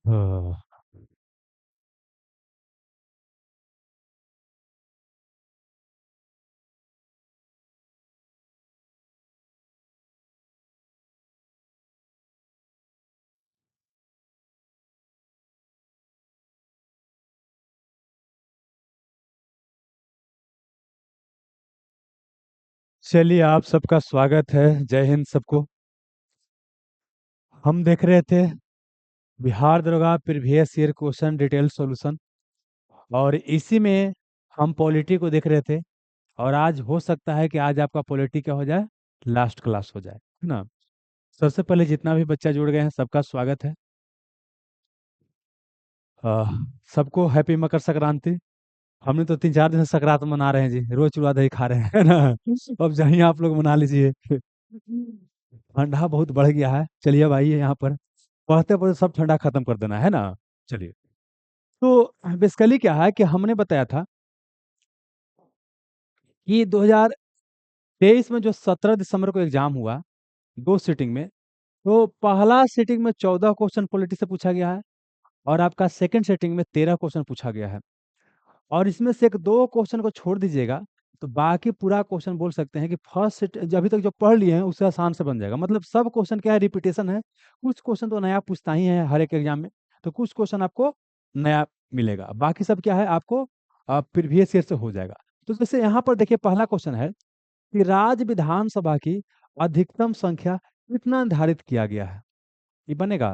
हाँ। चलिए, आप सबका स्वागत है। जय हिंद सबको। हम देख रहे थे बिहार दरोगा previous year question detail solution, और इसी में हम पॉलिटी को देख रहे थे। और आज हो सकता है कि आज आपका पॉलिटी क्या हो जाए, लास्ट क्लास हो जाए, है ना। सबसे पहले जितना भी बच्चा जुड़ गए हैं सबका स्वागत है। अह, सबको हैप्पी मकर संक्रांति। हमने तो 3-4 दिन से संक्रांत मना रहे हैं जी, रोज चूड़ा दही खा रहे हैं, है ना। अब जाइए आप लोग मना लीजिए। ठंडा बहुत बढ़ गया है। चलिए अब आइए यहाँ पर, पढ़ते पढ़ते सब ठंडा खत्म कर देना है ना। चलिए, तो बेसिकली क्या है कि हमने बताया था कि 2023 में जो 17 दिसंबर को एग्जाम हुआ, 2 सीटिंग में, तो पहला सीटिंग में 14 क्वेश्चन पॉलिटी से पूछा गया है, और आपका सेकंड सेटिंग में 13 क्वेश्चन पूछा गया है। और इसमें से एक दो क्वेश्चन को छोड़ दीजिएगा, तो बाकी पूरा क्वेश्चन बोल सकते हैं कि फर्स्ट सेट अभी तक जो पढ़ लिए हैं उससे आसान से बन जाएगा। मतलब सब क्वेश्चन क्या है, रिपीटेशन है। कुछ क्वेश्चन तो नया पूछता ही है हर एक एग्जाम में, तो कुछ क्वेश्चन आपको नया मिलेगा, बाकी सब क्या है आपको प्रीवियस ईयर से हो जाएगा। तो जैसे यहाँ पर देखिए, पहला क्वेश्चन है कि राज्य विधानसभा की अधिकतम संख्या कितना निर्धारित किया गया है। ये बनेगा,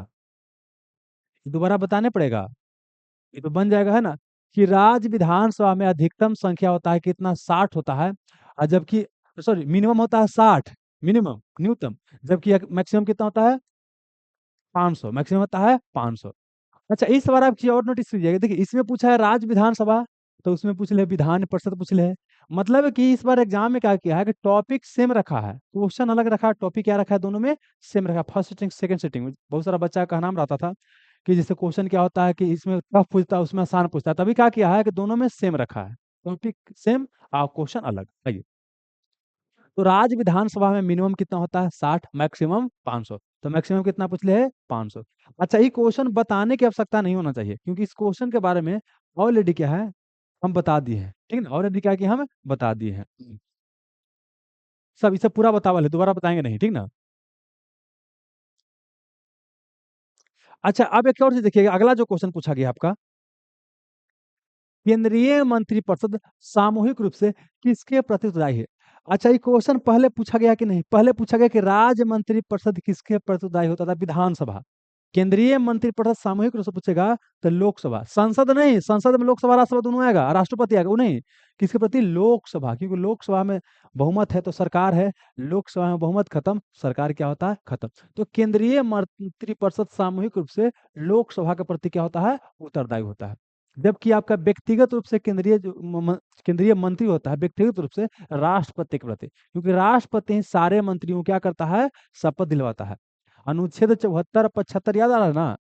ये दोबारा बताने पड़ेगा। ये तो बन जाएगा, है ना, कि राज्य विधानसभा में अधिकतम संख्या होता है कितना, 60 होता है। और जबकि सॉरी, मिनिमम होता है 60, मिनिमम न्यूनतम। जबकि मैक्सिमम कितना होता है, 500, मैक्सिमम होता है 500। अच्छा, इस बार आप चीज और नोटिस कीजिएगा, देखिए इसमें पूछा है राज्य विधानसभा, तो उसमें पूछ ले विधान परिषद पूछ ले। मतलब है कि इस बार एग्जाम में क्या किया है कि टॉपिक सेम रखा है, क्वेश्चन अलग रखा है, टॉपिक क्या रखा है, दोनों में सेम रखा है। फर्स्ट सिटिंग सेकंड सिटिंग में बहुत सारा बच्चा का नाम रहता था कि जैसे क्वेश्चन क्या होता है कि इसमें टफ पूछता है उसमें आसान पूछता है, तभी क्या किया है कि दोनों में सेम रखा है, टॉपिक सेम और क्वेश्चन अलग। आइए, तो राज्य विधानसभा में मिनिमम कितना होता है, 60, मैक्सिमम 500। तो मैक्सिमम कितना पूछ ले है, 500। अच्छा, ये क्वेश्चन बताने की आवश्यकता नहीं होना चाहिए, क्योंकि इस क्वेश्चन के बारे में ऑलरेडी क्या है, हम बता दिए हैं, ठीक है ना। ऑलरेडी क्या कि हम बता दिए हैं, सब इसे पूरा बतावल है, दोबारा बताएंगे नहीं, ठीक ना। अच्छा, अब एक और चीज देखिएगा, अगला जो क्वेश्चन पूछा गया आपका, केंद्रीय मंत्रिपरिषद सामूहिक रूप से किसके प्रति उत्तरदायी है। अच्छा, ये क्वेश्चन पहले पूछा गया कि नहीं, पहले पूछा गया कि राज्य मंत्रिपरिषद किसके प्रति उत्तरदायी होता था, विधानसभा। केंद्रीय मंत्रिपरिषद सामूहिक रूप से पूछेगा तो लोकसभा, संसद नहीं, संसद में लोकसभा राष्ट्रपति दोनों आएगा, राष्ट्रपति आएगा वो नहीं। किसके प्रति, लोकसभा, क्योंकि लोकसभा में बहुमत है तो सरकार है, लोकसभा में बहुमत खत्म, सरकार क्या होता है, खत्म। तो केंद्रीय मंत्रिपरिषद सामूहिक रूप से लोकसभा के प्रति क्या होता है, उत्तरदायी होता है। जबकि आपका व्यक्तिगत रूप से केंद्रीय जो केंद्रीय मंत्री होता है, व्यक्तिगत रूप से राष्ट्रपति के प्रति, क्योंकि राष्ट्रपति ही सारे मंत्रियों को क्या करता है, शपथ दिलवाता है। अनुच्छेद 74 75 याद आ रहा है ना।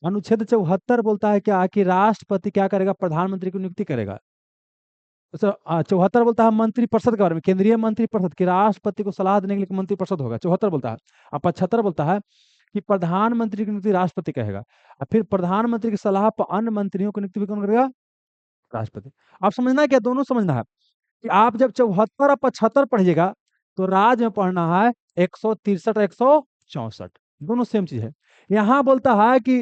अनुच्छेद 74 बोलता है क्या कि राष्ट्रपति क्या करेगा, प्रधानमंत्री की नियुक्ति करेगा। तो 74 बोलता है मंत्रिपरिषद के बारे में, केंद्रीय मंत्रिपरिषद की राष्ट्रपति को सलाह देने के लिए मंत्रिपरिषद होगा, 74 बोलता है। और 75 बोलता है कि प्रधानमंत्री की नियुक्ति राष्ट्रपति कहेगा, और फिर प्रधानमंत्री की सलाह पर अन्य मंत्रियों की नियुक्ति भी कौन करेगा, राष्ट्रपति। आप समझना है क्या, दोनों समझना है कि आप जब 74 और 75 पढ़िएगा, तो राज में पढ़ना है 163 और 164, दोनों सेम चीज है। यहाँ बोलता है कि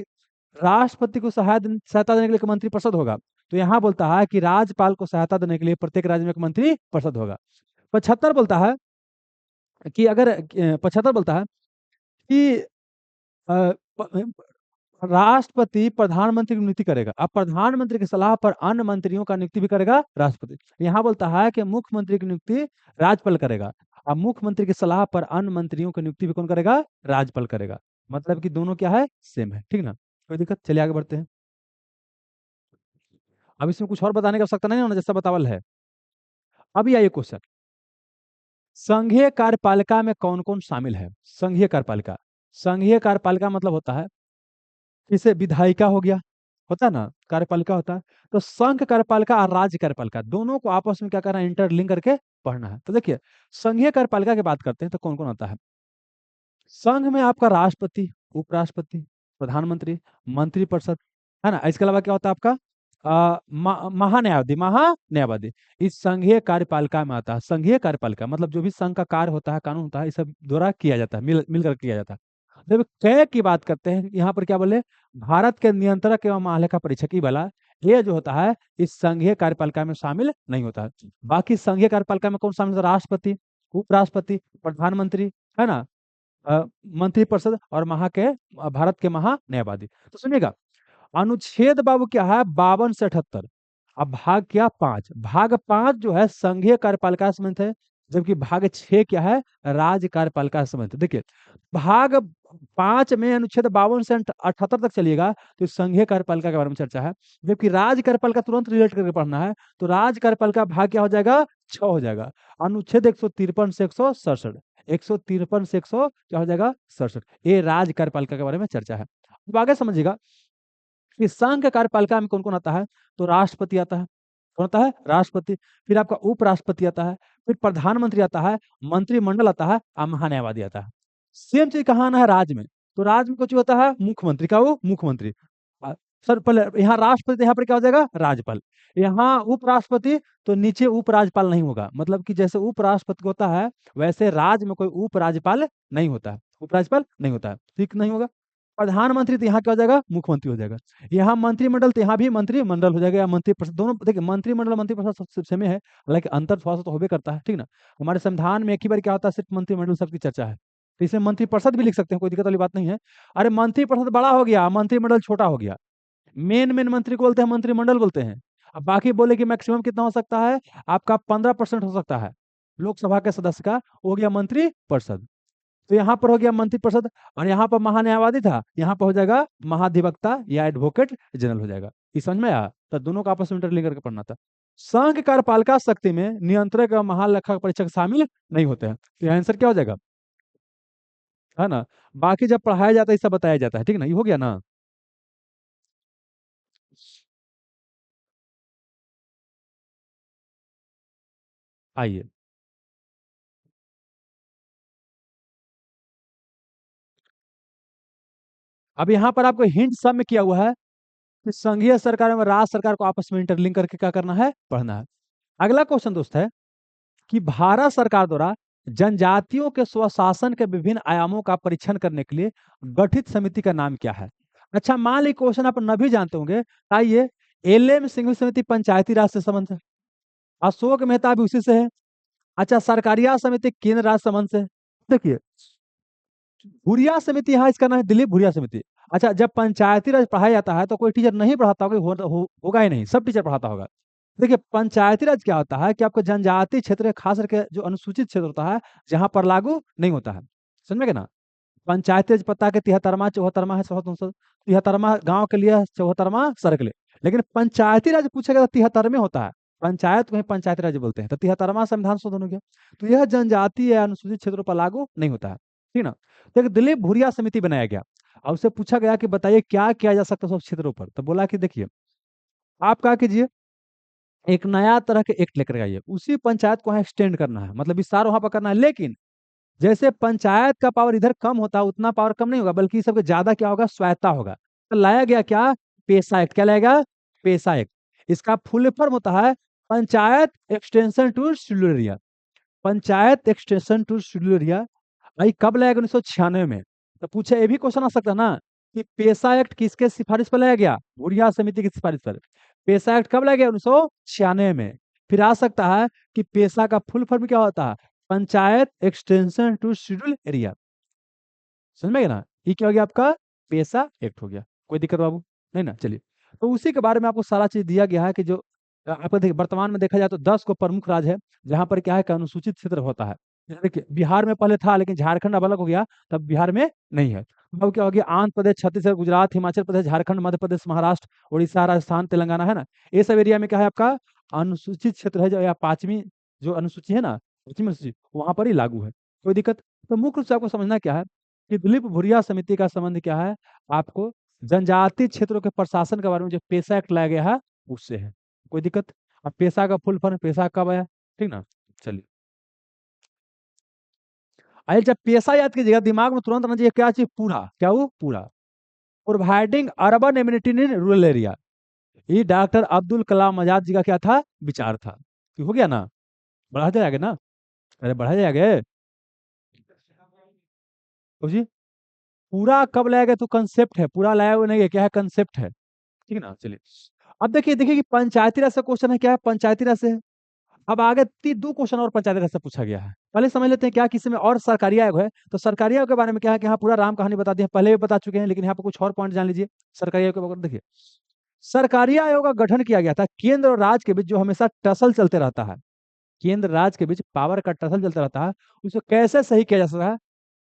राष्ट्रपति को सहायता देने के लिए एक मंत्री परिषद होगा, तो यहाँ बोलता है कि राज्यपाल को सहायता देने के लिए प्रत्येक राज्य में एक मंत्री परिषद होगा। 75 बोलता है कि अगर 75 बोलता है कि अ, प- राष्ट्रपति प्रधानमंत्री की नियुक्ति करेगा, अब प्रधानमंत्री की सलाह पर अन्य मंत्रियों का नियुक्ति भी करेगा राष्ट्रपति। यहाँ बोलता है कि मुख्यमंत्री की नियुक्ति राज्यपाल करेगा, अब मुख्यमंत्री की सलाह पर अन्य मंत्रियों की नियुक्ति भी कौन करेगा, राज्यपाल करेगा। मतलब कि दोनों क्या है, सेम है, ठीक ना। कोई दिक्कत, चलिए आगे बढ़ते हैं। अब इसमें कुछ और बताने की आवश्यकता नहीं होना, जैसा बतावल है। अभी आइए क्वेश्चन, संघीय कार्यपालिका में कौन कौन शामिल है। संघीय कार्यपालिका, संघीय कार्यपालिका मतलब होता है, जैसे विधायिका हो गया, होता है ना, कार्यपालिका होता है। तो संघ कार्यपालिका और राज्य कार्यपालिका दोनों को आपस में क्या करना है, इंटरलिंक करके पढ़ना है। तो देखिए, संघीय कार्यपालिका की बात करते हैं तो कौन कौन आता है। संघ में आपका राष्ट्रपति, उपराष्ट्रपति, प्रधानमंत्री, मंत्रिपरिषद, है ना। इसके अलावा क्या होता है आपका महान्यायवादी, महान्यायवादी। इस संघीय कार्यपालिका में आता है। संघीय कार्यपालिका मतलब जो भी संघ का कार्य होता है, कानून होता है, इस सब द्वारा किया जाता है, मिलकर किया जाता है। जब तय की बात करते हैं, यहाँ पर क्या बोले, भारत के नियंत्रक एवं महालेखा परीक्षक, ये वाला ये जो होता है इस संघीय कार्यपालिका में शामिल नहीं होता है। बाकी संघीय कार्यपालिका में कौन शामिल होता है? राष्ट्रपति, उपराष्ट्रपति, प्रधानमंत्री, है ना, मंत्रिपरिषद और भारत के महान्यायवादी। तो सुनिएगा, अनुच्छेद बाबू क्या है, 52 से 78। अब भाग क्या, 5। भाग 5 जो है संघीय कार्यपालिका से संबंधित है, जबकि भाग 6 क्या है, राज्य कार्यपालिका से संबंधित है। देखिए, भाग 5 में अनुच्छेद 52 से 78 तक चलिएगा तो इस संघीय कार्यपालिका के बारे में चर्चा है। जबकि राज्य कार्यपालिका तुरंत रिलेट करके पढ़ना है, तो राज्य कार्यपालिका भाग क्या हो जाएगा, 6 हो जाएगा। अनुच्छेद 153 से 167, 153 से 100 क्या हो जाएगा, 67। ये राज्य कार्यपालिका के बारे में चर्चा है। अब आगे समझिएगा कि संघ के कार्यपालिका में कौन कौन आता है, तो राष्ट्रपति आता है। कौन आता है, राष्ट्रपति। फिर आपका उपराष्ट्रपति आता है, फिर प्रधानमंत्री आता है, मंत्रिमंडल आता है और महान्यायवादी आता है। सेम चीज कहाँ आना है, राज्य में। तो राज्य में कुछ होता है, मुख्यमंत्री का वो मुख्यमंत्री। अ, सर पहले यहाँ राष्ट्रपति, यहाँ पर क्या हो जाएगा, राज्यपाल। यहाँ उपराष्ट्रपति, तो नीचे उपराज्यपाल नहीं होगा। मतलब कि जैसे उपराष्ट्रपति होता है वैसे राज्य में कोई उपराज्यपाल नहीं होता है, उपराज्यपाल नहीं होता है, ठीक नहीं होगा। प्रधानमंत्री तो यहाँ क्या हो जाएगा, मुख्यमंत्री हो जाएगा। यहाँ मंत्रिमंडल तो यहाँ भी मंत्रिमंडल हो जाएगा, या मंत्रिपरिषद, दोनों देखिए मंत्रिमंडल मंत्रिपरिषद सब सेम है। हालांकि अंतर थोड़ा सा तो होबे करता है, ठीक ना। हमारे संविधान में एक ही बार क्या होता है, सिर्फ मंत्रिमंडल सबकी चर्चा है, तो इसमें मंत्रिपरिषद भी लिख सकते हैं, कोई दिक्कत वाली बात नहीं है। अरे मंत्रिपरिषद बड़ा हो गया, मंत्रिमंडल छोटा हो गया। मेन मेन मंत्री को बोलते हैं मंत्रिमंडल बोलते हैं। अब बाकी बोले कि मैक्सिमम कितना हो सकता है, आपका 15% हो सकता है लोकसभा के सदस्य का, हो गया मंत्रिपरिषद। तो यहाँ पर हो गया मंत्रिपरिषद, और यहाँ पर महान्यायवादी था, यहाँ पर हो जाएगा महाधिवक्ता या एडवोकेट जनरल हो जाएगा। इस समझ में आया, तो दोनों का आपस में इंटरलिंक करके पढ़ना था। संघ कार्यपालिका शक्ति में नियंत्रक और महालेखा परीक्षक शामिल नहीं होते हैं, तो आंसर क्या हो जाएगा, है ना। बाकी जब पढ़ाया जाता है सब बताया जाता है, ठीक ना, ये हो गया ना। आइए, अब यहाँ पर आपको हिंट सब में किया हुआ है कि संघीय सरकार और राज्य सरकार को आपस में इंटरलिंक करके क्या करना है, पढ़ना है। अगला क्वेश्चन दोस्त है कि भारत सरकार द्वारा जनजातियों के स्वशासन के विभिन्न आयामों का परीक्षण करने के लिए गठित समिति का नाम क्या है। अच्छा, मान ली क्वेश्चन आप न भी जानते होंगे, आइए। एलएम सिंघवी समिति पंचायती राज से संबंध है, अशोक मेहता भी उसी से है। अच्छा, सरकारिया समिति केंद्र राज्य संबंध से है। देखिए, भूरिया समिति, यहाँ इसका नाम है दिलीप भूरिया समिति। अच्छा, जब पंचायती राज पढ़ाया जाता है तो कोई टीचर नहीं पढ़ाता होगा, होगा ही नहीं, सब टीचर पढ़ाता होगा। देखिए, पंचायती राज क्या होता है कि आपको जनजातीय क्षेत्र, खास करके जो अनुसूचित क्षेत्र होता है, जहां पर लागू नहीं होता है, समझ में ना। पंचायती राज पता के 73वां 74वां है, 73वां गांव के लिए, 74वां शहर के लिए। लेकिन पंचायती राज पूछेगा तो 73 में होता है। पंचायत को ही पंचायती राज बोलते हैं, तो 73वां संविधान शोधन हो गया। तो यह जनजातीय या अनुसूचित क्षेत्रों पर लागू नहीं होता है, ठीक ना। तो एक दिलीप भुरिया समिति बनाया गया, और उससे पूछा गया कि बताइए क्या किया जा सकता है सब क्षेत्रों पर। तो बोला कि देखिए, आप क्या कीजिए, एक नया तरह के एक्ट लेकर आइए, उसी पंचायत को एक्सटेंड करना है, मतलब विस्तार वहां पर करना है। लेकिन जैसे पंचायत का पावर इधर कम होता है, उतना पावर कम नहीं होगा, बल्कि सबके ज्यादा क्या होगा, स्वायत्ता होगा। तो लाया गया क्या, पेशा एक्ट। क्या लाएगा, पेशा एक्ट। इसका फुल फॉर्म होता है panchayat extension to schedule area. Panchayat extension to schedule area. भाई कब लाया गया, 1996 में। तो पूछे, ये भी क्वेश्चन आ सकता है ना कि पेशा एक्ट किसके सिफारिश पर लाया गया, भूरिया समिति की सिफारिश पर। पेशा एक्ट कब लाया गया, 1996 में। फिर आ सकता है कि पेशा का फुल फॉर्म क्या होता है, panchayat extension to schedule area. समझ में गया ना, ये क्या हो गया आपका, पेशा एक्ट हो गया। कोई दिक्कत बाबू, नहीं ना। चलिए, तो उसी के बारे में आपको सारा चीज दिया गया है कि जो आपको देखिए, वर्तमान में देखा जाए तो 10 को प्रमुख राज्य है जहां पर क्या है कि अनुसूचित क्षेत्र होता है। जैसे देखिए, बिहार में पहले था, लेकिन झारखंड अब अलग हो गया, तब बिहार में नहीं है। अब क्या हो गया, आंध्र प्रदेश, छत्तीसगढ़, गुजरात, हिमाचल प्रदेश, झारखंड, मध्य प्रदेश, महाराष्ट्र, उड़ीसा, राजस्थान, तेलंगाना, है ना। ये सब एरिया में क्या है आपका, अनुसूचित क्षेत्र है, जो या पांचवी जो अनुसूची है ना, पांचवी अनुसूची, वहां पर ही लागू है। कोई दिक्कत। तो मुख्य रूप से आपको समझना क्या है कि दिलीप भुरिया समिति का संबंध क्या है, आपको जनजातीय क्षेत्रों के प्रशासन के बारे में जो पेशा एक्ट लाया गया है उससे है। कोई दिक्कत। अब पेशा का फुल फॉर्म, पेशा कब आया, ठीक ना। चलिए, आइए, जब पेशा याद कीजिएगा दिमाग में तुरंत आना चाहिए क्या चीज, पूरा, क्या वो पूरा। Providing urban immunity in rural area. ये डॉक्टर अब्दुल कलाम आजाद जी का क्या था, विचार था। कि हो गया ना, बढ़ा जाएगा ना, अरे बढ़ा जाएगा। तो जी पूरा कब लाएगा, तो कंसेप्ट है, पूरा लाया हुआ नहीं है, क्या है, कंसेप्ट है, ठीक है ना। चलिए अब देखिए देखिए कि पंचायती राज से क्वेश्चन है, क्या है, पंचायती राज से है। अब आगे दो क्वेश्चन और पंचायती राज से पूछा गया है। पहले समझ लेते हैं क्या किसी में और सरकारी आयोग है। तो सरकारी आयोग के बारे में क्या है कि यहाँ पूरा राम कहानी बता दी है, पहले भी बता चुके हैं, लेकिन यहाँ पर कुछ और पॉइंट जान लीजिए सरकारी आयोग के बारे में। देखिए सरकारी आयोग का गठन किया गया था केंद्र और राज्य के बीच जो हमेशा टसल चलते रहता है, केंद्र राज्य के बीच पावर का टसल चलता रहता है, उसको कैसे सही किया जा सकता है,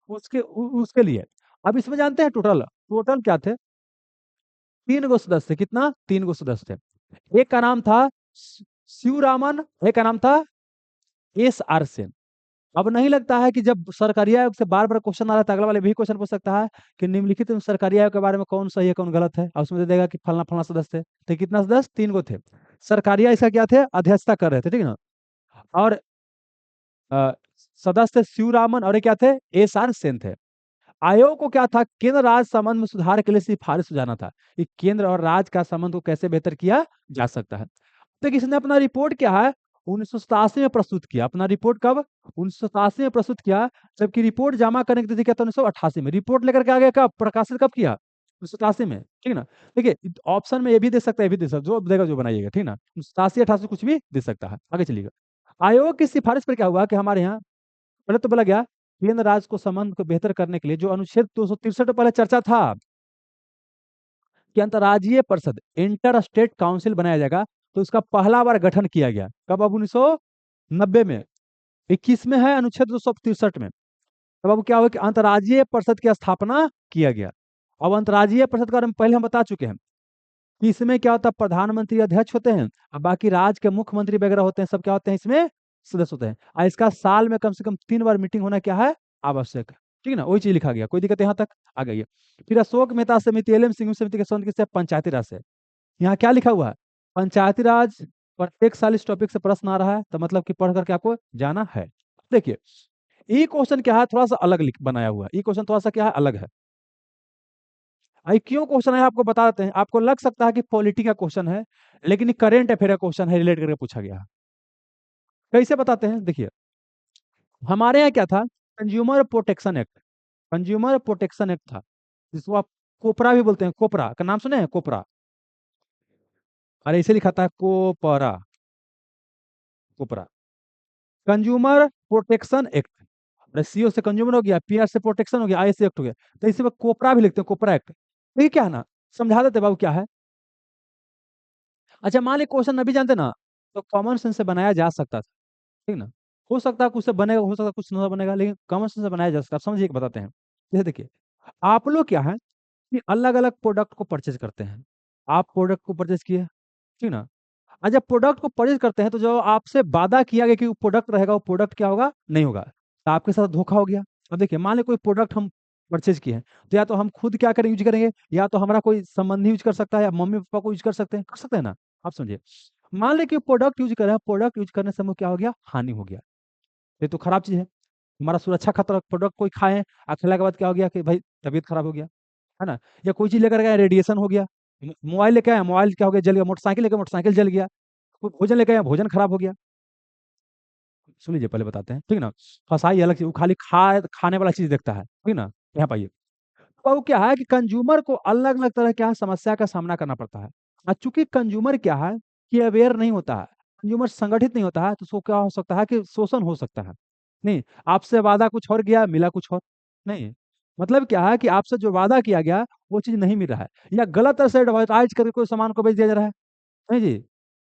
उसके लिए। अब इसमें जानते हैं टोटल टोटल क्या थे, तीन गो सदस्य, कितना, तीन गो सदस्य थे। एक का नाम था शिवरामन, एक का नाम था एस आर सेन। अब नहीं लगता है कि जब सरकारी आयोग से बार बार क्वेश्चन आ रहा है तो अगला वाले भी क्वेश्चन पूछ सकता है कि निम्नलिखित में सरकारी आयोग के बारे में कौन सही है कौन गलत है, और उसमें दे देगा कि फलना फलना सदस्य थे। तो कितना सदस्य, तीन गो थे। सरकारी आयोग इसका क्या थे, अध्यक्षता कर रहे थे, ठीक है ना। और अ, सदस्य शिवरामन और ये क्या थे, एस आर सेन थे। आयोग को क्या था, केंद्र राज्य संबंध में सुधार के लिए सिफारिश सुझाना था कि केंद्र और राज्य का संबंध को कैसे बेहतर किया जा सकता है। तो किसने अपना रिपोर्ट क्या है 1987 में प्रस्तुत किया, अपना रिपोर्ट कब, 1987 में प्रस्तुत किया। जबकि रिपोर्ट जमा करने की तिथि क्या था, 1988 में। रिपोर्ट लेकर के आगे कब प्रकाशित कब किया, 1987 में, ठीक है ना। देखिए ऑप्शन में ये भी दे सकता है, ये भी दे सकता है, जो देगा जो बनाइएगा, ठीक है ना। 87 88 कुछ भी दे सकता है, आगे चलिएगा। आयोग की सिफारिश पर क्या हुआ कि हमारे यहाँ पहले तो बोला गया केंद्र राज्य को संबंध को बेहतर करने के लिए जो अनुच्छेद 263 पहले चर्चा था कि अंतर्राज्यीय परिषद इंटर स्टेट काउंसिल बनाया जाएगा, तो उसका पहला बार गठन किया गया कब, अब 1990 में। 21 में है अनुच्छेद 263 में। तब अब क्या हुआ कि अंतर्राज्यीय परिषद की स्थापना किया गया। अब अंतर्राज्यीय परिषद के बारे में पहले हम बता चुके हैं कि इसमें क्या होता है, प्रधानमंत्री अध्यक्ष होते हैं, और बाकी राज्य के मुख्यमंत्री वगैरह होते हैं, सब क्या होते हैं इसमें सदस्य होते हैं। और इसका साल में कम से कम 3 बार मीटिंग होना क्या है, आवश्यक है, ठीक है ना। वही चीज लिखा गया, कोई दिक्कत यहाँ तक आ गई है। फिर अशोक मेहता समिति, एल एम सिंह समिति के संबंध किससे, पंचायती राज से। यहाँ क्या लिखा हुआ है, पंचायती राज। प्रत्येक साल इस टॉपिक से प्रश्न आ रहा है, तो मतलब कि पढ़ करके आपको जाना है। देखिए ये क्वेश्चन क्या है, थोड़ा सा अलग लिख बनाया हुआ है, ये क्वेश्चन थोड़ा सा क्या है, अलग है। आई क्यों क्वेश्चन है आपको बता देते हैं। आपको लग सकता है कि पॉलिटी का क्वेश्चन है, लेकिन ये करेंट अफेयर का क्वेश्चन है, रिलेट करके पूछा गया है। कैसे बताते हैं, देखिए हमारे यहाँ क्या था, consumer protection act, consumer protection act था, जिसको आप कोपरा भी बोलते हैं, कोपरा का नाम सुने हैं, कोपरा। अरे इसे लिखा था कोपरा, कोपरा, कंज्यूमर प्रोटेक्शन एक्ट। अरे सीओ से कंज्यूमर हो गया, पीआर से प्रोटेक्शन हो गया, आई से एक्ट हो गया, तो इसे वो कोपरा भी लिखते हैं, कोपरा एक्ट। तो ये क्या है ना, समझा देते बाबू क्या है। अच्छा मान ली क्वेश्चन नहीं जानते ना, तो कॉमन सेंस से बनाया जा सकता था, ठीक ना। हो सकता है कुछ से बनेगा, हो सकता है कुछ नहीं बनेगा, लेकिन कॉमन सेंस से बनाया जा सकता है। आप समझिए कि बताते हैं। जैसे देखिए आप लोग क्या है कि अलग अलग प्रोडक्ट को परचेज करते हैं, आप प्रोडक्ट को परचेज किए, ठीक ना। और जब प्रोडक्ट को परचेज करते हैं तो जो आपसे वादा किया गया कि वो प्रोडक्ट रहेगा, वो प्रोडक्ट क्या होगा, नहीं होगा, तो आपके साथ धोखा हो गया। अब देखिए मान ली कोई प्रोडक्ट हम परचेज किए हैं, तो या तो हम खुद क्या करें यूज करेंगे, या तो हमारा कोई संबंधी यूज कर सकता है, या मम्मी पापा को यूज कर सकते हैं ना। आप समझिए, मान लें कि प्रोडक्ट यूज कर रहे हैं, प्रोडक्ट यूज करने से हमें क्या हो गया, हानि हो गया, ये तो खराब चीज है। हमारा सुरक्षा खतरा, प्रोडक्ट कोई खाए और खाने के बाद क्या हो गया कि भाई तबीयत खराब हो गया, है ना। या कोई चीज लेकर गया, रेडिएशन हो गया। मोबाइल लेके आया, मोबाइल क्या हो गया, जल गया। मोटरसाइकिल लेके, मोटरसाइकिल जल गया। कोई भोजन लेके आया, भोजन खराब हो गया। सुन लीजिए पहले बताते हैं, ठीक है ना। फसाई अलग चीज, वो खाली खाने वाला चीज देखता है, ठीक है ना। यहाँ पाइए, तो वो क्या है कि कंज्यूमर को अलग अलग तरह क्या है समस्या का सामना करना पड़ता है। और चूंकि कंज्यूमर क्या है कि अवेयर नहीं होता है, कंज्यूमर संगठित नहीं होता है, तो उसको क्या हो सकता है कि शोषण हो सकता है। नहीं, आपसे वादा कुछ और गया, मिला कुछ और। नहीं, मतलब क्या है कि आपसे जो वादा किया गया वो चीज नहीं मिल रहा है, या गलत तरह से एडवर्टाइज करके कोई सामान को बेच दिया जा रहा है, नहीं जी।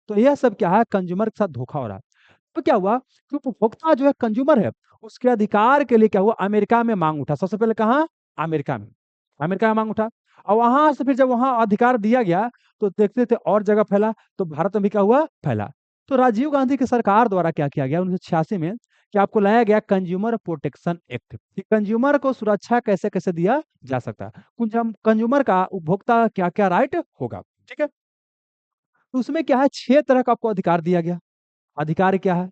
तो यह सब क्या है, कंज्यूमर के साथ धोखा हो रहा है। तो क्या हुआ कि उपभोक्ता जो है, कंज्यूमर है, उसके अधिकार के लिए क्या हुआ, अमेरिका में मांग उठा। सबसे पहले कहाँ, अमेरिका में, अमेरिका में मांग उठा। और वहां से फिर जब वहां अधिकार दिया गया, तो देखते थे और जगह फैला, तो भारत में भी क्या हुआ, फैला। तो राजीव गांधी की सरकार द्वारा क्या किया गया 1986 में, कि आपको लाया गया कंज्यूमर प्रोटेक्शन एक्ट, कि कंज्यूमर को सुरक्षा कैसे कैसे दिया जा सकता है, कुछ हम कंज्यूमर का, उपभोक्ता क्या क्या राइट होगा, ठीक है। तो उसमें क्या है, 6 तरह का आपको अधिकार दिया गया। अधिकार क्या है,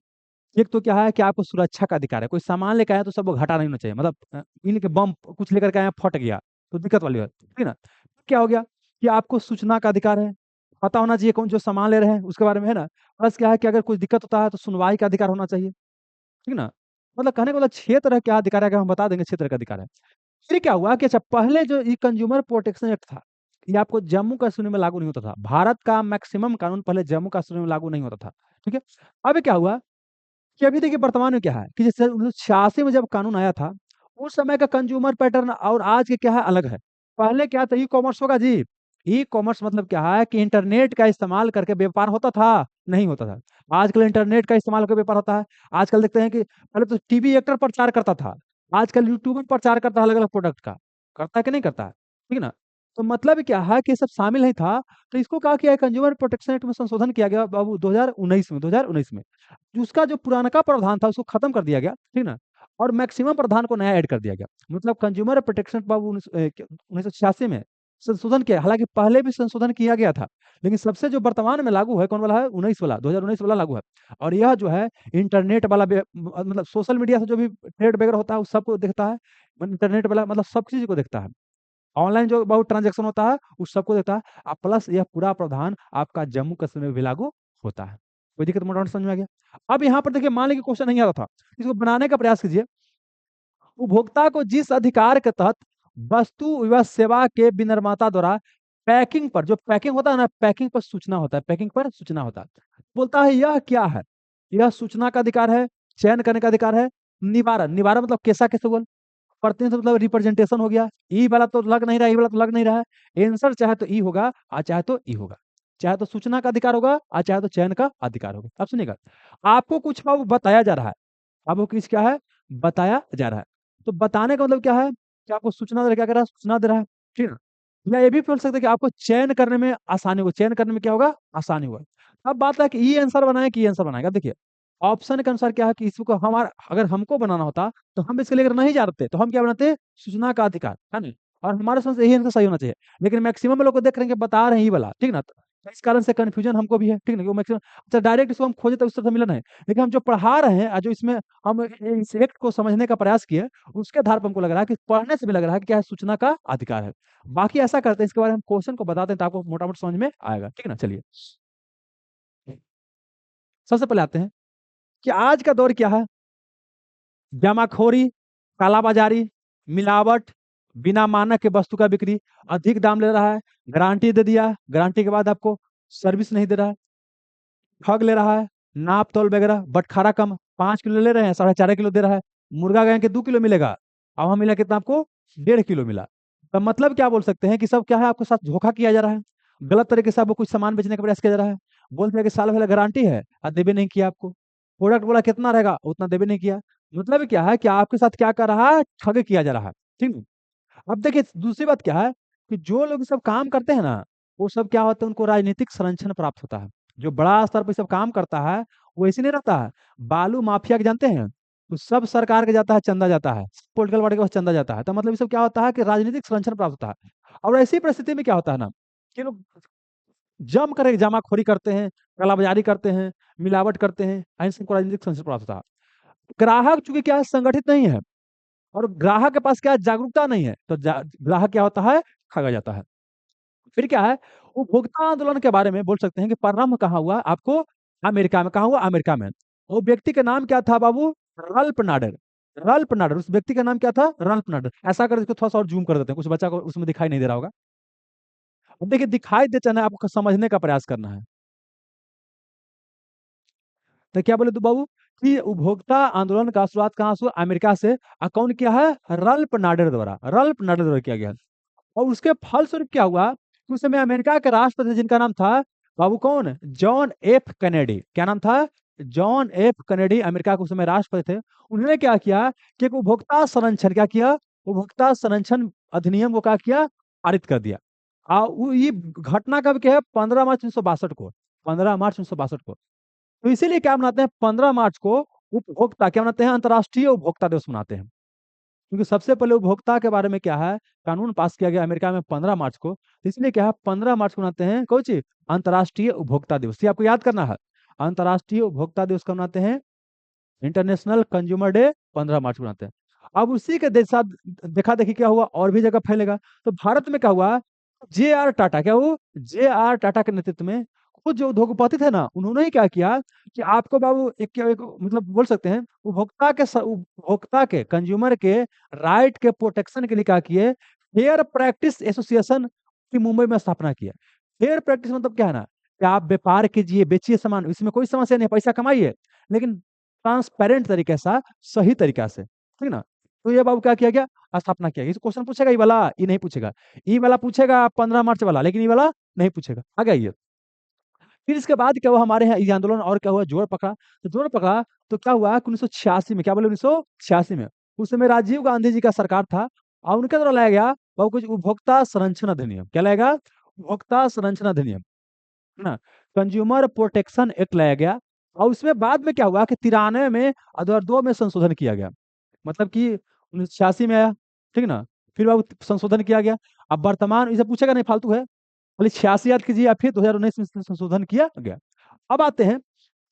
एक तो क्या है कि आपको सुरक्षा का अधिकार है, कोई सामान लेकर आए तो सबको घाटा नहीं होना चाहिए, मतलब इनके बम कुछ लेकर के आए फट गया तो दिक्कत वाली बात, ठीक है ना। क्या हो गया कि आपको सूचना का अधिकार है, पता होना चाहिए कौन जो सामान ले रहे हैं उसके बारे में, है ना। प्लस क्या है कि अगर कुछ दिक्कत होता है तो सुनवाई का अधिकार होना चाहिए, ठीक ना। मतलब कहने का मतलब छह तरह क्या अधिकार है, अगर हम बता देंगे छह तरह का अधिकार है। फिर क्या हुआ कि अच्छा, पहले जो ये कंज्यूमर प्रोटेक्शन एक्ट था, ये आपको जम्मू कश्मीर में लागू नहीं होता था। भारत का मैक्सिमम कानून पहले जम्मू कश्मीर में लागू नहीं होता था, ठीक है। अब क्या हुआ कि अभी देखिए वर्तमान में क्या है कि जैसे 1986 में जब कानून आया था, उस समय का कंज्यूमर पैटर्न और आज के क्या है, अलग है। पहले क्या था, ई कॉमर्स होगा जी। ई कॉमर्स मतलब क्या है कि इंटरनेट का इस्तेमाल करके व्यापार होता था, नहीं होता था। आजकल इंटरनेट का इस्तेमाल करके व्यापार होता है। आजकल देखते हैं कि पहले तो टीवी एक्टर प्रचार करता था, आजकल यूट्यूबर प्रचार करता है अलग अलग प्रोडक्ट का। करता है कि नहीं करता है, ठीक है ना। तो मतलब क्या है कि ये सब शामिल नहीं था। तो इसको कहा किया कंज्यूमर प्रोटेक्शन एक्ट में संशोधन किया गया बाबू 2019 में। उसका जो पुराना का प्रावधान था उसको खत्म कर दिया गया, ठीक ना। और मैक्सिमम प्रावधान को नया ऐड कर दिया गया। मतलब कंज्यूमर प्रोटेक्शन बाबू 1986 में संशोधन किया। हालांकि पहले भी संशोधन किया गया था, लेकिन सबसे जो वर्तमान में लागू है कौन वाला है, 2019 वाला लागू है। और यह जो है इंटरनेट वाला मतलब सोशल मीडिया से जो भी ट्रेड वगैरह होता है उस सबको देखता है। इंटरनेट वाला मतलब सब चीज को देखता है। ऑनलाइन जो बहुत ट्रांजेक्शन होता है उस सबको देता है। प्लस यह पूरा प्रावधान आपका जम्मू कश्मीर में भी लागू होता है। कोई दिक्कत मोटा मोटा समझ में आ गया। अब यहाँ पर देखिए, मान लीजिए क्वेश्चन नहीं आ रहा था, इसको बनाने का प्रयास कीजिए। उपभोक्ता को जिस अधिकार के तहत वस्तु व सेवा के विनिर्माता द्वारा पैकिंग पर, जो पैकिंग होता है ना, पैकिंग पर सूचना होता है, पैकिंग पर सूचना होता है, बोलता है यह क्या है। यह सूचना का अधिकार है, चयन करने का अधिकार है। निवारण, निवारण मतलब कैसा कैसे बोल, प्रतिनिधित्व मतलब रिप्रेजेंटेशन हो गया। ई वाला तो लग नहीं रहा, ई वाला तो लग नहीं रहा है। आंसर चाहे तो ई होगा और चाहे तो ई होगा। चाहे तो सूचना का अधिकार होगा और चाहे तो चयन का अधिकार होगा। अब सुनिएगा, आपको कुछ अब बताया जा रहा है। आपको किस क्या है, बताया जा रहा है। तो बताने का मतलब क्या है कि आपको सूचना दे रहा है, क्या कर रहा है, सूचना दे रहा है, ठीक है। या ये भी बोल सकते हैं कि आपको चयन करने में आसानी होगा, चयन करने में क्या होगा, आसानी होगा। अब बात है कि ई आंसर बनाए कि ई आंसर बनाएगा। देखिए ऑप्शन के अनुसार क्या है कि इसको हमारा अगर हमको बनाना होता तो हम इसके लेकर नहीं जानते, तो हम क्या बनाते, सूचना का अधिकार, है ना। और हमारे समझ से यही आंसर सही होना चाहिए। लेकिन मैक्सिमम लोग को देख रहे हैं कि बता रहे हैं ये वाला, ठीक ना। तो इस कारण से कंफ्यूजन हमको भी है, ठीक ना, कि वो मैक्सिमम अच्छा डायरेक्ट इसको हम खोजे तो उस तरह से मिला नहीं। लेकिन हम जो पढ़ा रहे हैं और जो इसमें हम इस एक्ट को समझने का प्रयास किए, उसके आधार पर हमको लग रहा है कि पढ़ने से भी लग रहा है कि क्या है, सूचना का अधिकार है। बाकी ऐसा करते हैं, इसके बारे में हम क्वेश्चन को बताते हैं तो आपको मोटा मोटा समझ में आएगा, ठीक है ना। चलिए सबसे पहले आते हैं कि आज का दौर क्या है। जमाखोरी, कालाबाजारी, मिलावट, बिना मानक के वस्तु का बिक्री, अधिक दाम ले रहा है, गारंटी दे दिया, गारंटी के बाद आपको सर्विस नहीं दे रहा है, ठग ले रहा है, नाप तोल वगैरह, बटखारा कम, 5 किलो ले रहे हैं 4.5 किलो दे रहा है। मुर्गा गाय के 2 किलो मिलेगा, अब हम मिला कितना आपको, 1.5 किलो मिला। तो मतलब क्या बोल सकते हैं कि सब क्या है, आपके साथ धोखा किया जा रहा है। गलत तरीके से आपको कुछ सामान बेचने का प्रयास किया जा रहा है। बोलते हैं कि साल पहले गारंटी है और देवे नहीं किया आपको। प्रोडक्ट बोला कितना रहेगा, उतना देवे नहीं किया। मतलब क्या है कि आपके साथ क्या कर रहा है, ठग किया जा रहा है, ठीक है। अब देखिए दूसरी बात क्या है कि जो लोग सब काम करते हैं ना, वो सब क्या होता है, उनको राजनीतिक संरक्षण प्राप्त होता है। जो बड़ा स्तर पर सब काम करता है वो ऐसे नहीं रहता है। बालू माफिया के जानते हैं, तो सब सरकार के जाता है, चंदा जाता है, पॉलिटिकल पार्टी के पास चंदा जाता है। तो मतलब ये सब क्या होता है कि राजनीतिक संरक्षण प्राप्त होता है। और ऐसी परिस्थिति में क्या होता है ना कि लोग जम कर जमाखोरी करते हैं, कालाबाजारी करते हैं, मिलावट करते हैं, ऐसे को राजनीतिक संरक्षण प्राप्त होता है। ग्राहक चूंकि क्या है, संगठित नहीं है, और ग्राहक के पास क्या है, जागरूकता नहीं है, तो ग्राहक क्या होता है, ठगा जाता है। फिर क्या है, उपभोक्ता आंदोलन के बारे में बोल सकते हैं कि प्रारंभ कहाँ हुआ आपको, अमेरिका में। कहाँ हुआ, अमेरिका में। वो व्यक्ति का नाम क्या था बाबू, रल्फ नाडर। रल्फ नाडर, उस व्यक्ति का नाम क्या था, रल्फ नाडर। ऐसा कर इसको थोड़ा सा और जूम कर देते हैं, कुछ बच्चा को उसमें दिखाई नहीं दे रहा होगा। अब देखिए दिखाई देता है, आपको समझने का प्रयास करना है। तो क्या बोले तू बाबू कि उपभोक्ता आंदोलन का शुरुआत कहाँ से हुआ, अमेरिका से। और कौन किया है, रल्फ नाडर द्वारा, रल्फ नाडर द्वारा किया गया। और उसके फलस्वरूप क्या हुआ कि उस समय अमेरिका के राष्ट्रपति जिनका नाम था बाबू कौन, जॉन एफ कैनेडी। क्या नाम था, जॉन एफ कैनेडी, अमेरिका के उस समय राष्ट्रपति थे। उन्होंने क्या किया कि एक उपभोक्ता संरक्षण, क्या किया, उपभोक्ता संरक्षण अधिनियम को क्या किया, पारित कर दिया। ये घटना कब क्या है, 15 मार्च 1962 को, 15 मार्च 1962 को। तो इसीलिए क्या मनाते हैं, 15 मार्च को उपभोक्ता क्या मनाते हैं, अंतर्राष्ट्रीय उपभोक्ता दिवस मनाते हैं। क्योंकि सबसे पहले उपभोक्ता के बारे में क्या है, कानून पास किया गया अमेरिका में 15 मार्च को। तो इसलिए क्या है, 15 मार्च को मनाते हैं कौन सी, अंतर्राष्ट्रीय उपभोक्ता दिवस। ये आपको याद करना है, अंतर्राष्ट्रीय उपभोक्ता दिवस कब मनाते हैं, इंटरनेशनल कंज्यूमर डे 15 मार्च को मनाते हैं। अब उसी के साथ देखा देखी क्या हुआ, और भी जगह फैलेगा। तो भारत में क्या हुआ, जे आर टाटा, क्या वो जे आर टाटा के नेतृत्व में वो जो उद्योगपति थे ना, उन्होंने ही क्या किया कि आपको बाबू एक मतलब बोल सकते हैं उपभोक्ता के कंज्यूमर के राइट के प्रोटेक्शन के लिए क्या किए, फेयर प्रैक्टिस एसोसिएशन की मुंबई में स्थापना किया। फेयर प्रैक्टिस मतलब क्या है ना, कि आप व्यापार कीजिए, बेचिए सामान, इसमें कोई समस्या नहीं, पैसा कमाइए, लेकिन ट्रांसपेरेंट तरीके से, सही तरीका से, ठीक ना। तो ये बाबू क्या किया गया, स्थापना किया गया। इस क्वेश्चन पूछेगा ये वाला, ये नहीं पूछेगा। ई वाला पूछेगा 15 मार्च वाला, लेकिन ये वाला नहीं पूछेगा। आ गया ये। फिर इसके बाद क्या हुआ हमारे यहाँ, ये आंदोलन और क्या हुआ, जोर पकड़ा। तो जोर पकड़ा तो क्या हुआ कि 1986 में, क्या बोले 1986 में, उस समय राजीव गांधी जी का सरकार था, और उनके द्वारा लाया गया वो कुछ उपभोक्ता संरक्षण अधिनियम। क्या लाएगा, उपभोक्ता संरक्षण अधिनियम, है ना, कंज्यूमर प्रोटेक्शन एक्ट लाया गया। और उसमें बाद में क्या हुआ कि 93 में 2002 में संशोधन किया गया, मतलब कि 1986 में आया, ठीक ना, फिर वो संशोधन किया गया। अब वर्तमान, इसे पूछेगा नहीं, फालतू है, खाली 86 याद कीजिए, या फिर 2019 में इसमें संशोधन किया गया। अब आते हैं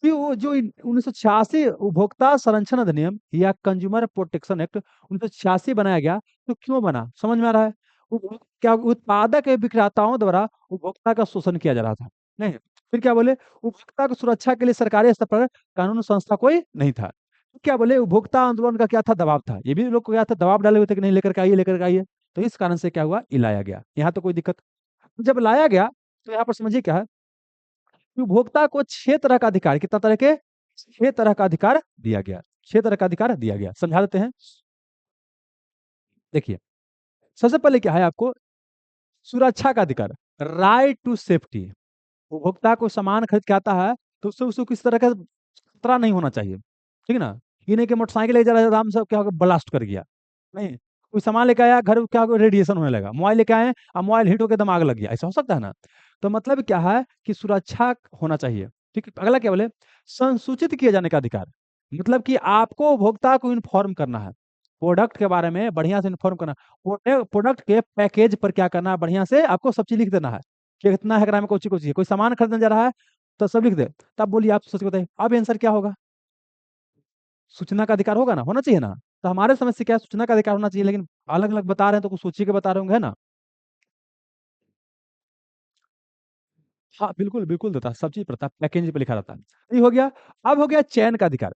कि वो जो 1986 उपभोक्ता संरक्षण अधिनियम या कंज्यूमर प्रोटेक्शन एक्ट 1986 बनाया गया, तो क्यों बना, समझ में आ रहा है। क्या उत्पादक एवं विक्रेताओं द्वारा उपभोक्ता का शोषण किया जा रहा था, नहीं। फिर क्या बोले, उपभोक्ता की सुरक्षा के लिए सरकारी स्तर पर कानून संस्था कोई नहीं था। तो क्या बोले, उपभोक्ता आंदोलन का क्या था, दबाव था, ये भी लोग को क्या था, दबाव डाले हुए थे कि नहीं लेकर के आइए, लेकर के आइए। तो इस कारण से क्या हुआ, ये लाया गया। यहाँ तो कोई दिक्कत, जब लाया गया तो यहाँ पर समझिए क्या है कि उपभोक्ता को 6 तरह का अधिकार, कितना तरह के, 6 तरह का अधिकार दिया गया, 6 तरह का अधिकार दिया गया, समझा देते हैं। देखिए, सबसे पहले क्या है आपको, सुरक्षा का अधिकार, राइट टू सेफ्टी। उपभोक्ता को सामान खरीद के आता है तो उससे उसको किसी तरह का खतरा नहीं होना चाहिए, ठीक ना। ये नहीं कि मोटरसाइकिल ले जा रहा है, आराम से क्या होगा, ब्लास्ट कर गया, नहीं। कोई सामान लेके आया घर, क्या होगा, रेडिएशन होने लगा। मोबाइल लेके आए और मोबाइल हीट होकर दिमाग लग गया, ऐसा हो सकता है ना। तो मतलब क्या है कि सुरक्षा होना चाहिए, ठीक है। अगला क्या बोले, संसूचित किए जाने का अधिकार, मतलब कि आपको उपभोक्ता को इन्फॉर्म करना है, प्रोडक्ट के बारे में बढ़िया से इन्फॉर्म करना। प्रोडक्ट के पैकेज पर क्या करना है, बढ़िया से आपको सब चीज लिख देना है कि कितना है ग्राम में, कोची कोची है। कोई सामान खरीदने जा रहा है तो सब लिख दे। तब बोलिए, आप सोच के बताइए, अब आंसर क्या होगा, सूचना का अधिकार होगा ना, होना चाहिए ना। तो हमारे समझ से क्या है, सूचना का अधिकार होना चाहिए, लेकिन अलग अलग बता रहे हैं तो कुछ सोचिए के बता रहे होंगे, है ना। हाँ बिल्कुल बिल्कुल देता है, सब चीज पता है, पैकेज पे लिखा रहता है। ये हो गया। अब हो गया चयन का अधिकार।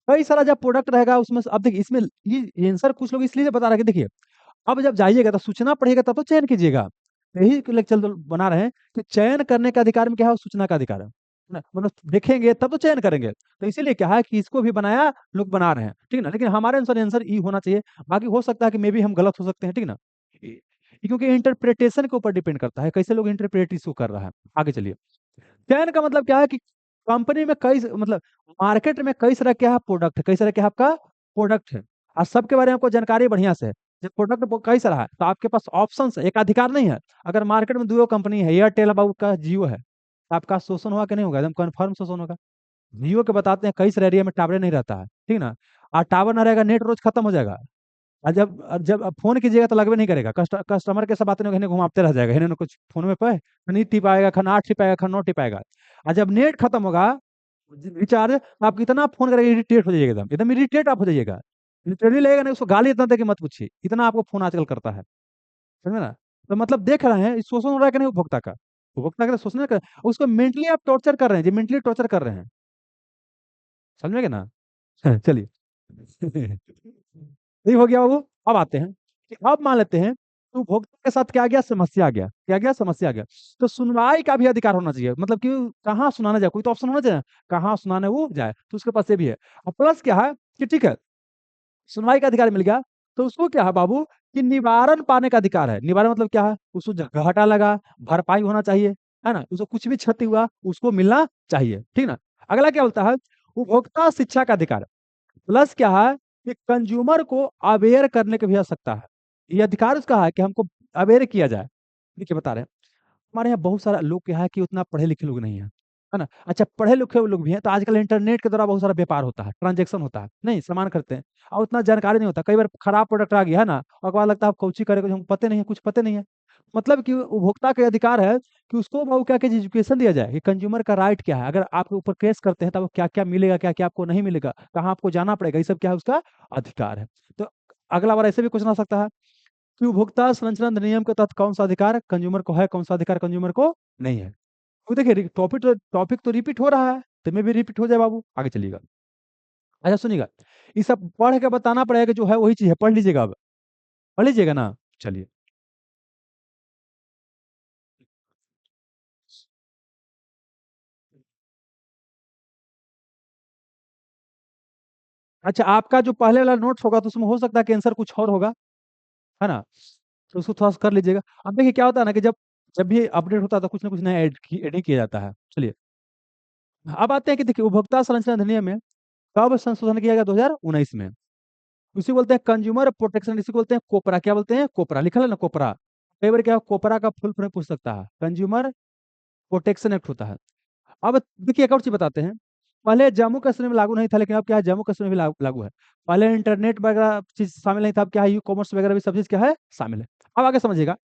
कई सारा जब प्रोडक्ट रहेगा उसमें अब देखिए, इसमें ये आंसर कुछ लोग इसलिए बता रहे हैं कि देखिए, अब जब जाइएगा तो सूचना पढ़िएगा तब तो चयन कीजिएगा। यही लेक्चर बना रहे हैं कि चयन करने का अधिकार में क्या है, सूचना का अधिकार है ना, मतलब देखेंगे तब तो चयन करेंगे। तो इसीलिए क्या है कि इसको भी बनाया, लोग बना रहे हैं, ठीक ना। लेकिन हमारे अनुसार आंसर ई होना चाहिए। बाकी हो सकता है कि मे भी हम गलत हो सकते हैं, ठीक ना। क्योंकि इंटरप्रिटेशन के ऊपर डिपेंड करता है, कैसे लोग इंटरप्रेट इसको कर रहा है। आगे चलिए। चयन का मतलब क्या है कि कंपनी में कई मतलब मार्केट में कई तरह के प्रोडक्ट है, कई तरह के आपका प्रोडक्ट है, और सबके बारे में आपको जानकारी बढ़िया से है। जब प्रोडक्ट कई सारा है तो आपके पास ऑप्शन है, एक अधिकार नहीं है। अगर मार्केट में दो कंपनी है, एयरटेल अब का जियो है, तो आपका शोषण होगा कि नहीं होगा, एकदम कन्फर्म शोषण होगा। जियो के बताते हैं कई सारे एरिया में टावर नहीं रहता है, ठीक ना। और टावर ना रहेगा, नेट रोज खत्म हो जाएगा। और जब अब फोन कीजिएगा तो लगभग नहीं करेगा, कस्टमर के सब बातें नहीं, घुमाते रह जाएगा, इन्होंने कुछ फोन में पे नहीं टिपाएगा, खन 8 टिपाएगा, खन 9 टिपाएगा। और जब नेट खत्म होगा, रिचार्ज, तो आप कितना फोन करेगा, इरिटेट हो जाइएगा, एकदम एकदम इरिटेट आप हो जाइएगा। लिटरली लगेगा नहीं, उसको गाली इतना दे के मत पूछिए, इतना आपको फोन आजकल करता है, समझे ना। तो मतलब देख रहे हैं इस शोषण हो रहा है कि नहीं उपभोक्ता का, उपभोक्ता का तो शोषण कर, उसको मेंटली आप टॉर्चर कर रहे हैं, जी मेंटली टॉर्चर कर रहे हैं, समझेंगे ना। चलिए। नहीं हो गया बाबू। अब आते हैं कि अब मान लेते हैं तो उपभोक्ता के साथ क्या आ गया, समस्या आ गया, क्या आ गया, समस्या आ गया। तो सुनवाई का भी अधिकार होना चाहिए, मतलब कि कहाँ सुनाना जाए, कोई तो ऑप्शन होना चाहिए, कहाँ सुनाने वो जाए, तो उसके पास ये भी है। और प्लस क्या है कि ठीक है, सुनवाई का अधिकार मिल गया, तो उसको क्या है बाबू कि निवारण पाने का अधिकार है। निवारण मतलब क्या है, उसको घाटा लगा, भरपाई होना चाहिए, है ना, उसको कुछ भी क्षति हुआ उसको मिलना चाहिए, ठीक ना। अगला क्या बोलता है, उपभोक्ता शिक्षा का अधिकार। प्लस क्या है कि कंज्यूमर को अवेयर करने की भी आवश्यकता है। ये अधिकार उसका है कि हमको अवेयर किया जाए। देखिए बता रहे हैं, हमारे यहाँ बहुत सारा लोग क्या है कि उतना पढ़े लिखे लोग नहीं है, है ना। अच्छा पढ़े लिखे लोग भी हैं तो आजकल इंटरनेट के द्वारा बहुत सारा व्यापार होता है, ट्रांजेक्शन होता है, नहीं सामान खरीदते हैं, और उतना जानकारी नहीं होता। कई बार खराब प्रोडक्ट आ गया है ना, और बाद लगता है आप कौची करेगा, हमको पते नहीं है, कुछ पते नहीं है। मतलब कि उपभोक्ता का अधिकार है कि उसको वो क्या क्या एजुकेशन दिया जाए कि कंज्यूमर का राइट क्या है, अगर आपके ऊपर केस करते हैं तब क्या क्या मिलेगा, क्या क्या आपको नहीं मिलेगा, कहाँ आपको जाना पड़ेगा, ये सब क्या है उसका अधिकार है। तो अगला बार ऐसे भी क्वेश्चन आ सकता है कि उपभोक्ता संरक्षण अधिनियम के तहत कौन सा अधिकार कंज्यूमर को है, कौन सा अधिकार कंज्यूमर को नहीं है। तो देखिए टॉपिक तो रिपीट हो रहा है, तो मैं भी रिपीट हो जाए बाबू, आगे चलिएगा। अच्छा सुनिएगा, ये सब पढ़ के बताना पड़ेगा कि जो है वही चीज है, पढ़ लीजिएगा अब, पढ़ लीजिएगा ना। चलिए। अच्छा, आपका जो पहले वाला नोट्स होगा तो उसमें हो सकता है कि आंसर कुछ और होगा, है ना, तो उसको थोड़ा सा कर लीजिएगा। अब देखिए क्या होता है ना कि जब जब भी अपडेट होता है तो कुछ ना कुछ नया ऐड ही किया जाता है। चलिए, अब आते हैं कि देखिए उपभोक्ता संरक्षण अधिनियम में कब संशोधन किया गया, 2019 में। इसी को बोलते हैं कंज्यूमर प्रोटेक्शन, इसी को बोलते हैं कोपरा, क्या बोलते हैं, कोपरा, लिखा है ना कोपरा। कई बार क्या कोपरा का फुल फॉर्म पूछ सकता है, कंज्यूमर प्रोटेक्शन एक्ट होता है। अब देखिए एक और चीज बताते हैं, पहले जम्मू कश्मीर में लागू नहीं था, लेकिन अब क्या है, जम्मू कश्मीर में भी लागू है। पहले इंटरनेट वगैरह चीज शामिल नहीं था, अब क्या है, ई कॉमर्स वगैरह भी सब चीज क्या है, शामिल है। अब आगे समझिएगा।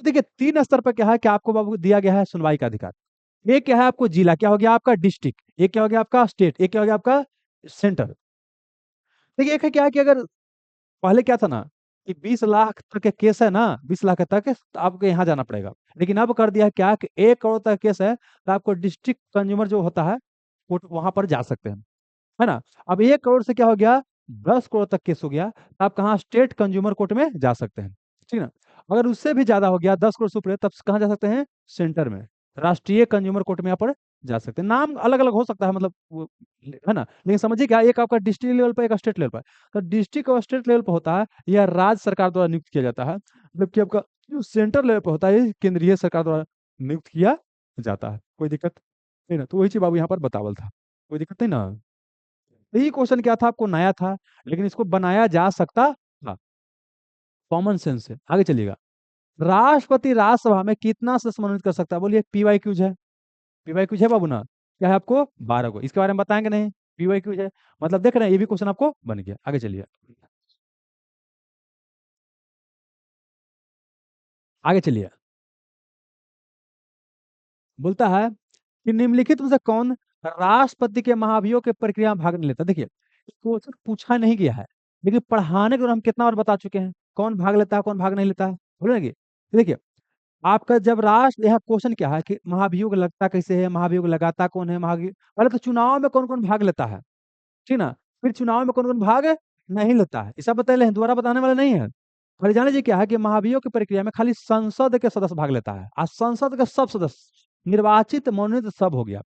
तो देखिए तीन स्तर पर क्या है कि आपको बाबू दिया गया है सुनवाई का अधिकार। एक क्या है आपको जिला, क्या हो गया आपका डिस्ट्रिक्ट, एक क्या हो गया आपका स्टेट, एक क्या हो गया आपका सेंटर। देखिए एक है क्या है कि अगर पहले क्या था ना कि 20 लाख तक के केस है ना, 20 लाख तक तो आपको यहाँ जाना पड़ेगा। लेकिन अब कर दिया है क्या कि 1 करोड़ तक केस है तो आपको डिस्ट्रिक्ट कंज्यूमर जो होता है वो वहां पर जा सकते हैं, है ना। अब 1 करोड़ से क्या हो गया, 10 करोड़ तक केस हो गया तो आप कहाँ, स्टेट कंज्यूमर कोर्ट में जा सकते हैं, ठीक है ना। अगर उससे भी ज्यादा हो गया, 10 करोड़ से ऊपर, तब कहाँ जा सकते हैं, सेंटर में, राष्ट्रीय कंज्यूमर कोर्ट में यहाँ पर जा सकते हैं। नाम अलग अलग हो सकता है, मतलब है ना, लेकिन समझिए क्या, एक आपका डिस्ट्रिक्ट लेवल पर, एक स्टेट लेवल पर। तो डिस्ट्रिक्ट और स्टेट लेवल पर होता है यह राज्य सरकार द्वारा नियुक्त किया जाता है, जबकि आपका जो सेंटर लेवल पर होता है ये केंद्रीय सरकार द्वारा नियुक्त किया जाता है। कोई दिक्कत नहीं ना, तो वही चीज बाबू यहाँ पर बतावल था, कोई दिक्कत नहीं ना। यही क्वेश्चन क्या था, आपको नया था, लेकिन इसको बनाया जा सकता था, कॉमन सेंस से। आगे चलिएगा, राष्ट्रपति राज्यसभा में कितना सदस्य मनोनीत कर सकता है, बोलिए। पीवाई क्यूज है, पीवाई क्यूज है बाबू ना, क्या है आपको 12 को, इसके बारे में बताएंगे नहीं, पीवाई क्यूज है। मतलब देख रहे हैं, ये भी क्वेश्चन आपको बन गया। आगे चलिए, आगे चलिए। बोलता है कि निम्नलिखित में से कौन राष्ट्रपति के महाभियोग की प्रक्रिया में भाग नहीं लेता। देखिए क्वेश्चन पूछा नहीं गया है, लेकिन पढ़ाने के दौरान हम कितना बार बता चुके हैं कौन भाग लेता है, कौन भाग नहीं लेता है, बोले ना कि देखिए आपका जब राष्ट्र, यह क्वेश्चन क्या है कि महाभियोग लगता कैसे है, महाभियोग लगाता कौन है, महाभियोग पहले तो चुनाव में कौन कौन भाग लेता है, ठीक ना, फिर चुनाव में कौन कौन भाग नहीं लेता है, ऐसा बता दोबारा बताने वाला नहीं है। और जाने जी क्या है कि महाभियोग की प्रक्रिया में खाली संसद के सदस्य भाग लेता है, और संसद के सब सदस्य निर्वाचित मनोनीत सब हो गया,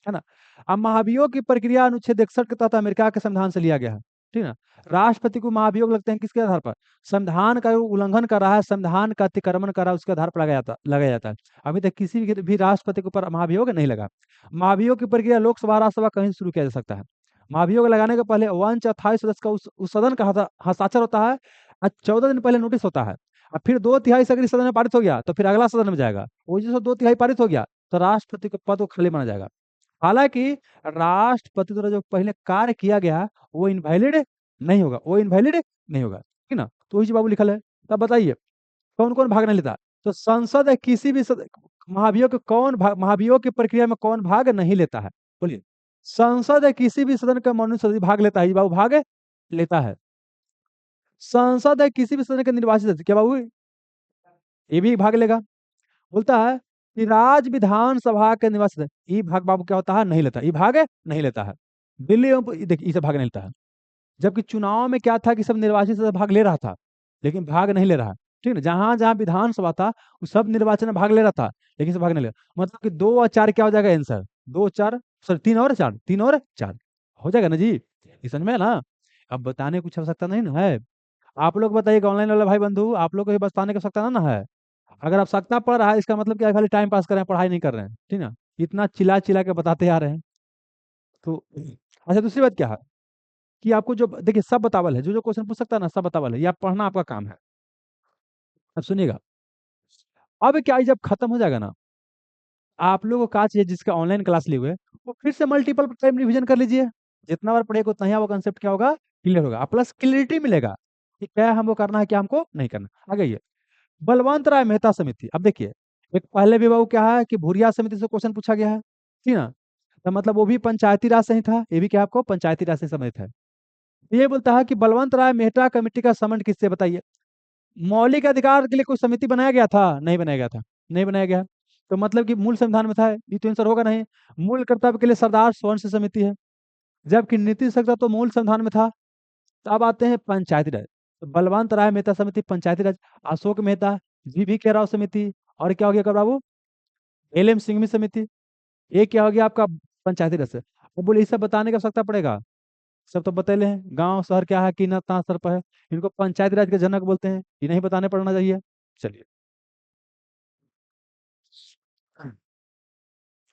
है ना। अब महाभियोग की प्रक्रिया अनुच्छेद 61 के तहत अमेरिका के संविधान से लिया गया है, ठीक है ना। राष्ट्रपति को महाभियोग लगते हैं किसके आधार पर, संविधान का उल्लंघन कर रहा है, संविधान का अतिक्रमण कर रहा है, उसके आधार पर लगाया जाता है। अभी तक किसी भी राष्ट्रपति के ऊपर महाभियोग नहीं लगा। महाभियोग की प्रक्रिया लोकसभा राज्यसभा कहीं से शुरू किया जा सकता है। महाभियोग लगाने के पहले 1/4 सदस्य का उस सदन का हस्ताक्षर होता है, और 14 दिन पहले नोटिस होता है। और फिर 2/3 से अगर इस सदन में पारित हो गया तो फिर अगला सदन में जाएगा, वो जैसे 2/3 पारित हो गया तो राष्ट्रपति का पद को खाली माना जाएगा। हालांकि राष्ट्रपति द्वारा जो पहले कार्य किया गया वो इनवैलिड नहीं होगा, वो इनवैलिड नहीं होगा, ठीक ना। तो वही बाबू लिखल है। तब बताइए कौन कौन भाग नहीं लेता, तो संसद है किसी भी महाभियोग के महाभियोग की प्रक्रिया में कौन भाग नहीं लेता है, बोलिए। संसद है किसी भी सदन का मनोनीत सदस्य भाग लेता है, ये बाबू भाग लेता है। संसद है किसी भी सदन के निर्वाचित सदस्य, क्या बाबू ये भी भाग लेगा। बोलता है कि राज्य विधानसभा के निवासित ये भाग बाबू क्या होता है, नहीं लेता, ये भाग नहीं लेता है। दिल्ली देखिए इसे भाग नहीं लेता है। जबकि चुनाव में क्या था कि सब निर्वाचित सदस्य भाग ले रहा था, लेकिन भाग नहीं ले रहा है, ठीक है। जहां जहां विधानसभा था वो सब निर्वाचन में भाग ले रहा था, लेकिन से भाग नहीं ले रहा। मतलब कि 2 और 4 क्या हो जाएगा आंसर, 2 4 सॉरी 3 और 4, 3 और 4 हो जाएगा ना जी, ये समझ में है ना। अब बताने की कुछ आवश्यकता नहीं ना है। आप लोग बताइएगा ऑनलाइन वाला भाई बंधु, आप लोग को ये बताने की आवश्यकता ना है। अगर आप सकता पड़ रहा है इसका मतलब क्या है, खाली टाइम पास कर रहे हैं, पढ़ाई नहीं कर रहे हैं, ठीक ना। इतना चिल्ला चिल्ला के बताते आ रहे हैं तो। अच्छा दूसरी बात क्या है कि आपको जो देखिए सब बतावल है, जो जो क्वेश्चन पूछ सकता है ना सब बतावल है, ये आप पढ़ना आपका काम है। अब सुनिएगा, अब क्या है, जब खत्म हो जाएगा ना आप लोगों को का चाहिए, जिसका ऑनलाइन क्लास लिए हुए वो फिर से मल्टीपल टाइम रिवीजन कर लीजिए। जितना बार पढ़ेगा उतना ही वो कंसेप्ट क्या होगा, क्लियर होगा, प्लस क्लियरिटी मिलेगा कि क्या हमको करना है, क्या हमको नहीं करना। आगे ये बलवंत राय मेहता समिति, अब देखिए एक पहले विभाग क्या है कि भूरिया समिति से क्वेश्चन पूछा गया है, ठीक ना। तो मतलब वो भी पंचायती राज से ही था, ये भी क्या आपको पंचायती राज से संबंधित है। ये बोलता है कि बलवंत राय मेहता कमेटी का समन किससे, बताइए। मौलिक अधिकार के लिए कोई समिति बनाया गया था? नहीं बनाया गया था। नहीं बनाया गया। तो मतलब कि मूल संविधान में था, ये तो आंसर होगा नहीं। मूल कर्तव्य के लिए सरदार स्वर्ण से समिति है, जबकि नीति संहिता तो मूल संविधान में था। तो अब आते हैं पंचायती राज। तो बलवंत राय मेहता समिति पंचायती राज, अशोक मेहता, जी के राव समिति, और क्या हो गया बाबू, एल सिंघवी समिति। ये क्या हो गया आपका पंचायती राज से। अब बोले ये सब बताने की आवश्यकता पड़ेगा? सब तो बतैले हैं, गांव शहर क्या है कि ना कहाँ सर पर है। इनको पंचायती राज के जनक बोलते हैं, ये नहीं बताने पड़ना चाहिए। चलिए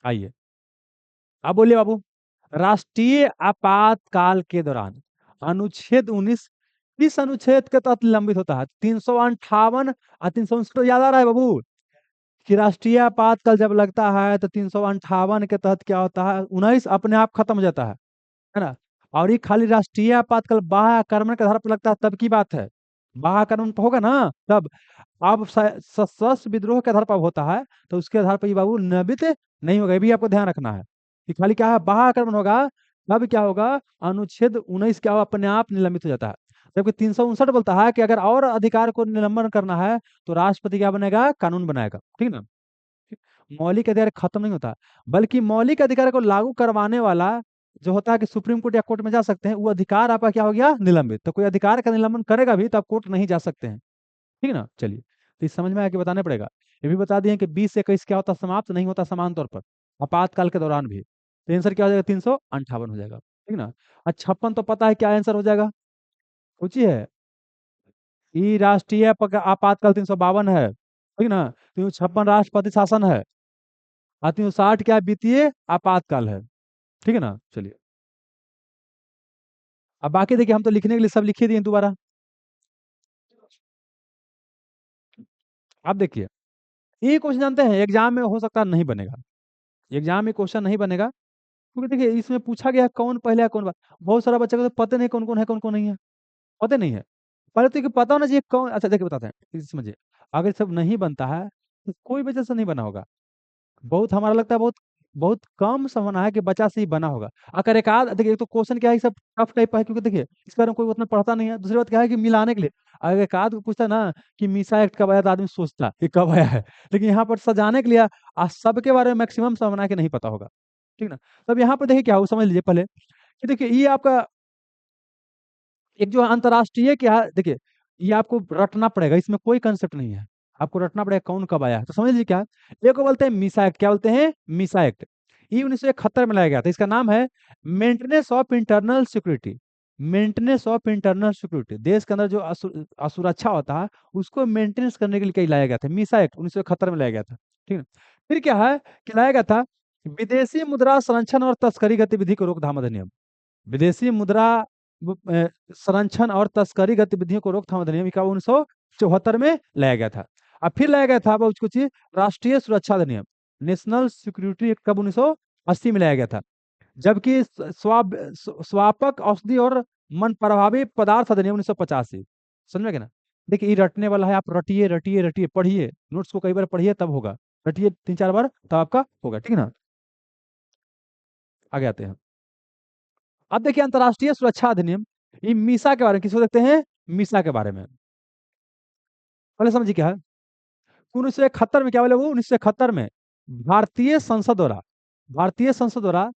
आइए, अब बोलिए बाबू। राष्ट्रीय आपातकाल के दौरान अनुच्छेद 19 किस अनुच्छेद के तहत निलंबित होता है? 358 और 359 याद आ रहा है बाबू? कि राष्ट्रीय आपातकाल जब लगता है तो 358 के तहत क्या होता है, 19 अपने आप खत्म हो जाता है ना। और ये खाली राष्ट्रीय आपातकाल बाह्य आक्रमण के आधार पर लगता है तब की बात है। बाह्य आक्रमण पर होगा ना तब। अब सशस्त्र विद्रोह के आधार पर होता है, तो उसके आधार पर ये बाबू निलंबित नहीं होगा, ये भी आपको ध्यान रखना है। कि खाली क्या है, बाह्य आक्रमण होगा तब क्या होगा, अनुच्छेद 19 क्या होगा, अपने आप निलंबित हो जाता है। जबकि 359 बोलता है कि अगर और अधिकार को निलंबन करना है तो राष्ट्रपति क्या बनेगा, कानून बनाएगा, ठीक ना। मौलिक अधिकार खत्म नहीं होता, बल्कि मौलिक अधिकार को लागू करवाने वाला जो होता है कि सुप्रीम कोर्ट या कोर्ट में जा सकते हैं, वो अधिकार आपका क्या हो गया, निलंबित। तो कोई अधिकार का निलंबन करेगा भी तो आप कोर्ट नहीं जा सकते हैं, ठीक है ना। चलिए, तो इस समझ में आके बताना पड़ेगा। ये भी बता दिए कि 20 से 21 क्या होता है, समाप्त नहीं होता समान तौर पर, आपातकाल के दौरान भी। तो आंसर क्या हो जाएगा, 358 हो जाएगा, ठीक ना। और 56 तो पता है क्या आंसर हो जाएगा, पूछिए। ई राष्ट्रीय आपातकाल 352 है, ठीक ना। 356 राष्ट्रपति शासन है, और 360 क्या वित्तीय आपातकाल है, ठीक है ना। चलिए, अब बाकी देखिए, हम तो लिखने के लिए सब लिखे दिए दोबारा। आप देखिए, ये क्वेश्चन जानते हैं एग्जाम में हो सकता है नहीं बनेगा, एग्जाम में क्वेश्चन नहीं बनेगा, क्योंकि देखिए इसमें पूछा गया है कौन पहले है कौन बाद। बहुत सारा बच्चे को तो पता नहीं कौन कौन है कौन कौन नहीं है, पता नहीं है। पहले तो ये पता होना चाहिए कौन। अच्छा देखिए बताते हैं, इसे समझिए। अगर सब नहीं बनता है तो कोई वजह से नहीं बना होगा। बहुत हमारा लगता है बहुत बहुत कम संभावना है कि बच्चा से ही बना होगा। अगर एक आध देखिए, एक तो क्वेश्चन क्या है, सब टफ टाइप का है, क्योंकि देखिए इसके बारे में कोई उतना पढ़ता नहीं है। दूसरी बात क्या है कि मिलाने के लिए, अगर एक आध को पूछता ना कि मीसा एक्ट कब आया, तो आदमी सोचता कि कब आया है। लेकिन यहाँ पर सजाने के लिए सबके बारे में मैक्सिमम संभावना है कि नहीं पता होगा, ठीक ना। तब यहाँ पर देखिए क्या हो, समझ लीजिए पहले कि देखिए ये आपका एक जो अंतर्राष्ट्रीय क्या है, देखिए ये आपको रटना पड़ेगा, इसमें कोई कंसेप्ट नहीं है। आपको रटना पड़ेगा कौन कब आया है। तो समझ लीजिए क्या है, एक को बोलते हैं मीसा एक्ट, क्या बोलते हैं, मीसा एक्ट। ये 1971 में लाया गया था, इसका नाम है maintenance of internal security. Maintenance of internal security, देश के अंदर जो असुरक्षा होता है उसको मेंटेनेंस करने के लिए कहीं लाया गया था। मीसा एक्ट 1971 में लाया गया था, ठीक है। फिर क्या है कि लाया गया था विदेशी मुद्रा संरक्षण और तस्करी गतिविधि को रोकथाम अधिनियम। विदेशी मुद्रा संरक्षण और तस्करी गतिविधियों को रोकथाम अधिनियम का 1974 में लाया गया था। अब फिर लाया गया था वो कुछ राष्ट्रीय सुरक्षा अधिनियम, नेशनल सिक्योरिटी एक्ट कब 1980 में लाया गया था। जबकि स्वापक औषधि और मन प्रभावी पदार्थ अधिनियम 1985। समझ में गया ना। देखिए ये रटने वाला है, आप रटिए रटिए रटिए, पढ़िए नोट्स को कई बार पढ़िए तब होगा, रटिए 3 4 बार तब आपका होगा, ठीक है ना। आगे आते हैं। अब देखिए अंतर्राष्ट्रीय सुरक्षा अधिनियम, ये मीसा के बारे में, किसको देखते हैं, मीसा के बारे में। पहले समझिए क्या है, 1971 में क्या बोले वो, 1971 में भारतीय संसद द्वारा, भारतीय संसद द्वारा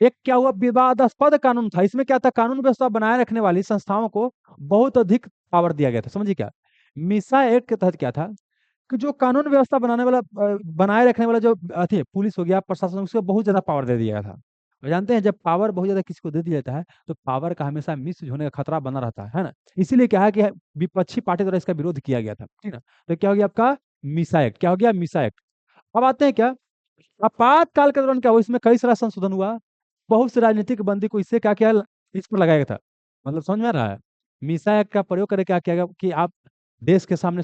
एक क्या हुआ, विवादास्पद कानून था। इसमें क्या था, कानून व्यवस्था बनाए रखने वाली संस्थाओं को बहुत अधिक पावर दिया गया था। समझिए क्या, मीसा एक्ट के तहत क्या था कि जो कानून व्यवस्था बनाने वाला बनाए रखने वाला जो अथी पुलिस हो गया, प्रशासन, उसको बहुत ज्यादा पावर दे दिया गया था। और जानते हैं जब पावर बहुत ज्यादा किसी को दे दिया जाता है तो पावर का हमेशा मिस होने का खतरा बना रहता है ना। इसीलिए क्या है कि विपक्षी पार्टी द्वारा इसका विरोध किया गया था, ठीक ना। तो क्या हो गया आपका मीसा एक्ट, क्या हो गया, मीसा एक्ट। अब आते हैं क्या, आपातकाल के दौरान क्या हुआ, इसमें कई सारा संशोधन हुआ। बहुत से राजनीतिक बंदी को इससे क्या किया, इस पर लगाया गया था। मतलब समझ में आ रहा है, मीसा एक्ट का प्रयोग करके क्या किया गया कि आप देश के सामने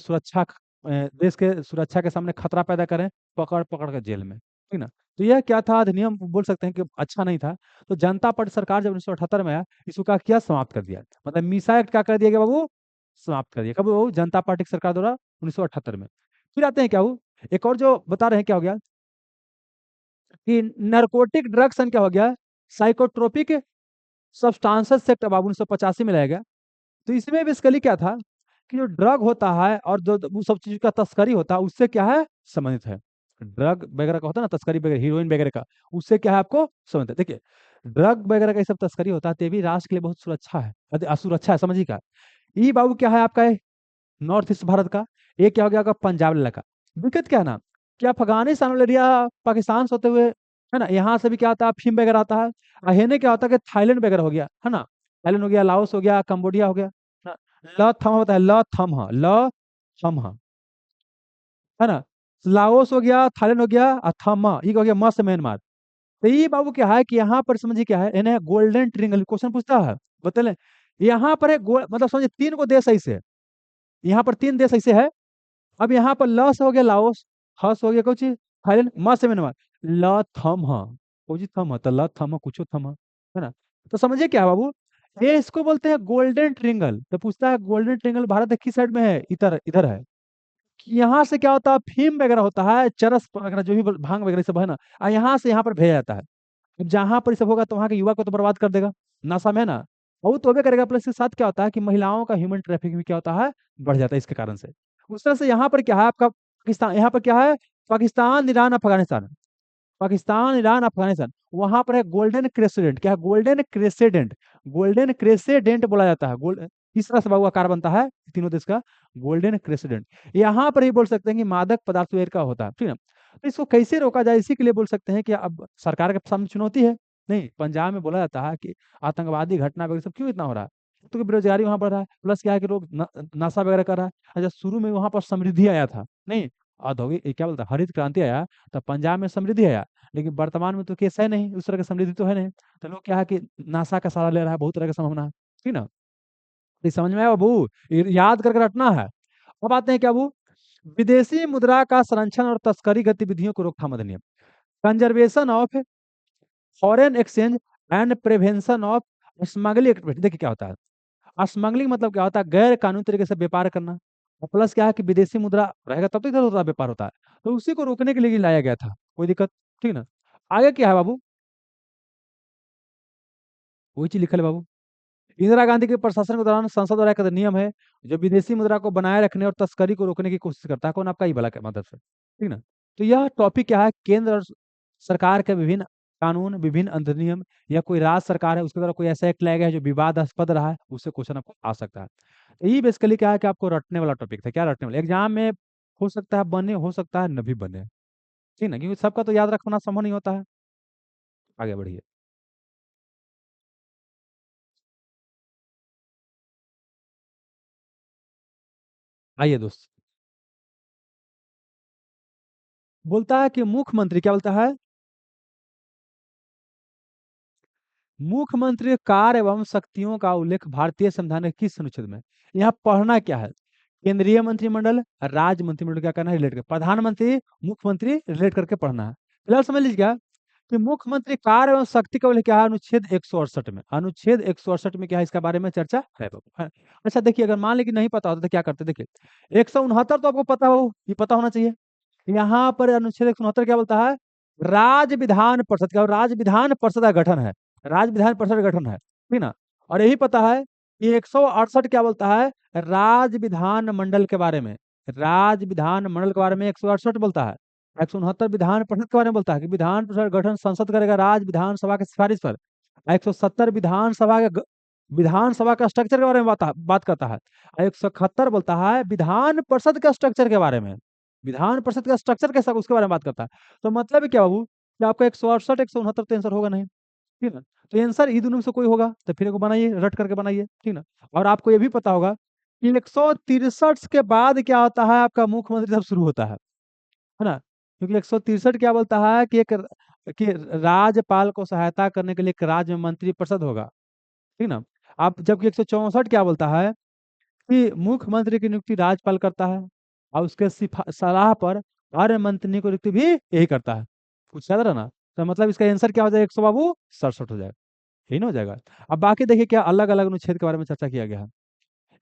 देश के सुरक्षा के सामने खतरा पैदा करें, पकड़ पकड़ कर जेल में, ठीक ना। तो यह क्या था, अधिनियम बोल सकते हैं कि अच्छा नहीं था। तो जनता पार्टी सरकार जब 1978 में आया, इसको क्या किया, समाप्त कर दिया। मतलब मीसा एक्ट क्या कर दिया गया बाबू, समाप्त कर दिया। कब वो, जनता पार्टी की सरकार द्वारा 1978 में। फिर आते हैं क्या हो, एक और जो बता रहे हैं क्या हो गया कि नारकोटिक ड्रग्स क्या हो गया, साइकोट्रोपिक सब्सटेंसेस एक्ट अब 1985 में लाया गया। तो इसमें बेसिकली क्या था कि जो ड्रग होता है और जो वो सब चीज का तस्करी होता है उससे क्या है संबंधित है। ड्रग वगैरह का होता है ना, तस्करी वगैरह, हीरोइन वगैरह का, उससे क्या है आपको संबंधित है। देखिए, ड्रग वगैरह का ये सब तस्करी होता है, तो ये भी राष्ट्र के लिए बहुत सुरक्षा है, असुरक्षा है, समझिएगा। ये बाबू क्या है आपका, नॉर्थ ईस्ट भारत का। ये क्या हो गया आपका पंजाब इलाका। दिक्कत क्या है ना, कि अफगानिस्तान वाला एरिया पाकिस्तान से होते हुए, है ना, यहाँ से भी क्या आता है, अफीम वगैरह आता है। हेने क्या होता है कि थाईलैंड वगैरह हो गया, है ना, थाईलैंड हो गया, लाओस हो गया, कंबोडिया हो गया, है ना। ल थम होता है, ल थम ह, ल थम ह, है ना। लाओस हो गया, थाईलैंड हो गया, थम ये हो गया मस्त म्यांमार। तो ये बाबू क्या है कि यहाँ पर समझिए क्या है, इन्हें गोल्डन ट्रिंगल क्वेश्चन पूछता है, बता यहाँ पर है मतलब समझिए तीन को देश ऐसे है, यहाँ पर तीन देश ऐसे है। अब यहाँ पर ल से हो गया लाओस, ह से हो गया कुछ थाईलैंड, म से म्यांमार, ल थम ह, कोई थम ह, तो ल थम ह, कुछ थम ह, है ना। तो समझिए क्या है बाबू, ये इसको बोलते हैं गोल्डन ट्रिंगल। तो पूछता है गोल्डन ट्रिंगल भारत किस साइड में है, इधर इधर है। कि यहाँ से क्या होता है, फीम वगैरह होता है, चरस वगैरह जो भी भांग वगैरह सब है ना, यहाँ से यहाँ पर भेजा जाता है। अब जहां पर ये सब होगा तो वहां के युवा को तो बर्बाद कर देगा, नशा में है ना। और वो तो होबे करेगा, प्लस के साथ क्या होता है कि महिलाओं का ह्यूमन ट्रैफिकिंग भी क्या होता है, बढ़ जाता है इसके कारण से। उस तरह से यहाँ पर क्या है आपका पाकिस्तान, यहाँ पर क्या है, पाकिस्तान ईरान अफगानिस्तान, पाकिस्तान ईरान अफगानिस्तान, वहां पर है गोल्डन क्रेसेडेंट। क्या है, गोल्डन क्रेसेडेंट, गोल्डन क्रेसेडेंट बोला जाता है। गोल्ड इस तरह से बाबू आकार बनता है तीनों देश का, गोल्डन क्रेसेडेंट। यहाँ पर ही बोल सकते हैं कि मादक पदार्थ का होता है, ठीक है। तो इसको कैसे रोका जाए, इसी के लिए बोल सकते हैं कि अब सरकार के सामने चुनौती है। नहीं, पंजाब में बोला जाता है कि आतंकवादी घटना वगैरह सब क्यों इतना हो रहा है, तो बेरोजगारी वहां बढ़ रहा है, प्लस क्या है कि लोग नशा वगैरह कर रहा है। अच्छा, शुरू में वहां पर समृद्धि आया था, नहीं, औद्योगिक क्या बोलता है, हरित क्रांति आया, तो पंजाब में समृद्धि आया। लेकिन वर्तमान में तो केस है नहीं, उस तरह की समृद्धि तो है नहीं। तो लोग क्या है कि नासा का सहारा ले रहा है, बहुत तरह की संभावना है, ठीक ना। ये समझ में आया बाबू, याद करके रखना है। अब आते हैं क्या बाबू, विदेशी मुद्रा का संरक्षण और तस्करी गतिविधियों को रोकथाम अधिनियम, conservation of foreign exchange and prevention of smuggling activity. देखिए क्या होता है स्मगलिंग, मतलब क्या होता है, गैर कानूनी तरीके से व्यापार करना। और प्लस क्या है कि विदेशी मुद्रा रहेगा तब तो इधर उधर व्यापार होता है, तो उसी को रोकने के लिए लाया गया था, कोई दिक्कत, ठीक ना। आगे क्या है बाबू, वही चीज लिखल है बाबू। इंदिरा गांधी के प्रशासन के दौरान संसद द्वारा एक अधिनियम है जो विदेशी मुद्रा को बनाए रखने और तस्करी को रोकने की कोशिश करता है, कौन, आपका ही भला के मदद से, ठीक ना। तो यह टॉपिक क्या है, केंद्र और सरकार के विभिन्न कानून, विभिन्न अधिनियम, या कोई राज्य सरकार है उसके द्वारा कोई ऐसा एक्ट लाया गया है जो विवादास्पद रहा है, उससे क्वेश्चन आपको आ सकता है। तो ये बेसिकली क्या है कि आपको रटने वाला टॉपिक था, क्या रटने वाला, एग्जाम में हो सकता है बने, हो सकता है न भी बने, ठीक ना, क्योंकि सबका तो याद रखना संभव नहीं होता है। आगे बढ़िए। आइए दोस्त, बोलता है कि मुख्यमंत्री, क्या बोलता है, मुख्यमंत्री कार्य एवं शक्तियों का उल्लेख भारतीय संविधान के किस अनुच्छेद में। यहाँ पढ़ना क्या है, केंद्रीय मंत्रिमंडल, राज्य मंत्रिमंडल क्या करना है, रिलेट कर, प्रधानमंत्री, मुख्यमंत्री रिलेट करके पढ़ना है। फिलहाल समझ लीजिएगा कि मुख्यमंत्री कार्य एवं शक्ति का उल्लेख क्या है, अनुच्छेद 168 में, अनुच्छेद 168 में क्या है, इसका बारे में चर्चा है बाबू, है। अच्छा देखिए, अगर मान ली कि नहीं पता होता तो क्या करते, देखिए 169 तो आपको पता हो, ये पता होना चाहिए। यहाँ पर अनुच्छेद 169 क्या बोलता है, राज्य विधान परिषद का, राज्य विधान परिषद का गठन है, राज्य विधान परिषद का गठन है, ठीक ना। और यही पता है कि 168 क्या बोलता है, राज्य विधान मंडल के बारे में, राज्य विधान मंडल के बारे में 168 बोलता है। 169 विधान परिषद के बारे में बोलता है कि विधान परिषद गठन संसद करेगा राज्य विधानसभा की सिफारिश पर। 170 विधानसभा का स्ट्रक्चर के बारे में बात करता है। 171 बोलता है विधान परिषद का स्ट्रक्चर के बारे में, विधान परिषद का स्ट्रक्चर कैसा उसके बारे में बात करता है। तो मतलब क्या बाबू, कि आपका 168 169 तो आंसर होगा नहीं, ठीक ना। तो आंसर ई दोनों में से कोई होगा, तो फिर को बनाइए, रट करके बनाइए, ठीक ना। और आपको ये भी पता होगा कि 163 के बाद क्या होता है, आपका मुख्यमंत्री तब शुरू होता है ना। क्योंकि 163 क्या बोलता है कि कि राज्यपाल को सहायता करने के लिए एक राज्य मंत्री परिषद होगा, ठीक ना। आप जबकि 164 क्या बोलता है कि मुख्यमंत्री की नियुक्ति राज्यपाल करता है, और उसके सलाह पर हर मंत्री की नियुक्ति भी यही करता है। कुछ याद रहा ना। तो मतलब इसका आंसर क्या हो जाएगा, 100 बाबू 67 हो जाएगा, यही ना हो जाएगा। अब बाकी देखिए क्या अलग अलग अनुच्छेद के बारे में चर्चा किया गया है।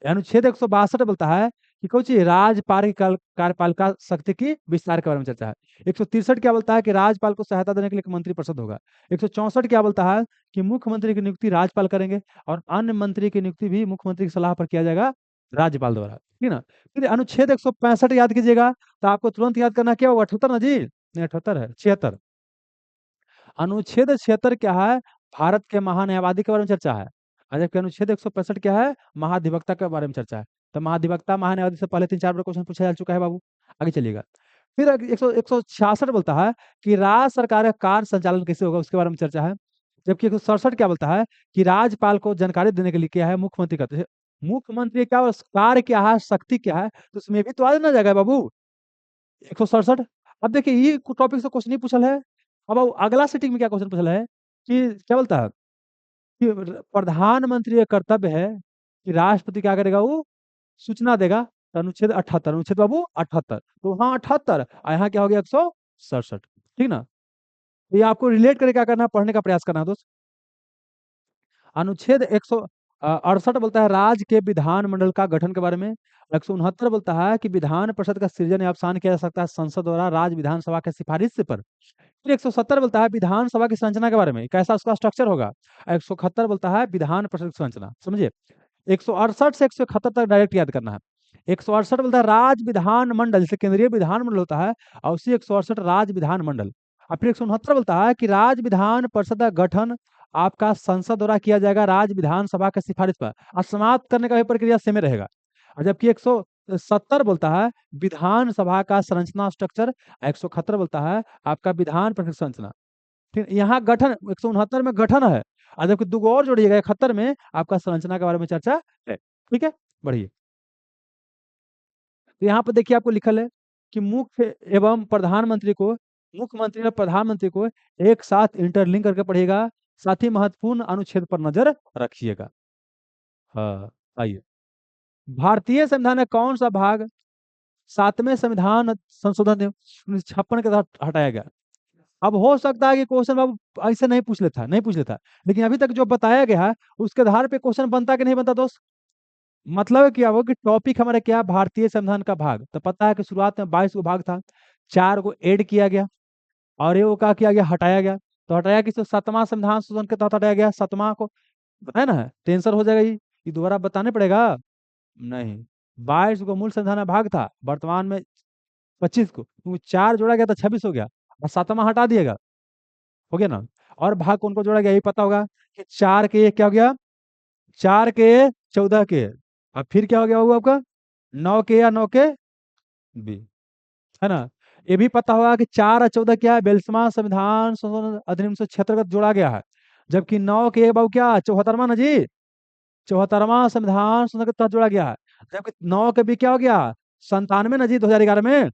अनुच्छेद 162 बोलता है कि कुछ राज्यपाल की कार्यपालिका शक्ति की विस्तार के बारे में चर्चा है। 163 क्या बोलता है कि राज्यपाल को सहायता देने के लिए एक मंत्रिपरिषद होगा। 164 क्या बोलता है कि मुख्यमंत्री की नियुक्ति राज्यपाल करेंगे, और अन्य मंत्री की नियुक्ति भी मुख्यमंत्री की सलाह पर किया जाएगा राज्यपाल द्वारा। ठीक ना। फिर अनुच्छेद 165 याद कीजिएगा, तो आपको तुरंत याद करना क्या होगा, 78 ना जी, नहीं 78 है, 76। अनुच्छेद 76 क्या है, भारत के महान्यायवादी के बारे में चर्चा है। और जबकि अनुच्छेद 165 क्या है, महाधिवक्ता के बारे में चर्चा है। तो महाधिवक्ता महान्यायवादी से पहले 3 4 बार क्वेश्चन पूछा जा चुका है बाबू। आगे चलिएगा। फिर 166 बोलता है कि राज्य सरकार का कार्य संचालन कैसे होगा, उसके बारे में चर्चा है। जबकि 167 क्या बोलता है कि राज्यपाल को जानकारी देने के लिए क्या है, मुख्यमंत्री का मुख्यमंत्री क्या कार्य क्या है, शक्ति क्या है, तो उसमें भी तो आ ना जाएगा बाबू 167। अब देखिए ये टॉपिक से क्वेश्चन नहीं पूछल है। अब अगला सेटिंग में क्या क्वेश्चन पूछल है कि क्या बोलता है कि प्रधानमंत्री का कर्तव्य है कि राष्ट्रपति क्या करेगा, वो सूचना देगा। तो अनुच्छेद 78, अनुच्छेद बाबू 78, तो वहाँ 78 और यहाँ क्या हो गया 167, ठीक ना। तो ये आपको रिलेट करके क्या करना है, पढ़ने का प्रयास करना है दोस्त। अनुच्छेद 168 बोलता है राज्य के विधानमंडल का गठन के बारे में। 169 बोलता है कि विधान परिषद का सृजन या अवसान किया जा सकता है संसद द्वारा राज्य विधानसभा के सिफारिश से पर। फिर 170 बोलता है विधानसभा की संरचना के बारे में, कैसा उसका स्ट्रक्चर होगा। 171 बोलता है विधान परिषद की संरचना, समझिए। 168 से 171 तक डायरेक्ट याद करना है। 168 बोलता है राज्य विधान मंडल, जैसे केंद्रीय विधानमंडल होता है, और उसी 168 राज्य विधान मंडल। और फिर 169 बोलता है कि राज्य विधान परिषद का गठन आपका संसद द्वारा किया जाएगा राज्य विधानसभा के सिफारिश पर, और समाप्त करने का भी प्रक्रिया सेम रहेगा। और जबकि 170 बोलता है विधानसभा का संरचना स्ट्रक्चर। 171 बोलता है आपका विधान परिषद संरचना। फिर यहाँ गठन 169 में गठन है, और जबकि दो और जोड़िएगा 71 में आपका संरचना के बारे में चर्चा है। ठीक है, बढ़िए। तो यहाँ पर देखिए आपको लिखल है कि मुख्य एवं प्रधानमंत्री को, मुख्यमंत्री और प्रधानमंत्री को एक साथ इंटरलिंक करके पढ़िएगा, साथ ही महत्वपूर्ण अनुच्छेद पर नजर रखिएगा। हाँ, आइए। भारतीय संविधान का कौन सा भाग 7वें संविधान संशोधन 1956 के तहत हटाया गया। अब हो सकता है कि क्वेश्चन बाबू ऐसे नहीं पूछ लेता, नहीं पूछ लेता, लेकिन अभी तक जो बताया गया है उसके आधार पे क्वेश्चन बनता कि नहीं बनता दोस्त। मतलब क्या हो कि टॉपिक हमारा क्या है, भारतीय संविधान का भाग। तो पता है कि शुरुआत में 22 गो भाग था, 4 गो ऐड किया गया, और ये वो क्या किया गया, हटाया गया। तो हटाया किसको, 7वां संविधान संशोधन के तहत हटाया गया, 7वां को, है ना, टेंशन हो जाएगा ये दोबारा बताने पड़ेगा। नहीं, 22 को मूल संविधान में भाग था, वर्तमान में 25 को, क्योंकि 4 जोड़ा गया तो 26 हो गया, और 7वां हटा दिएगा, हो गया ना। और भाग कौन को जोड़ा गया, यही पता होगा कि 4 के क्या हो गया, 4 के 14 के, अब फिर क्या हो गया होगा आपका 9 के या 9 के बी, है ना। ये भी पता होगा कि 4 और 14 क्या है, 42वां संविधान संशोधन अधिनियम से 76 जोड़ा गया है। जबकि 9 के बाबू क्या 74वां ना जी, 74वां संविधान संशोधन के तहत जोड़ा गया है। जबकि 9 के भी क्या हो गया 97 ना जी, 2011 में,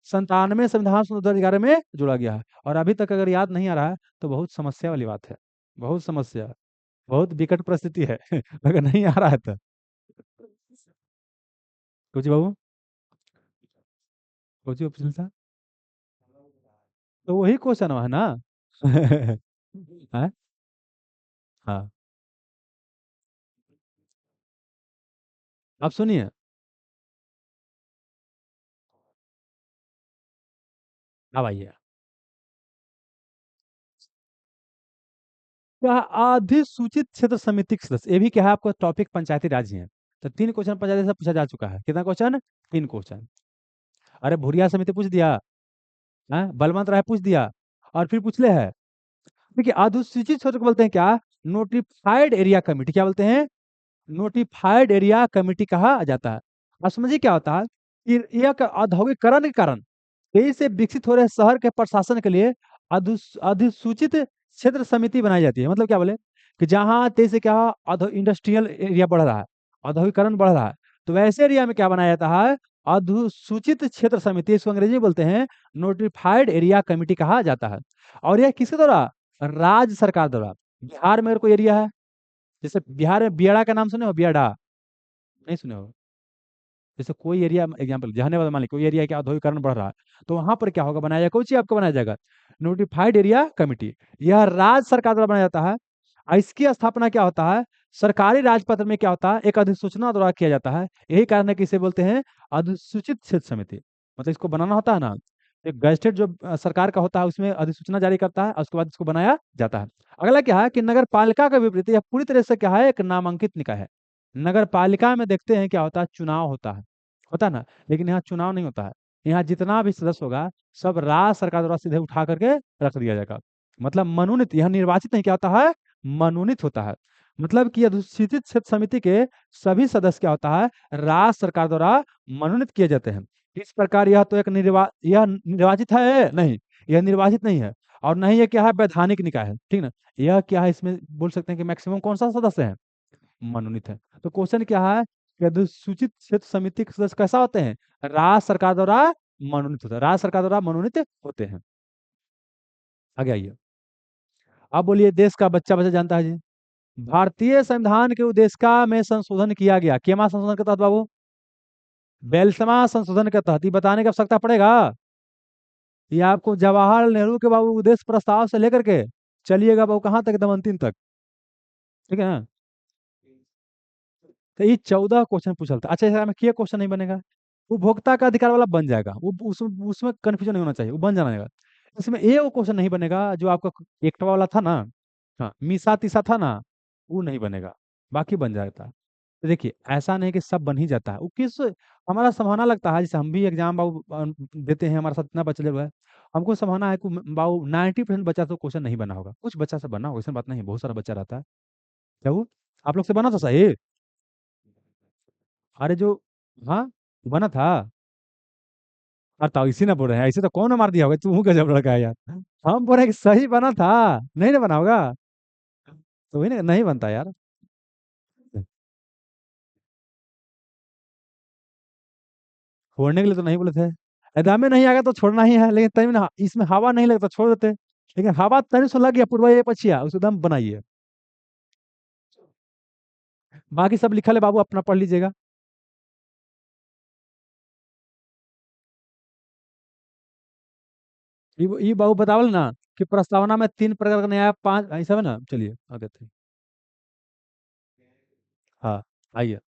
97 संविधान संशोधन 2011 में जोड़ा गया है। और अभी तक अगर याद नहीं आ रहा है तो बहुत समस्या वाली बात है, बहुत समस्या, बहुत विकट परिस्थिति है अगर नहीं आ रहा है तो कुछ बाबू, कुछ पिछले था, तो वही क्वेश्चन है ना हाँ, हाँ, आप सुनिए। अब आइए, क्या अधिसूचित क्षेत्र समिति के सदस्य, ये भी क्या है आपको टॉपिक पंचायती राज ही है। तो 3 क्वेश्चन पंचायती से पूछा जा चुका है, कितना क्वेश्चन, 3 क्वेश्चन। अरे भूरिया समिति पूछ दिया, हाँ बलवंत राय पूछ दिया, और फिर पूछ ले है। देखिए अधिसूचित क्षेत्र को बोलते हैं क्या, नोटिफाइड एरिया कमिटी, क्या बोलते हैं, नोटिफाइड एरिया कमिटी कहा जाता है। अब समझिए क्या होता है कि यह औद्योगिकरण के कारण तेजी से विकसित हो रहे शहर के प्रशासन के लिए अधिसूचित क्षेत्र समिति बनाई जाती है। मतलब क्या बोले कि जहाँ तेजी से क्या इंडस्ट्रियल एरिया बढ़ रहा है, औद्योगिकरण बढ़ रहा है, तो वैसे एरिया में क्या बनाया जाता है, अधिसूचित क्षेत्र समिति, इसको अंग्रेजी में बोलते हैं नोटिफाइड एरिया कमिटी कहा जाता है। और यह किसके द्वारा, राज्य सरकार द्वारा। बिहार में अगर कोई एरिया है, जैसे बिहार में बियाड़ा का नाम सुने हो, बियाड़ा नहीं सुने हो, जैसे कोई एरिया एग्जाम्पल जहाने वाला मान लीजिए कोई एरिया का औद्योगिकरण बढ़ रहा है, तो वहां पर क्या होगा, बनाया जाएगा, कोई चीज आपको बनाया जाएगा नोटिफाइड एरिया कमिटी। यह राज्य सरकार द्वारा बनाया जाता है। और इसकी स्थापना क्या होता है, सरकारी राजपत्र में क्या होता है, एक अधिसूचना द्वारा किया जाता है। यही कारण है कि इसे बोलते हैं अधिसूचित क्षेत्र समिति। मतलब इसको बनाना होता है ना, एक गजटेड जो सरकार का होता है उसमें अधिसूचना जारी करता है, और उसके बाद इसको बनाया जाता है। अगला क्या है कि नगर पालिका का विपरीत, यह पूरी तरह से क्या है, एक नामांकित निकाय है। नगर पालिका में देखते हैं क्या होता है, चुनाव होता है, होता है ना, लेकिन यहाँ चुनाव नहीं होता है। यहाँ जितना भी सदस्य होगा सब राज्य सरकार द्वारा सीधे उठा करके रख दिया जाएगा। मतलब मनोनीत, यह निर्वाचित नहीं क्या होता है, मनोनीत होता है। मतलब कि अनुसूचित क्षेत्र समिति के सभी सदस्य क्या होता है, राज्य सरकार द्वारा मनोनीत किए जाते हैं। इस प्रकार यह तो एक यह निर्वाचित है नहीं, यह निर्वाचित नहीं है। और नहीं ये क्या है, वैधानिक निकाय है, ठीक ना। यह क्या है, इसमें बोल सकते हैं कि मैक्सिमम कौन सा सदस्य है, मनोनीत है। तो क्वेश्चन क्या है कि अनुसूचित क्षेत्र समिति के सदस्य कैसा होते हैं, राज्य सरकार द्वारा मनोनीत होते हैं, राज्य सरकार द्वारा मनोनीत होते हैं। आगे आइए। अब बोलिए, देश का बच्चा बच्चा जानता है जी। भारतीय संविधान के उद्देशिका में संशोधन किया गया, केमा संशोधन के तहत बाबू, 42वां संशोधन के तहत। ये बताने की आवश्यकता पड़ेगा, ये आपको जवाहरलाल नेहरू के बाबू उद्देश्य प्रस्ताव से लेकर के चलिएगा बाबू कहाँ तक, एकदम अंतिम तक, ठीक है ना। तो ये 14 क्वेश्चन पूछल था। अच्छा, इसमें क्या क्वेश्चन नहीं बनेगा, उपभोक्ता का अधिकार वाला बन जाएगा, वो उसमें कंफ्यूजन नहीं होना चाहिए, वो बन जाएगा। इसमें ये वो क्वेश्चन नहीं बनेगा जो आपका एकटवा वाला था ना, हाँ मीसा तीसा था ना, वो नहीं बनेगा, बाकी बन जाता है। तो देखिए, ऐसा नहीं कि सब बन ही जाता है, वो किस, हमारा संभावना लगता है, जैसे हम भी एग्जाम बाबू देते हैं, हमारे साथ इतना बच्चा जो है, हमको संभावना है कि बाबू 90% बच्चा तो क्वेश्चन नहीं बना होगा, कुछ बच्चा से बना होगा, ऐसा बात नहीं है, बहुत सारा बच्चा रहता है। क्या वो आप लोग से बना था सही, अरे जो, हाँ बना था। अरे तो इसी ना बोल रहे हैं, ऐसे तो कौन मार दिया होगा, तू गजब लड़का है यार। हम बोल रहे हैं कि सही बना था, नहीं ना बना होगा, तो वही ना, नहीं बनता यार। छोड़ने के लिए तो नहीं बोले थे, एग्जाम में नहीं आएगा तो छोड़ना ही है, लेकिन तभी ना इसमें हवा नहीं लगता छोड़ देते, लेकिन हवा तनी सो लग गया पूर्वा ये पछिया उस एकदम बनाइए। बाकी सब लिखा है बाबू, अपना पढ़ लीजिएगा। ये बाबू बतावल ना कि प्रस्तावना में 3 प्रकार का न्याय, 5 ऐसा है ना, चलिए आगे थे। हाँ, आइए।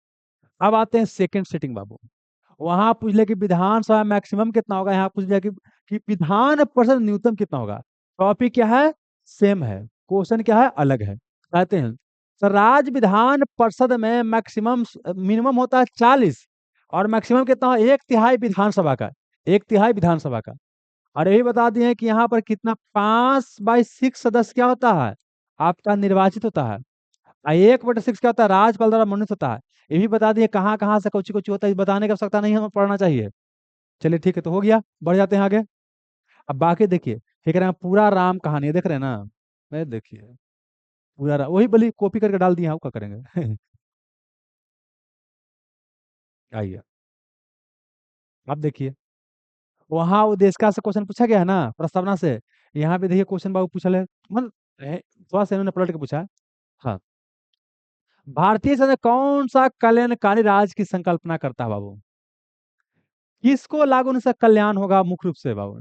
अब आते हैं सेकंड सेटिंग बाबू। वहां पूछ ले कि विधानसभा मैक्सिमम कितना होगा, यहाँ पूछ लिया कि विधान परिषद न्यूनतम कितना होगा। टॉपिक क्या है, सेम है, क्वेश्चन क्या है, अलग है। कहते हैं सर, राज्य विधान परिषद में मैक्सिमम मिनिमम होता है 40, और मैक्सिमम कितना है, 1/3 विधानसभा का, 1/3 विधानसभा का। और यही बता दिए कि यहाँ पर कितना, 5/6 सदस्य क्या होता है, आपका निर्वाचित होता है। 1/6 क्या होता है, राज्यपाल द्वारा मनोनीत होता है। ये भी बता दिए कहाँ कहाँ से कुछ कुछ होता है, बताने की आवश्यकता नहीं है, हमें पढ़ना चाहिए। चलिए ठीक है, तो हो गया, बढ़ जाते हैं आगे। अब बाकी देखिए, ठीक है ना, पूरा राम कहानी है, देख रहे हैं ना, मैं देखिए पूरा वही बली कॉपी करके डाल दिया, क्या करेंगे। आइए, आप देखिए, वहां उद्देशिका से क्वेश्चन पूछा गया है ना, प्रस्तावना से। यहाँ पे देखिए क्वेश्चन बाबू पूछा है, मतलब थोड़ा सा इन्होंने पलट के पूछा है। हाँ, भारतीय संविधान कौन सा कल्याणकारी राज्य की संकल्पना करता है बाबू, किसको लागू होने से कल्याण होगा मुख्य रूप से बाबू।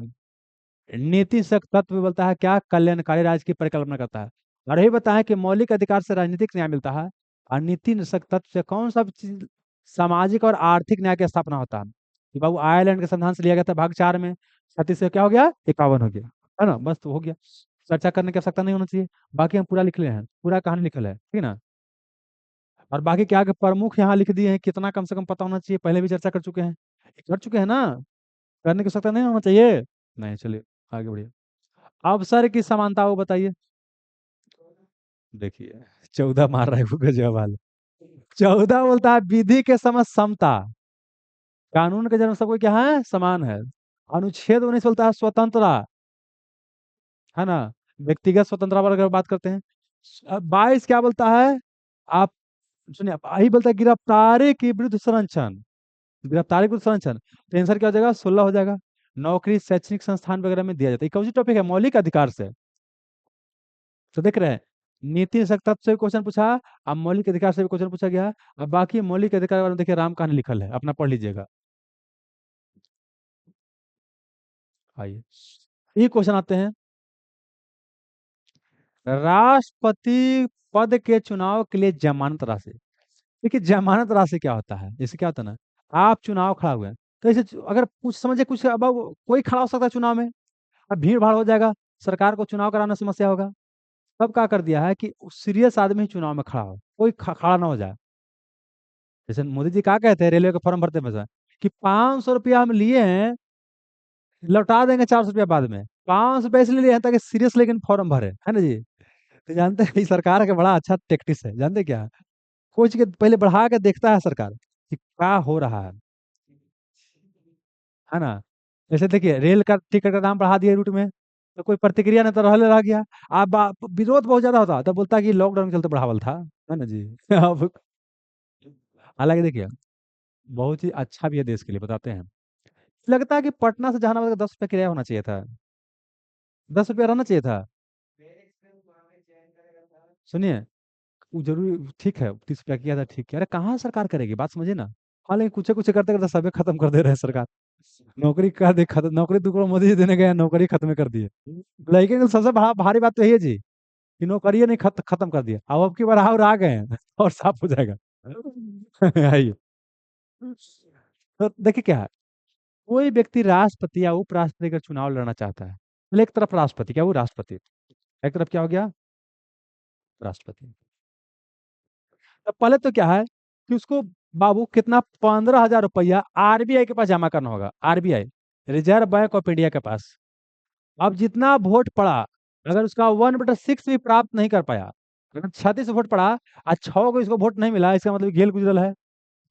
नीति शक तत्व बोलता है क्या, कल्याणकारी राज्य की परिकल्पना करता है। और यही बताया कि मौलिक अधिकार से राजनीतिक न्याय मिलता है, और नीति शक तत्व से कौन सा चीज, सामाजिक और आर्थिक न्याय की स्थापना होता है। कि बाबू आयरलैंड के संविधान से लिया गया था भाग 4 में, 36 से क्या हो गया, 51 हो गया, है ना, बस तो हो गया, चर्चा करने की आवश्यकता नहीं होना चाहिए। बाकी हम पूरा लिख ले हैं, पूरा कहानी लिखल है, ठीक है ना। और बाकी क्या के प्रमुख यहाँ लिख दिए हैं, कितना कम से कम पता होना चाहिए, पहले भी चर्चा कर चुके हैं ना, करने की आवश्यकता नहीं होना चाहिए। नहीं, चलिए आगे बढ़िए। अवसर की समानता वो बताइए। देखिए, 14 मार रहा है वो, गजब वाला। 14 बोलता है विधि के समझ समता, कानून के जन्म सबको क्या है, समान है। अनुच्छेद 19 बोलता है स्वतंत्रता, है ना, व्यक्तिगत स्वतंत्रता पर अगर बात करते हैं। 22 क्या बोलता है, आप सुनिए, यही बोलता है गिरफ्तारी की विरुद्ध संरक्षण, गिरफ्तारी के विरुद्ध संरक्षण। तो आंसर क्या हो जाएगा, 16 हो जाएगा। नौकरी शैक्षणिक संस्थान वगैरह में दिया जाता है, कौन सी टॉपिक है, मौलिक अधिकार से। तो देख रहे हैं, नीति सत्ता से भी क्वेश्चन पूछा, अब मौलिक अधिकार से भी क्वेश्चन पूछा गया। अब बाकी मौलिक अधिकार के बारे में देखिए, राम कहानी लिखल है, अपना पढ़ लीजिएगा। आइए, ये क्वेश्चन आते हैं, राष्ट्रपति पद के चुनाव के लिए जमानत राशि। देखिए, जमानत राशि क्या होता है, जैसे क्या होता है ना, आप चुनाव खड़ा हुए हैं, तो ऐसे अगर कुछ समझे कुछ, अब कोई खड़ा हो सकता है चुनाव में, अब भीड़ भाड़ हो जाएगा, सरकार को चुनाव कराना समस्या होगा। तब क्या कर दिया है कि सीरियस आदमी ही चुनाव में खड़ा हो, कोई खड़ा ना हो जाए। जैसे मोदी जी क्या कहते हैं रेलवे का फॉर्म भरते में, कि 500 रुपया हम लिए हैं, लौटा देंगे 400 रुपया बाद में। 500 रुपया इसलिए लिए हैं ताकि सीरियस लेकिन फॉर्म भरे, है ना जी। तो जानते हैं, ये सरकार का बड़ा अच्छा टेक्टिस है, जानते हैं क्या? कुछ के पहले बढ़ा के देखता है सरकार कि क्या हो रहा है ना। जैसे देखिए, रेल का टिकट का दाम बढ़ा दिया रूट में, तो कोई प्रतिक्रिया नहीं, तो रह गया। आप विरोध बहुत ज्यादा होता तो बोलता कि लॉकडाउन के चलते बढ़ावल था, है ना जी। अब हालांकि देखिए, बहुत ही अच्छा भी है देश के लिए, बताते हैं। लगता है कि पटना से जहानाबाद का 10 रुपया किराया होना चाहिए था, 10 रुपया रहना चाहिए था। सुनिए, वो जरूरी ठीक है, 30 रुपया किया था, ठीक है, अरे कहाँ सरकार करेगी, बात समझिए ना। हाँ, लेकिन कुछ कुछ करते करते सबे खत्म कर दे रहे हैं सरकार। नौकरी का दे खत्म, नौकरी तो मोदी जी देने गए हैं, नौकरी खत्म कर दिए। लेकिन सबसे भारी बात तो यही है जी, कि नौकरी नहीं खत्म कर दिया, अब की बार और आ गए हैं और साफ हो जाएगा। आइए, तो देखिए क्या है, कोई व्यक्ति राष्ट्रपति या उपराष्ट्रपति का चुनाव लड़ना चाहता है। पहले एक तरफ राष्ट्रपति, क्या वो राष्ट्रपति, एक तरफ क्या हो गया, राष्ट्रपति। तो पहले तो क्या है कि उसको बाबू कितना, 15,000 रुपया आरबीआई के पास जमा करना होगा, RBI, reserve bank of India के पास। अब जितना वोट पड़ा, अगर उसका 1/6 भी प्राप्त नहीं कर पाया, अगर 36 वोट पड़ा और 6 को इसको वोट नहीं मिला, इसका मतलब खेल गुजरल है,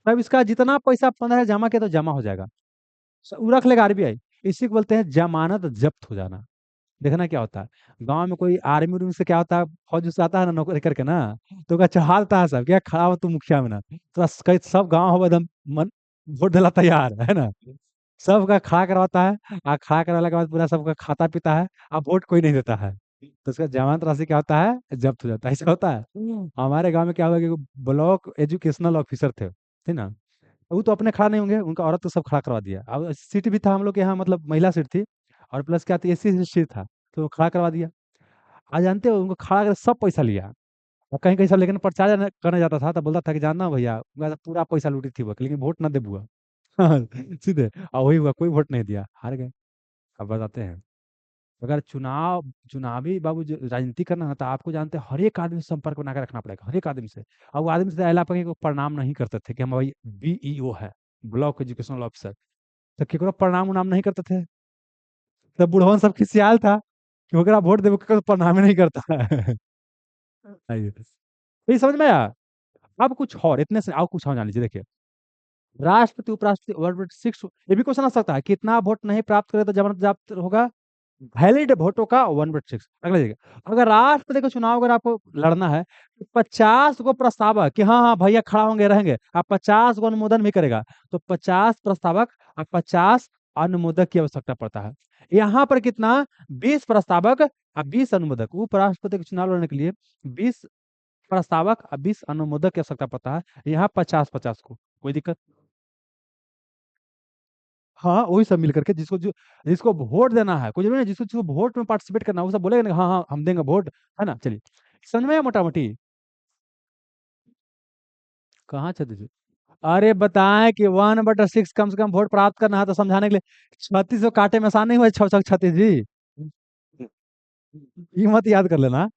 तब इसका जितना पैसा 15 जमा किया तो जमा हो जाएगा, वो रख लेगा आरबीआई। इसी को बोलते हैं जमानत जब्त हो जाना। देखना क्या होता है, गांव में कोई आर्मी उर्मी से क्या होता है, फौज से आता है ना नौकरी करके ना, तो क्या चढ़ा देता है सब, क्या खड़ा हो तू मुखिया में ना, तो बस कई सब गांव हो एकदम मन, वोट देला तैयार है ना, सबका खड़ा करवाता है, आ खड़ा करवाने के बाद पूरा सबका खाता पीता है, अब वोट कोई नहीं देता है, तो उसका जमानत राशि क्या होता है, जब्त हो जाता है, ऐसा होता है। हमारे गांव में क्या हुआ कि ब्लॉक एजुकेशनल ऑफिसर थे, ठीक ना, वो तो अपने खड़ा नहीं होंगे, उनका औरत तो सब खड़ा करवा दिया, अब सीट भी था हम लोग के यहाँ, मतलब महिला सीट थी, और प्लस क्या थी, एससी सीट था, तो खड़ा करवा दिया। आज जानते हो, उनको खड़ा कर सब पैसा लिया, और कहीं कहीं सब, लेकिन प्रचार करने जाता था तो बोलता था कि जानना भैया, उनका तो पूरा पैसा लूटी थी वो, लेकिन वोट ना दे बुआ। सीधे, और वही हुआ, कोई वोट नहीं दिया, हार गए। अब बताते हैं, अगर चुनावी बाबू राजनीति करना है, तो आपको जानते हैं हर एक आदमी से संपर्क बना के रखना पड़ेगा, हर एक आदमी से। और वो आदमी से अला पर को प्रणाम नहीं करते थे कि हम भाई बीईओ है, ब्लॉक एजुकेशनल ऑफिसर, तो केकरो प्रणाम उनाम नहीं करते थे। तब बुढ़वन सब खिसियाल था कि ओकरा वोट देवे, केकरो प्रणाम ही नहीं करता है। आइए, ये समझ में आया। अब कुछ और, इतने से और कुछ और जान लीजिए, देखिए, राष्ट्रपति उपराष्ट्रपति 1/6, ये भी क्वेश्चन आ सकता है, कितना वोट नहीं प्राप्त करे तो जमानत जब्त होगा, वैलिड वोटों का 1/6। अगला देखिए, अगर राष्ट्रपति का चुनाव अगर आपको लड़ना है, तो 50 गो प्रस्तावक, कि हाँ हाँ भैया खड़ा होंगे रहेंगे, आप 50 गो अनुमोदन भी करेगा, तो 50 प्रस्तावक और 50 अनुमोदक की आवश्यकता पड़ता है। यहाँ पर कितना, 20 प्रस्तावक और 20 अनुमोदक, उपराष्ट्रपति का चुनाव लड़ने के लिए 20 प्रस्तावक और 20 अनुमोदक की आवश्यकता पड़ता है, यहाँ 50-50 को, कोई दिक्कत। हाँ, वही सब मिल करके, जिसको वोट देना है, कुछ नहीं, जिसको वोट में पार्टिसिपेट करना है, वो सब बोलेगा ना, हाँ हाँ हम देंगे वोट, है ना। चलिए, समझ में आया मोटा मोटी। कहाँ 36? अरे बताएं कि 1/6 कम से कम वोट प्राप्त करना है, तो समझाने के लिए 36 को काटे में आसान नहीं हुआ, 6 6 36 जी। ये मत याद कर लेना।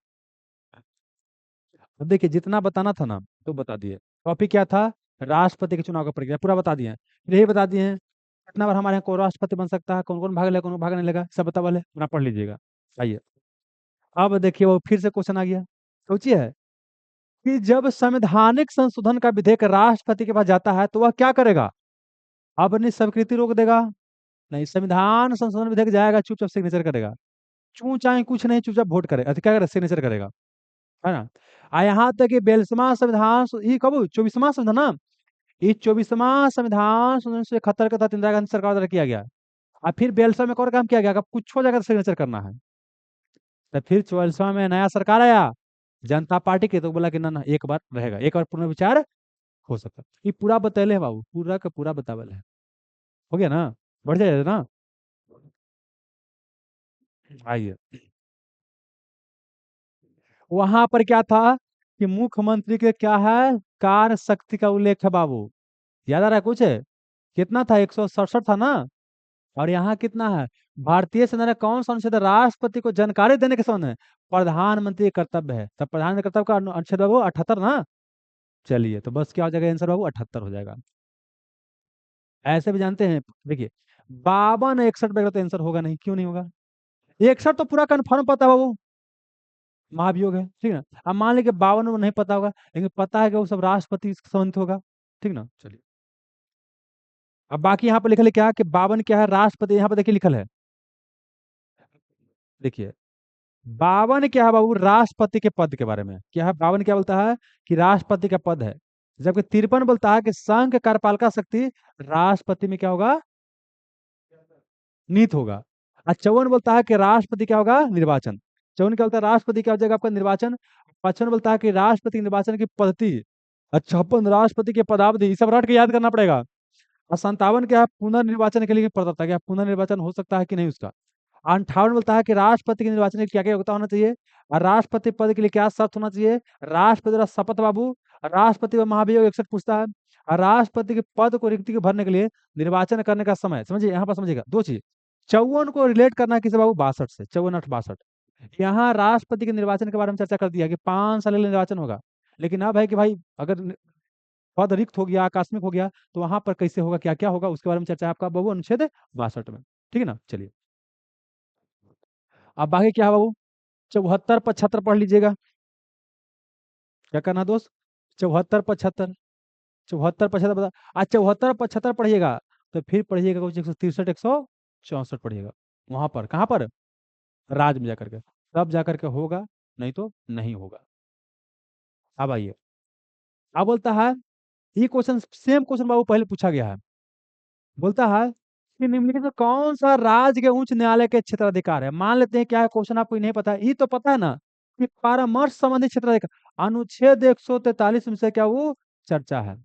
अब देखिए, जितना बताना था ना तो बता दिए। टॉपिक क्या था, राष्ट्रपति के चुनाव का प्रक्रिया पूरा बता दिए हैं। फिर यही बता दिए हैं, कितना बार हमारे यहाँ कौन राष्ट्रपति बन सकता है, कौन कौन भाग लेगा, कौन भाग नहीं लेगा, सब बता वाले पूरा पढ़ लीजिएगा। आइए, अब देखिए, वो फिर से क्वेश्चन आ गया। सोचिए, कि जब संवैधानिक संशोधन का विधेयक राष्ट्रपति के पास जाता है, तो वह क्या करेगा, अपनी स्वीकृति रोक देगा, नहीं, संविधान संशोधन विधेयक जाएगा, चुपचाप सिग्नेचर करेगा, चू चाहे कुछ नहीं, चुपचाप वोट करे, क्या करेगा, सिग्नेचर करेगा, है ना। आ यहाँ तक कि 42वां संविधान, ये कब, 24वां संविधान ना, ये 24वां संविधान संशोधन से 71 के तहत इंदिरा गांधी सरकार द्वारा किया गया। और फिर 42वां में एक और काम किया गया, अगर कुछ हो जाएगा तो सिग्नेचर करना है। तो फिर 44वां में नया सरकार आया, जनता पार्टी के, तो बोला कि ना ना, एक बार रहेगा, एक बार पुनर्विचार हो सकता है। ये पूरा बतैले है बाबू, पूरा का पूरा बतावल है। हो गया ना, बढ़ जाएगा ना। आइए, वहां पर क्या था, कि मुख्यमंत्री के क्या है, कार्य शक्ति का उल्लेख है बाबू, याद आ रहा है कुछ है? कितना था, 167 था ना। और यहाँ कितना है, भारतीय संविधान का कौन सा अनुच्छेद राष्ट्रपति को जानकारी देने के समय प्रधानमंत्री का कर्तव्य है, तब प्रधानमंत्री कर्तव्य का अनुच्छेद बाबू 78 ना। चलिए, तो बस क्या हो जाएगा आंसर बाबू, 78 हो जाएगा। ऐसे भी जानते हैं, देखिए 52 61 वगैरह तो आंसर होगा नहीं, क्यों नहीं होगा? 61 तो पूरा कन्फर्म पता है बाबू, महाभियोग है, ठीक ना। अब मान लीजिए 52 में नहीं पता होगा, लेकिन पता है कि वो सब राष्ट्रपति से संबंधित होगा, ठीक ना। चलिए, अब बाकी यहाँ पर लिखल है क्या कि 52 क्या है, राष्ट्रपति, यहाँ पर देखिए लिखल है, देखिए 52 क्या है बाबू, राष्ट्रपति के पद के बारे में क्या है, 52 क्या बोलता है कि राष्ट्रपति का पद है, जबकि 53 बोलता है कि संघ कार्यपालिका शक्ति राष्ट्रपति में क्या होगा, नीत होगा। और 54 बोलता है कि राष्ट्रपति क्या होगा, निर्वाचन। 54 क्या बोलता है, राष्ट्रपति क्या हो जाएगा आपका, निर्वाचन। 55 बोलता है कि राष्ट्रपति निर्वाचन की पद्धति। और 56 राष्ट्रपति के पदावधि, ये सब रट के याद करना पड़ेगा। और 57 क्या है, पुनर्निर्वाचन के लिए प्रस्ताव, क्या पुनर्निर्वाचन हो सकता है कि नहीं उसका। 58 बोलता है कि राष्ट्रपति के निर्वाचन के क्या क्या योग्यता होना चाहिए, और राष्ट्रपति पद के लिए क्या शर्त होना चाहिए, राष्ट्रपति द्वारा शपथ बाबू, राष्ट्रपति व महाभियोग 61 पूछता है, और राष्ट्रपति के पद को रिक्ति को भरने के लिए निर्वाचन करने का समय, समझिए यहाँ पर समझिएगा दो चीज। 54 को रिलेट करना है किसे बाबू, 62 से, 54 8 62। यहाँ राष्ट्रपति के निर्वाचन के बारे में चर्चा कर दिया कि 5 साल के लिए निर्वाचन होगा, लेकिन अब है कि भाई अगर पद रिक्त हो गया, आकस्मिक हो गया, तो वहां पर कैसे होगा, क्या क्या होगा, उसके बारे में चर्चा है आपका बाबू अनुच्छेद 62 में, ठीक है ना। चलिए, अब बाकी क्या है बाबू, 74 75 पढ़ लीजिएगा। क्या करना है दोस्त, 74 75, 74 75 बता, आज 74 75 पढ़िएगा, तो फिर पढ़िएगा कुछ 163 164 पढ़िएगा, वहां पर कहाँ पर, राज्य में जाकर के, तब जाकर के होगा, नहीं तो नहीं होगा। अब आइए, अब बोलता है, ये क्वेश्चन सेम क्वेश्चन बाबू पहले पूछा गया है, बोलता है कि निम्नलिखित में कौन सा राज्य के उच्च न्यायालय के क्षेत्राधिकार है। मान लेते हैं क्या है क्वेश्चन, आपको नहीं पता है, ये तो पता है ना कि परामर्श संबंधी क्षेत्राधिकार अनुच्छेद 143 में से क्या वो चर्चा है,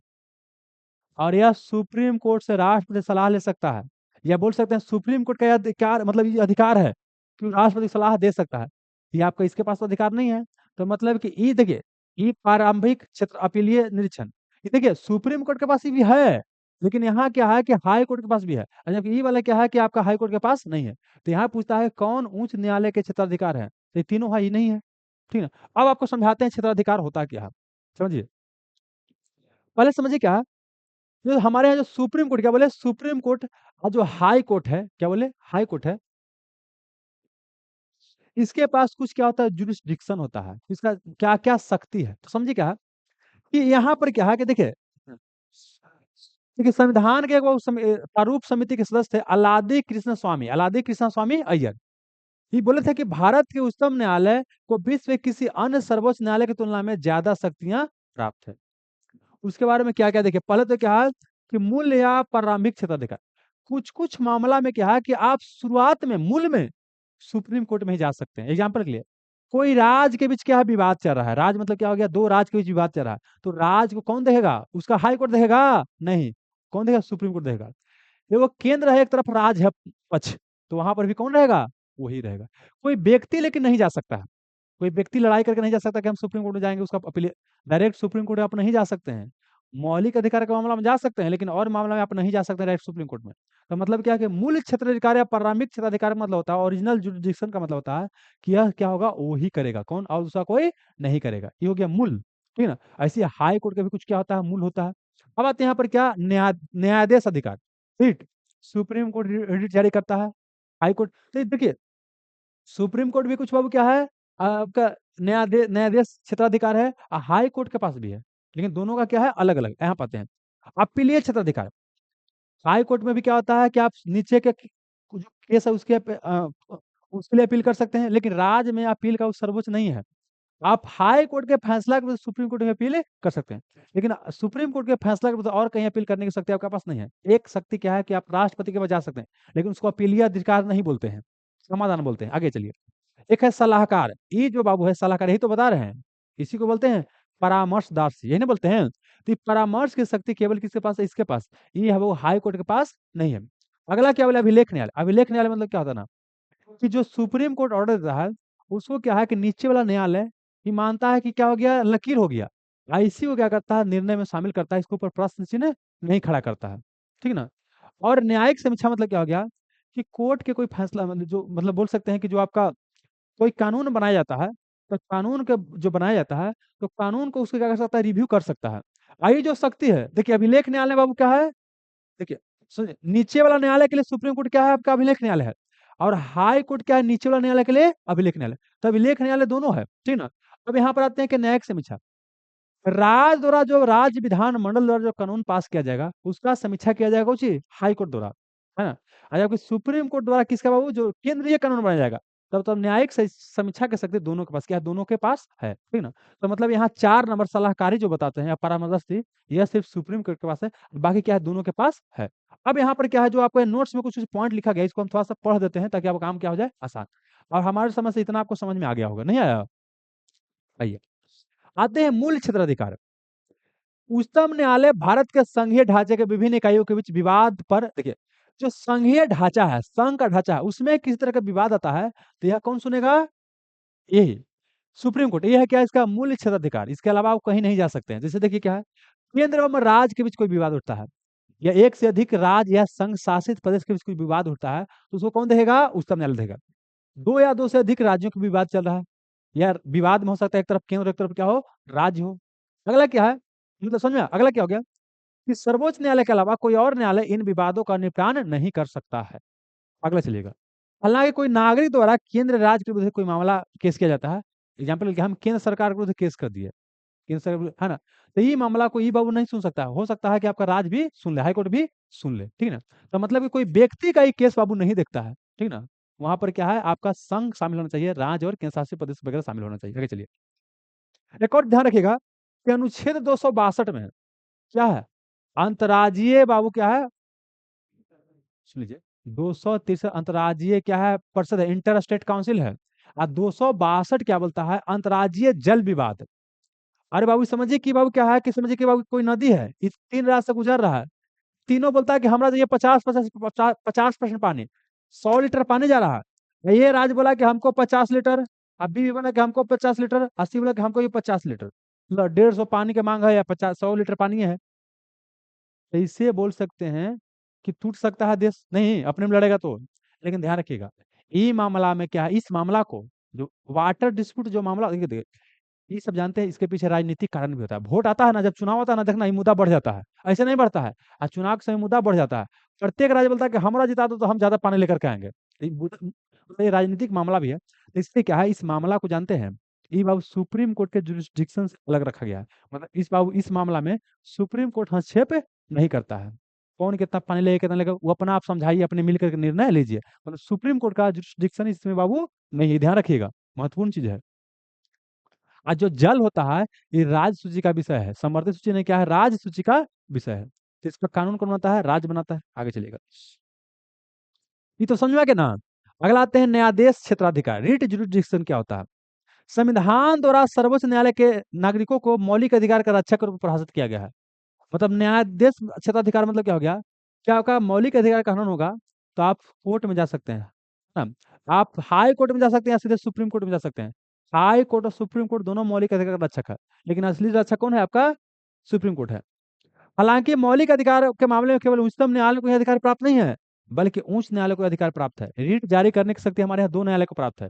और यह सुप्रीम कोर्ट से राष्ट्रपति सलाह ले सकता है, या बोल सकते हैं सुप्रीम कोर्ट का यह अधिकार, मतलब ये अधिकार है कि राष्ट्रपति सलाह दे सकता है। ये आपका इसके पास तो अधिकार नहीं है, तो मतलब कि ये देखिए, ये प्रारंभिक क्षेत्र अपीलीय निरीक्षण, ये देखिए सुप्रीम कोर्ट के पास ये भी है, लेकिन यहाँ क्या है कि हाई कोर्ट के पास भी है, और जबकि ये वाला क्या है कि आपका हाई कोर्ट के पास नहीं है। तो यहाँ पूछता है कौन उच्च न्यायालय के क्षेत्राधिकार है, तो ये तीनों है, ये नहीं है, ठीक है। अब आपको समझाते हैं क्षेत्राधिकार होता क्या है, समझिए, पहले समझिए क्या है, जो हमारे यहाँ जो सुप्रीम कोर्ट, क्या बोले सुप्रीम कोर्ट, और जो हाई कोर्ट है, क्या बोले हाई कोर्ट है, इसके पास कुछ क्या होता है, जुरिस्डिक्शन होता है, इसका क्या क्या शक्ति है, तो समझिए क्या है कि यहाँ पर क्या है कि देखिए, देखिए संविधान के वो प्रारूप समिति के सदस्य थे अलादी कृष्ण स्वामी अय्यर। ये बोले थे कि भारत के उच्चतम न्यायालय को विश्व के किसी अन्य सर्वोच्च न्यायालय की तुलना में ज्यादा शक्तियां प्राप्त है। उसके बारे में क्या क्या देखिए, पहले तो क्या है कि मूल या प्रारंभिक क्षेत्राधिकार, कुछ कुछ मामला में क्या है कि आप शुरुआत में मूल में सुप्रीम कोर्ट में ही जा सकते हैं। एग्जाम्पल के लिए, कोई राज्य के बीच क्या है, विवाद चल रहा है, राज्य मतलब क्या हो गया, दो राज्य के बीच विवाद चल रहा है, तो राज्य को कौन देखेगा, उसका हाई कोर्ट देखेगा, नहीं, कौन देखेगा, सुप्रीम कोर्ट देखेगा। देखो केंद्र है एक तरफ, राज्य है पक्ष, तो वहां पर भी कौन रहेगा, वही रहेगा। कोई व्यक्ति लेकिन नहीं जा सकता है, कोई व्यक्ति लड़ाई करके नहीं जा सकता कि हम सुप्रीम कोर्ट में जाएंगे, उसका अपील डायरेक्ट सुप्रीम कोर्ट में आप नहीं जा सकते हैं। मौलिक अधिकार का मामला में जा सकते हैं, लेकिन और मामला में आप नहीं जा सकते डायरेक्ट सुप्रीम कोर्ट में। तो मतलब क्या है कि मूल क्षेत्राधिकार या प्रारंभिक क्षेत्राधिकार का मतलब होता है, ओरिजिनल जुरिडिक्शन का मतलब होता है कि यह क्या होगा, वो ही करेगा, कौन, और दूसरा कोई नहीं करेगा, ये हो गया मूल, ठीक है ना। ऐसे हाई कोर्ट का भी कुछ क्या होता है, मूल होता है। अब आते हैं यहाँ पर क्या, न्यायाधीश अधिकार, रिट, सुप्रीम कोर्ट रिट जारी करता है, हाई कोर्ट, तो देखिए सुप्रीम कोर्ट भी कुछ बाबू क्या है, आपका न्यायाधीश क्षेत्राधिकार है, और हाई कोर्ट के पास भी है, लेकिन दोनों का क्या है, अलग अलग, यहाँ पाते हैं। अपीलीय क्षेत्राधिकार, हाई कोर्ट में भी क्या होता है कि आप नीचे के जो केस है उसके लिए अपील कर सकते हैं, लेकिन राज्य में अपील का सर्वोच्च नहीं है। आप हाई कोर्ट के फैसला के विरुद्ध सुप्रीम कोर्ट में अपील कर सकते हैं, लेकिन सुप्रीम कोर्ट के फैसला के विरुद्ध और कहीं अपील करने की शक्ति आपके पास नहीं है। एक शक्ति क्या है कि आप राष्ट्रपति के पास जा सकते हैं, लेकिन उसको अपीलीय अधिकार नहीं बोलते हैं, समाधान बोलते हैं। आगे चलिए, एक है सलाहकार, ये जो बाबू है सलाहकार, यही तो बता रहे हैं, इसी को बोलते हैं परामर्शदार, यही ना बोलते हैं। तो ये परामर्श की शक्ति केवल किसके पास है, इसके पास, ये है वो हाई कोर्ट के पास नहीं है। अगला क्या बोले, अभिलेख न्यायालय, अभिलेख न्यायालय मतलब क्या होता है ना, कि जो सुप्रीम कोर्ट ऑर्डर देता है, उसको क्या है कि नीचे वाला न्यायालय ये मानता है कि क्या हो गया, लकीर हो गया, आईसी को क्या करता है, निर्णय में शामिल करता है, इसके ऊपर प्रश्न चिन्ह नहीं खड़ा करता है, ठीक है ना। और न्यायिक समीक्षा मतलब क्या हो गया कि कोर्ट के कोई फैसला, मतलब जो, मतलब बोल सकते हैं कि जो आपका कोई कानून बनाया जाता है, तो कानून का जो बनाया जाता है, तो कानून को उसको क्या कर सकता है, रिव्यू कर सकता है। आई जो शक्ति है, देखिए अभिलेख न्यायालय बाबू क्या है, देखिए सुनिए, नीचे वाला न्यायालय के लिए सुप्रीम कोर्ट क्या है आपका? अभिलेख न्यायालय है। और हाई कोर्ट क्या है? नीचे वाला न्यायालय के लिए अभिलेख न्यायालय। तो अभिलेख न्यायालय दोनों है, ठीक ना। अब यहाँ पर आते हैं कि न्यायिक समीक्षा। राज्य द्वारा जो राज्य विधान मंडल द्वारा जो कानून पास किया जाएगा उसका समीक्षा किया जाएगा उसी हाई कोर्ट द्वारा, है ना। और जबकि सुप्रीम कोर्ट द्वारा किसका बाबू? जो केंद्रीय कानून बनाया जाएगा। तब न्यायिक समीक्षा के शक्ति दोनों के पास क्या है? दोनों के पास है, ठीक ना। तो मतलब यहाँ 4 नंबर सलाहकारी जो बताते हैं या परामर्शी, यह सिर्फ सुप्रीम कोर्ट के पास है, बाकी क्या है? दोनों के पास है। अब यहाँ पर क्या है, जो आपको नोट्स में कुछ पॉइंट लिखा गया है, इसको हम थोड़ा सा पढ़ देते हैं ताकि आपका काम क्या हो जाए? आसान। और हमारे समझ से इतना आपको समझ में आ गया होगा, नहीं आया? आइए, आते हैं मूल क्षेत्राधिकार। उच्चतम न्यायालय भारत के संघीय ढांचे के विभिन्न इकाइयों के बीच विवाद पर, देखिए, जो संघीय ढांचा है, संघ का ढांचा है, उसमें किसी तरह का विवाद आता है तो यह कौन सुनेगा? यही सुप्रीम कोर्ट। ये है क्या? इसका मूल क्षेत्राधिकार। इसके अलावा आप कहीं नहीं जा सकते हैं। जैसे देखिए क्या है, केंद्र एवं राज्य के बीच कोई विवाद उठता है, या एक से अधिक राज्य या संघ शासित प्रदेश के बीच कोई विवाद उठता है, तो उसको कौन देगा? उच्चतम न्यायालय देगा। दो या दो से अधिक राज्यों के विवाद चल रहा है, या विवाद में हो सकता है एक तरफ केंद्र, एक तरफ क्या हो? राज्य हो। अगला क्या है, मतलब समझ में आया? अगला क्या हो गया कि सर्वोच्च न्यायालय के अलावा कोई और न्यायालय इन विवादों का निपटान नहीं कर सकता है। अगला चलिएगा। हालांकि कोई नागरिक द्वारा केंद्र राज्य के विरुद्ध कोई मामला केस किया जाता है, एग्जाम्पल कि हम केंद्र सरकार के विरुद्ध केस कर दिए, केंद्र सरकार के विरुद्ध, है ना, तो ये मामला को ई बाबू नहीं सुन सकता है। हो सकता है कि आपका राज्य भी सुन ले, हाईकोर्ट भी सुन ले, ठीक ना। तो मतलब कि कोई व्यक्ति का ही केस बाबू नहीं देखता है, ठीक ना। वहां पर क्या है, आपका संघ शामिल होना चाहिए, राज्य और केंद्र शासित प्रदेश वगैरह शामिल होना चाहिए। आगे चलिए, एक और ध्यान रखिएगा कि अनुच्छेद 262 में क्या है? अंतर्राज्यीय बाबू क्या है? सुन लीजिए, 263 अंतर्राज्यीय क्या है? परिषद है, इंटर स्टेट काउंसिल है। और 262 क्या बोलता है? अंतर्राज्यीय जल विवाद। अरे बाबू समझिए कि बाबू क्या है, कि समझिए कि बाबू कोई नदी है, इस 3 राज्य से गुजर रहा है, तीनों बोलता है कि हमरा चाहिए 50% पानी, 100 लीटर पानी जा रहा है। ये राज्य बोला कि हमको 50 लीटर, अभी भी बोला कि हमको 50 लीटर, 80 बोला कि हमको ये 50 लीटर, मतलब 150 पानी की मांग है या 100 लीटर पानी है। तो इससे बोल सकते हैं कि टूट सकता है देश, नहीं अपने में लड़ेगा तो। लेकिन ध्यान रखिएगा, ये मामला में क्या है, इस मामला को, जो वाटर डिस्प्यूट जो मामला, देखिए देखिए, ये सब जानते हैं, इसके पीछे राजनीतिक कारण भी होता है। वोट आता है ना, जब चुनाव होता है ना, देखना ये मुद्दा बढ़ जाता है, ऐसे नहीं बढ़ता है। और चुनाव के समय मुद्दा बढ़ जाता है, प्रत्येक राज्य बोलता है कि हमारा जिता दो तो हम ज्यादा पानी लेकर के आएंगे। ये राजनीतिक मामला भी है। तो इससे क्या है, इस मामला को जानते हैं, ये बाबू सुप्रीम कोर्ट के जुरिस्डिक्शन से अलग रखा गया है। मतलब इस बाबू इस मामला में सुप्रीम कोर्ट हस्तक्षेप नहीं करता है। कौन कितना पानी लेगा कितना लेगा, वो अपना आप समझाइए, अपने मिलकर के निर्णय लीजिए। मतलब सुप्रीम कोर्ट का जुरिस्डिक्शन इसमें बाबू नहीं, ध्यान रखिएगा, महत्वपूर्ण चीज है। और जो जल होता है, ये राज्य सूची का विषय है, समवर्ती सूची नहीं, क्या है? राज्य सूची का विषय है। तो इसका कानून कौन बनाता है? राज्य बनाता है। आगे चलेगा, ये तो समझ में आ गया ना। अगला आते हैं न्यायाधीश क्षेत्राधिकार, रिट जुरिस्डिक्शन क्या होता है? संविधान द्वारा सर्वोच्च न्यायालय के नागरिकों को मौलिक अधिकार का रक्षक के रूप में परिभाषित किया गया है। मतलब न्यायाधीश क्षेत्राधिकार मतलब क्या हो गया? क्या आपका मौलिक अधिकार का हनन होगा तो आप कोर्ट में जा सकते हैं, है ना। आप हाई कोर्ट में जा सकते हैं या सीधे सुप्रीम कोर्ट में जा सकते हैं। हाई कोर्ट और सुप्रीम कोर्ट दोनों मौलिक अधिकार का रक्षक है, लेकिन असली रक्षक कौन है आपका? सुप्रीम कोर्ट है। हालांकि मौलिक अधिकार के मामले में केवल उच्चतम न्यायालय को यह अधिकार प्राप्त नहीं है, बल्कि उच्च न्यायालय को यह अधिकार प्राप्त है। रीट जारी करने की शक्ति हमारे यहाँ 2 न्यायालय को प्राप्त है,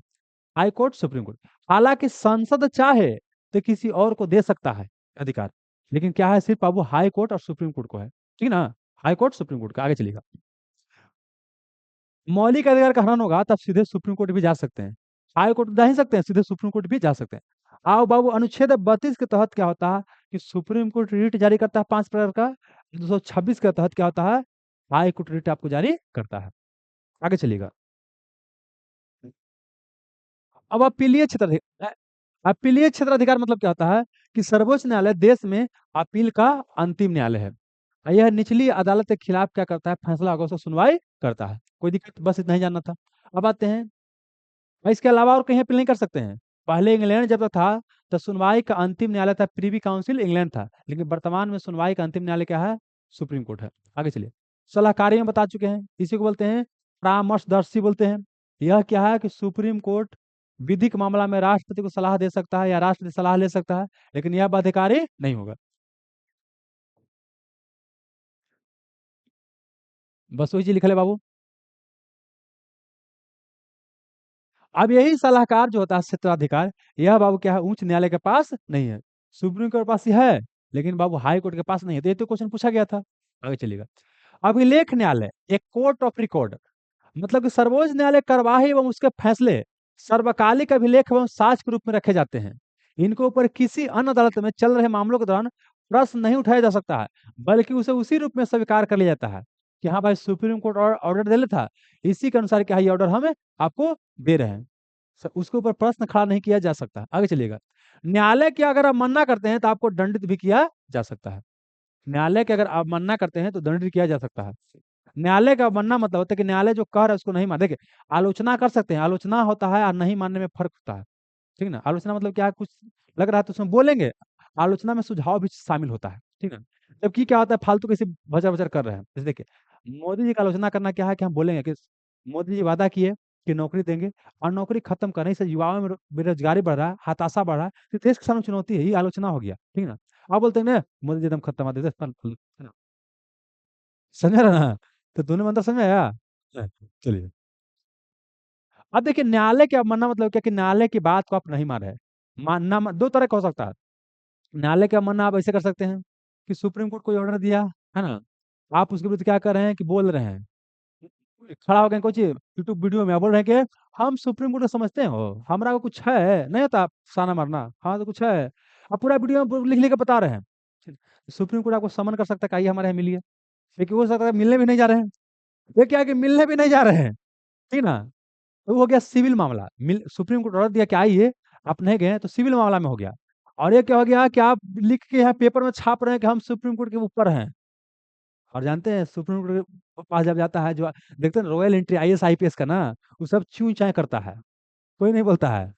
हाई कोर्ट, सुप्रीम कोर्ट। हालांकि संसद चाहे तो किसी और को दे सकता है अधिकार, लेकिन क्या है, सिर्फ अब वो हाई कोर्ट और सुप्रीम कोर्ट को है, ठीक ना। हाई कोर्ट सुप्रीम कोर्ट का। आगे चलेगा, मौलिक अधिकार का हनन होगा तब सीधे सुप्रीम कोर्ट भी जा सकते हैं, हाई कोर्ट जा ही सकते हैं, सीधे सुप्रीम कोर्ट भी जा सकते हैं। आओ बाबू, अनुच्छेद 32 के तहत क्या होता है कि सुप्रीम कोर्ट रीट जारी करता है 5 प्रकार का। 226 के तहत क्या होता है? हाई कोर्ट रीट आपको जारी करता है। आगे चलिएगा, अब अपीलीय क्षेत्र, अपीलीय क्षेत्राधिकार मतलब क्या होता है कि सर्वोच्च न्यायालय देश में अपील का अंतिम न्यायालय है। और यह निचली अदालत के खिलाफ क्या करता है? फैसला होगा उसको सुनवाई करता है। कोई दिक्कत, बस इतना ही जानना था। अब आते हैं, और इसके अलावा और कहीं अपील नहीं कर सकते हैं। पहले इंग्लैंड जब तक था तो सुनवाई का अंतिम न्यायालय था प्रीवी काउंसिल, इंग्लैंड था, लेकिन वर्तमान में सुनवाई का अंतिम न्यायालय क्या है? सुप्रीम कोर्ट है। आगे चलिए, सलाहकारी में बता चुके हैं, इसी को बोलते हैं परामर्शदर्शी बोलते हैं। यह क्या है कि सुप्रीम कोर्ट विधिक मामला में राष्ट्रपति को सलाह दे सकता है या राष्ट्रपति सलाह ले सकता है, लेकिन यह बाध्यकारी नहीं होगा। बस वही चीज लिख ले बाबू। अब यही सलाहकार जो होता है क्षेत्राधिकार, यह बाबू क्या है? उच्च न्यायालय के पास नहीं है, सुप्रीम कोर्ट के पास ही है, लेकिन बाबू हाई कोर्ट के पास नहीं है। तो ये तो क्वेश्चन पूछा गया था। आगे चलिएगा, अभिलेख न्यायालय, एक कोर्ट ऑफ रिकॉर्ड, मतलब कि सर्वोच्च न्यायालय कार्यवाही एवं उसके फैसले सर्वकालिक अभिलेख एवं साक्ष्य के रूप में रखे जाते हैं। इनके ऊपर किसी अन्य अदालत में चल रहे मामलों के दौरान प्रश्न नहीं उठाया जा सकता है, बल्कि उसे उसी रूप में स्वीकार कर लिया जाता है कि हाँ भाई, सुप्रीम कोर्ट ऑर्डर दे था, इसी के अनुसार क्या है, ये ऑर्डर हमें आपको दे रहे हैं। उसके ऊपर प्रश्न खड़ा नहीं किया जा सकता। आगे चलिएगा। न्यायालय की अगर अवमानना करते हैं तो आपको दंडित भी किया जा सकता है। न्यायालय की अगर अवमानना करते हैं तो दंडित किया जा सकता है। न्यायालय का मानना मतलब होता है कि न्यायालय जो कह रहा है उसको नहीं मान, देखिए आलोचना कर सकते हैं, आलोचना होता है और नहीं मानने में फर्क होता है। ठीक है ना। आलोचना मतलब क्या है, कुछ लग रहा है तो उसमें बोलेंगे, आलोचना में सुझाव भी शामिल होता है। ठीक है। जबकि क्या होता है, फालतू किसी भचर भचर कर रहे हैं। जैसे देखिए, मोदी जी का आलोचना करना क्या है कि हम बोलेंगे कि मोदी जी वादा किए कि नौकरी देंगे और नौकरी खत्म करने से युवाओं में बेरोजगारी बढ़ रहा है, हताशा बढ़ रहा है, तो देश के सामने चुनौती है, ये आलोचना हो गया। ठीक है ना। आप बोलते हैं ना मोदी जी एकदम खत्म कर देते, समझ रहे ना। तो दोनों में अंतर समझ आया। हाँ, चलिए। अब देखिए, न्यायालय के अवमानना मतलब क्या कि न्यायालय की बात को आप नहीं मान रहे। मानना दो तरह का हो सकता है। न्यायालय का अवमानना आप ऐसे कर सकते हैं कि सुप्रीम कोर्ट कोई ऑर्डर दिया, है ना, आप उसके विरुद्ध क्या कर रहे हैं कि बोल रहे हैं, खड़ा हो गए कुछ यूट्यूब वीडियो में, आप बोल रहे हैं कि हम सुप्रीम कोर्ट को समझते हैं, हो हमारा को कुछ है नहीं होता साना मारना, हाँ तो कुछ है। आप पूरा वीडियो में लिख लिख के बता रहे हैं। सुप्रीम कोर्ट आपको समन कर सकता है कि आइए हमारे यहाँ मिलिए, लेकिन हो सकता है मिलने भी नहीं जा रहे हैं। ये क्या है कि मिलने भी नहीं जा रहे हैं। ठीक ना। तो वो हो गया सिविल मामला, सुप्रीम कोर्ट ऑर्डर दिया कि आइए, आप नहीं गए तो सिविल मामला में हो गया। और ये क्या हो गया कि आप लिख के यहाँ पेपर में छाप रहे हैं कि हम सुप्रीम कोर्ट के ऊपर हैं। और जानते हैं सुप्रीम कोर्ट के पास जब जाता है, जो देखते हैं रॉयल एंट्री आईएएस आईपीएस का ना, वो सब चूं चाय करता है, कोई नहीं बोलता है।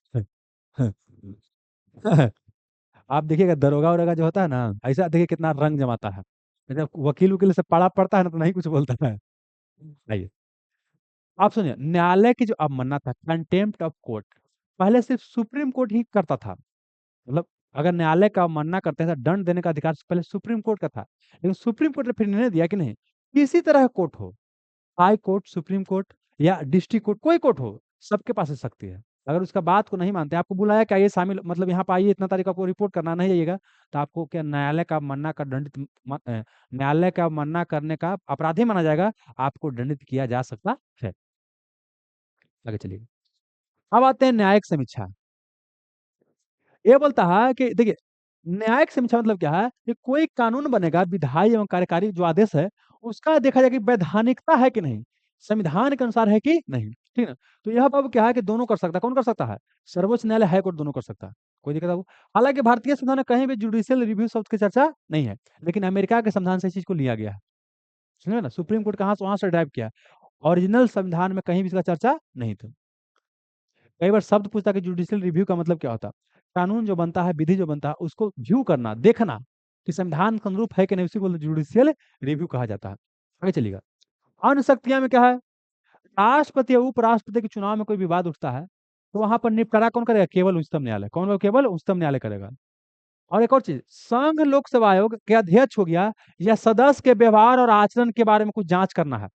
आप देखिएगा दरोगा वरोगा जो होता है ना, ऐसा देखिए कितना रंग जमाता है। जब वकील वकील से पढ़ा पड़ता है ना तो नहीं कुछ बोलता है। आइए, आप सुनिए, न्यायालय की जो अवमानना था, कंटेम्प्ट ऑफ कोर्ट, पहले सिर्फ सुप्रीम कोर्ट ही करता था। मतलब अगर न्यायालय का अवमानना करते हैं तो दंड देने का अधिकार पहले सुप्रीम कोर्ट का था, लेकिन सुप्रीम कोर्ट ने फिर निर्णय दिया कि नहीं, किसी तरह कोर्ट हो, हाई कोर्ट, सुप्रीम कोर्ट या डिस्ट्रिक्ट कोर्ट, कोई कोर्ट हो, सबके पास है शक्ति है। अगर उसका बात को नहीं मानते, आपको बुलाया कि आइए शामिल, मतलब यहाँ पर आइए, इतना तारीख को आपको रिपोर्ट करना नहीं जाइएगा, तो आपको क्या न्यायालय का अवमानना का दंडित न्यायालय का अवमानना करने का अपराधी माना जाएगा, आपको दंडित किया जा सकता है। आगे चलिए। अब आते हैं न्यायिक समीक्षा। ये बोलता है कि देखिए, न्यायिक समीक्षा मतलब क्या है कि कोई कानून बनेगा, विधायी एवं कार्यकारी जो आदेश है, उसका देखा जाए कि वैधानिकता है कि नहीं, संविधान के अनुसार है कि नहीं। ठीक है। तो यह अब क्या है कि दोनों कर सकता है। कौन कर सकता है? सर्वोच्च न्यायालय, हाई कोर्ट, दोनों कर सकता है। कोई दिक्कत है? हालांकि भारतीय संविधान में कहीं भी जुडिशियल रिव्यू शब्द की चर्चा नहीं है, लेकिन अमेरिका के संविधान से इस चीज को लिया गया है। समझे ना, सुप्रीम कोर्ट कहाँ से वहां से ड्राइव किया। ओरिजिनल संविधान में कहीं भी इसका चर्चा नहीं था। कई बार शब्द पूछता है कि जुडिशियल रिव्यू का मतलब क्या होता है। कानून जो बनता है, विधि जो बनता है, उसको व्यू करना, देखना कि संविधान के अनुरूप है कि नहीं, उसी को जुडिशियल रिव्यू कहा जाता है। आगे चलिएगा। अन्य शक्तियां में क्या है, राष्ट्रपति या उपराष्ट्रपति के चुनाव में कोई विवाद उठता है तो वहां पर निपटारा कौन करेगा? केवल उच्चतम न्यायालय। कौन होगा? केवल उच्चतम न्यायालय करेगा। और एक और चीज, संघ लोक सेवा आयोग के अध्यक्ष हो गया या सदस्य के व्यवहार और आचरण के बारे में कुछ जांच करना है,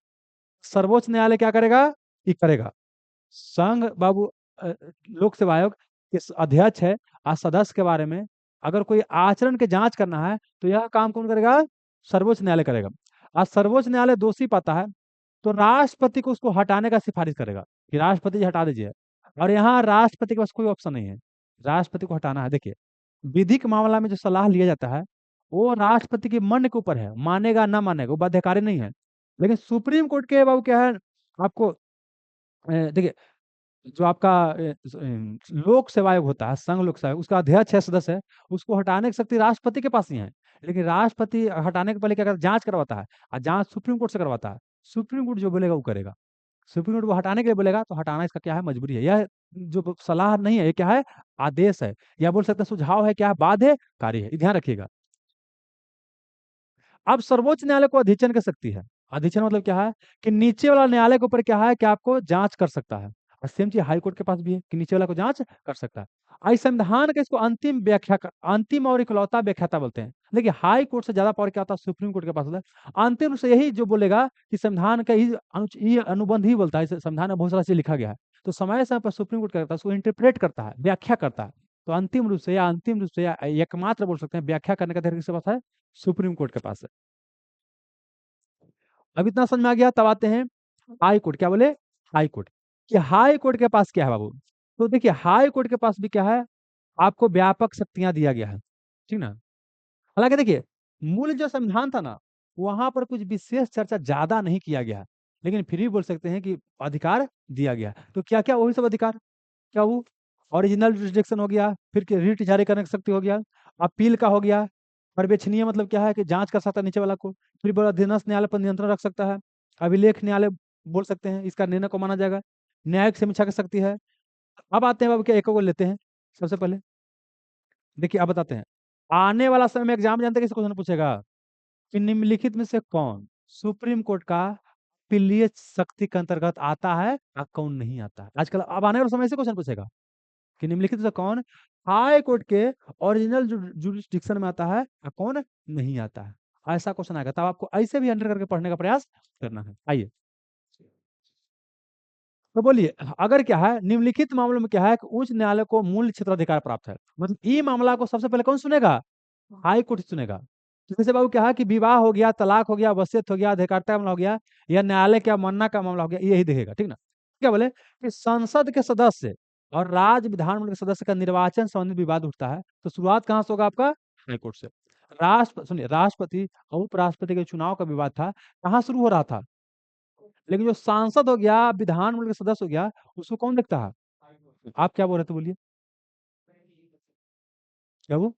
सर्वोच्च न्यायालय क्या करेगा? ये करेगा। संघ बाबू लोक सेवा आयोग के अध्यक्ष है और सदस्य के बारे में अगर कोई आचरण के जांच करना है तो यह काम कौन करेगा? सर्वोच्च न्यायालय करेगा। और सर्वोच्च न्यायालय दोषी पाता है तो राष्ट्रपति को उसको हटाने का सिफारिश करेगा कि राष्ट्रपति जी हटा दीजिए। और यहाँ राष्ट्रपति के पास कोई ऑप्शन नहीं है, राष्ट्रपति को हटाना है। देखिए, विधिक मामला में जो सलाह लिया जाता है वो राष्ट्रपति के मन के ऊपर है, मानेगा ना मानेगा, वो बाध्यकारी नहीं है। लेकिन सुप्रीम कोर्ट के बाबू क्या है, आपको देखिए, जो आपका लोक सेवा आयोग होता है, संघ लोक सेवा आयोग, उसका अध्यक्ष है, सदस्य है, उसको हटाने की शक्ति राष्ट्रपति के पास ही है। लेकिन राष्ट्रपति हटाने के पहले क्या करता है? जांच करवाता है, और जांच सुप्रीम कोर्ट से करवाता है। सुप्रीम कोर्ट जो बोलेगा वो करेगा। सुप्रीम कोर्ट वो हटाने के लिए बोलेगा तो हटाना इसका क्या है? मजबूरी है। यह जो सलाह नहीं है, ये क्या है? आदेश है, या बोल सकते हैं सुझाव है, क्या है? बाध्य कार्य है, ये ध्यान रखिएगा। अब सर्वोच्च न्यायालय को अधिचन की शक्ति है। अधिचन मतलब क्या है कि नीचे वाला न्यायालय के ऊपर क्या है कि आपको जांच कर सकता है। और सेम चीज हाई कोर्ट के पास भी है कि नीचे वाला को जांच कर सकता है। आई संविधान का इसको अंतिम व्याख्या अंतिम और इकलौता व्याख्याता बोलते हैं। देखिए, हाई कोर्ट से ज्यादा पावर क्या होता है? सुप्रीम कोर्ट के पास होता है। अंतिम रूप से यही जो बोलेगा कि संविधान का ही ये अनुबंध ही बोलता है, संविधान में बहुत सारा चीज लिखा गया है। तो समय समय पर सुप्रीम कोर्ट क्या करता है? उसको इंटरप्रेट करता है, व्याख्या करता है। तो अंतिम रूप से या एकमात्र बोल सकते हैं व्याख्या करने का अधिकार किसके पास है? सुप्रीम कोर्ट के पास है। अब इतना समझ में आ गया, तब आते हैं हाई कोर्ट। क्या बोले? High court. कि हाई कोर्ट के पास क्या है बाबू? तो देखिए हाई कोर्ट के पास भी क्या है, आपको व्यापक शक्तियां दिया गया है, ठीक ना। हालांकि देखिए मूल जो संविधान था ना, वहां पर कुछ विशेष चर्चा ज्यादा नहीं किया गया है, लेकिन फिर भी बोल सकते हैं कि अधिकार दिया गया है। तो क्या क्या वही सब अधिकार, क्या वो ओरिजिनल जुरिस्डिक्शन हो गया, फिर रिट जारी करने की शक्ति हो गया, अपील का हो गया, पर्यवेक्षणीय मतलब क्या है कि जांच कर सकता है नीचे वाला को, फिर बड़ा अधीनस्थ न्यायालय पर नियंत्रण रख सकता है, अभिलेख न्यायालय बोल सकते हैं, इसका निर्णय को माना जाएगा, न्यायिक समीक्षा कर सकती है। अब आते हैं बाबू क्या एक को लेते हैं सबसे पहले। देखिए अब बताते हैं, आने वाला समय में एग्जाम जानते हैं किस क्वेश्चन पूछेगा कि निम्नलिखित में से कौन सुप्रीम कोर्ट का अपीलीय शक्ति के अंतर्गत आता है और कौन नहीं आता है। आजकल अब आने वाला समय से क्वेश्चन पूछेगा कि निम्नलिखित में से कौन हाई कोर्ट के ओरिजिनल जुरिस्डिक्शन में आता है और कौन नहीं आता है। ऐसा क्वेश्चन आएगा, तब आपको ऐसे भी अंडर करके पढ़ने का प्रयास करना है। आइए तो बोलिए, अगर क्या है निम्नलिखित मामलों में क्या है कि उच्च न्यायालय को मूल क्षेत्राधिकार प्राप्त है, मतलब ये मामला को सबसे पहले कौन सुनेगा? हाई कोर्ट सुनेगा। तो जैसे बाबू क्या है कि विवाह हो गया, तलाक हो गया, वसीयत हो गया, अधिकारिता का मामला हो गया, या न्यायालय का मानना का मामला हो गया, यही देखेगा, ठीक ना। क्या बोले कि संसद के सदस्य और राज्य विधानमंडल के सदस्य का निर्वाचन संबंधित विवाद उठता है, तो शुरुआत कहाँ से होगा आपका? हाई कोर्ट से। सुनिए राष्ट्रपति और उपराष्ट्रपति के चुनाव का विवाद था, कहाँ शुरू हो रहा था? लेकिन जो सांसद हो गया, विधानमंडल के सदस्य हो गया, उसको कौन देखता है? आप क्या बोल रहे थे बोलिए? क्या वो?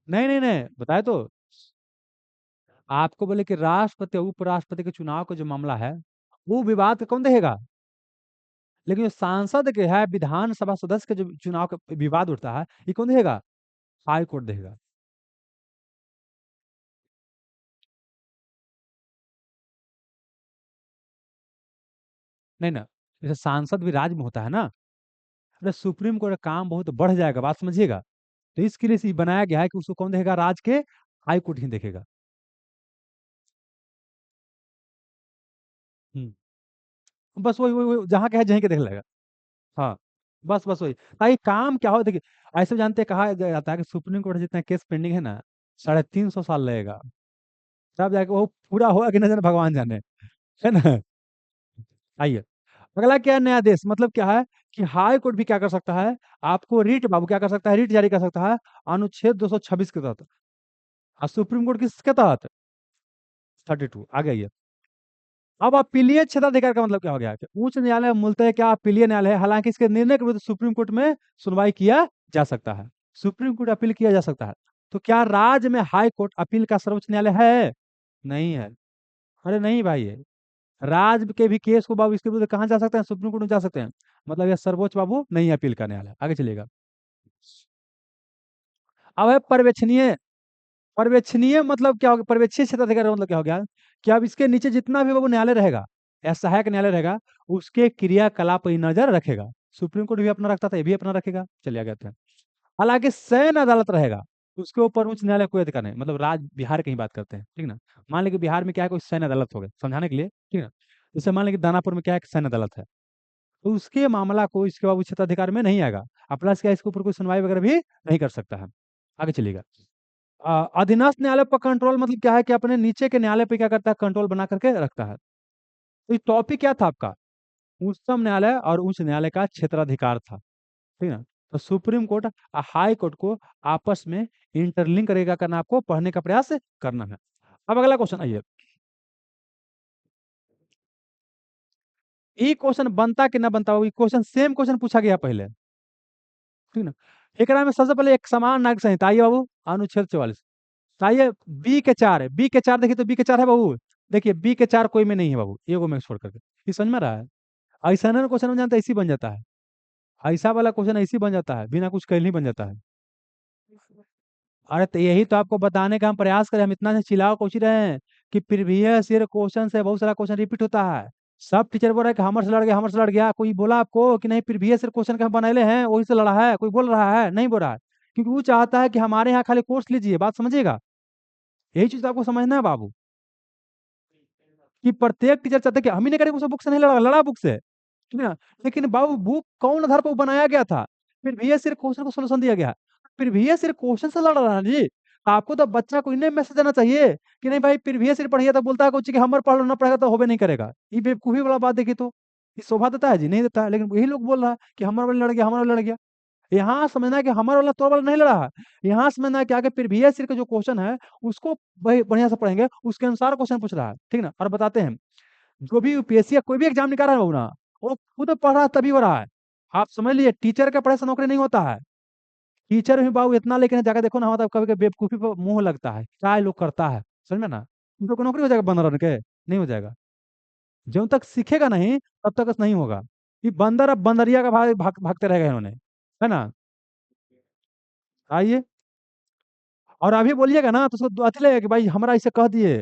नहीं नहीं नहीं बताए तो। आपको बोले कि राष्ट्रपति और उपराष्ट्रपति के चुनाव का जो मामला है, वो विवाद का कौन देखेगा? लेकिन जो सांसद के है, विधानसभा सदस्य के जो चुनाव का विवाद उठता है, ये कौन देखेगा? हाई कोर्ट देखेगा। नहीं ना, जैसे सांसद भी राज्य में होता है ना, अरे सुप्रीम कोर्ट का काम बहुत बढ़ जाएगा, बात समझिएगा। तो इसके लिए इसे बनाया गया है कि उसको कौन देखेगा? राज्य के हाई कोर्ट ही देखेगा। बस वही वही वही जहाँ का है जहीं के देख लेगा। हाँ, बस बस वही। ताकि काम क्या हो देखिए, ऐसे जानते कहा जाता है कि सुप्रीम कोर्ट जितना केस पेंडिंग है ना, 350 साल लगेगा, तब जाके वो पूरा होगा कि न जाने भगवान जाने, है ना। आइए, अगला क्या है? न्यायाधीश मतलब क्या है कि हाई कोर्ट भी क्या कर सकता है, आपको रीट बाबू क्या कर सकता है? रीट जारी कर सकता है अनुच्छेद 226 के तहत। और सुप्रीम कोर्ट किसके तहत? 32। आ गई है। अब अपीलीय क्षेत्राधिकार का मतलब क्या हो गया कि उच्च न्यायालय मूलतः क्या अपीलीय न्यायालय है, हालांकि इसके निर्णय के विरुद्ध सुप्रीम कोर्ट में सुनवाई किया जा सकता है, सुप्रीम कोर्ट अपील किया जा सकता है। तो क्या राज्य में हाई कोर्ट अपील का सर्वोच्च न्यायालय है? नहीं है। अरे नहीं भाई, है राज्य के भी केस को बाबू इसके विरुद्ध कहाँ जा सकते हैं? सुप्रीम कोर्ट में जा सकते हैं। मतलब यह सर्वोच्च बाबू नहीं है अपील का न्यायालय। आगे चलिएगा। अब है पर्यवेक्षणीय। पर्यवेक्षणीय मतलब क्या हो गया? पर्यवेक्षी क्षेत्राधिकार का मतलब क्या हो गया कि अब इसके नीचे जितना भी बाबू न्यायालय रहेगा या सहायक न्यायालय रहेगा, उसके क्रियाकलाप पर नजर रखेगा। सुप्रीम कोर्ट भी अपना रखता था, ये भी अपना रखेगा। चलिए आगे आते हैं। हालांकि सैन्य अदालत रहेगा, उसके ऊपर उच्च न्यायालय कोई अधिकार नहीं। मतलब राज्य बिहार की ही बात करते हैं, ठीक ना। मान लीजिए बिहार में क्या है, कोई सैन्य अदालत हो गया, समझाने के लिए, ठीक है। जैसे मान लीजिए दानापुर में क्या है कि सैन्य अदालत है, तो उसके मामला को इसके बाबू क्षेत्राधिकार में नहीं आएगा। और प्लस क्या इसके ऊपर कोई सुनवाई वगैरह भी नहीं कर सकता है। आगे चलिएगा। अधीनस्थ न्यायालय पर कंट्रोल मतलब क्या है कि अपने नीचे के न्यायालय पे क्या करता है? कंट्रोल बना करके रखता है। तो ये टॉपिक क्या था आपका? उच्चतम न्यायालय और उच्च न्यायालय का क्षेत्राधिकार था, ठीक है। तो सुप्रीम कोर्ट और हाई कोर्ट को आपस में इंटरलिंक करेगा करना, आपको पढ़ने का प्रयास करना है। अब अगला क्वेश्चन आइए, ये क्वेश्चन बनता कि ना बनता हो, ये क्वेश्चन सेम क्वेश्चन पूछा गया पहले, ठीक ना। एकरा में सबसे पहले एक समान नागरिक संहिता, आइए बाबू अनुच्छेद 44। आइए बी के चार है, बी के चार देखिए, तो बी के चार है बाबू। देखिए बी के चार कोई में नहीं है बाबू, एगो में छोड़ करके। ये समझ में आ रहा है? ऐसा ना क्वेश्चन बन जाता है, इसी बन जाता है। ऐसा वाला क्वेश्चन ऐसी बन जाता है, बिना कुछ कहे नहीं बन जाता है। अरे तो यही तो आपको बताने का हम प्रयास करें, हम इतना से चिल्लाओ पूछ रहे हैं कि प्रीवियस ईयर क्वेश्चन से बहुत सारा क्वेश्चन रिपीट होता है। सब टीचर बोल रहे हैं कि हमर से लड़ गया, हमर से लड़ गया। कोई बोला आपको कि नहीं प्रीवियस ईयर क्वेश्चन के हम बनाए हैं वही से लड़ा है? कोई बोल रहा है? नहीं बोल रहा है। क्योंकि वो चाहता है कि हमारे यहाँ खाली कोर्स लीजिए, बात समझिएगा। यही चीज तो आपको समझना है बाबू, कि प्रत्येक टीचर चाहते हैं कि हम ही नहीं करें, उसे बुक से नहीं लड़ा, लड़ा बुक से, ठीक है ना। लेकिन बाबू बुक कौन आधार पर बनाया गया था? प्रीवियस ईयर क्वेश्चन को सोल्यूशन दिया गया, प्रीवियस ईयर क्वेश्चन से लड़ रहा है जी। आपको तो बच्चा को इन्हें मैसेज देना चाहिए कि नहीं भाई प्रीवियस ईयर पढ़िए, तो बोलता है कुछ कि हमर पढ़ लो, ना पढ़ेगा तो होबे नहीं करेगा। ये बेवकूफी वाला बात देखी तो ये शोभा देता है जी? नहीं देता है। लेकिन वही लोग बोल रहा है कि हमर वाला लड़ गया, हमर वाला लड़ गया। यहाँ समझना है कि हमारा वाला तोर वाला नहीं लड़ा है। यहाँ समझना है कि आगे प्रीवियस ईयर का जो क्वेश्चन है उसको बढ़िया से पढ़ेंगे, उसके अनुसार क्वेश्चन पूछ रहा है, ठीक ना। और बताते हैं, जो भी यूपीएससी या कोई भी एग्जाम निकाल रहा है बाबू ना, वो खुद पढ़ रहा है तभी हो रहा है। आप समझ लीजिए, टीचर के पढ़ाई से नौकरी नहीं होता है। टीचर भी बाबू इतना, लेकिन जाकर देखो ना, मतलब कभी कभी बेवकूफी पर मुंह लगता है, क्या ये लोग करता है, समझ में ना। उनको कोई नौकरी हो जाएगा बंदर बन के? नहीं हो जाएगा। जब तक सीखेगा नहीं तब तक नहीं होगा। ये बंदर अब बंदरिया का भागते रहेगा इन्होंने, है ना। आइए, और अभी बोलिएगा ना तो उसको अथी लगेगा कि भाई हमारा इसे कह दिए,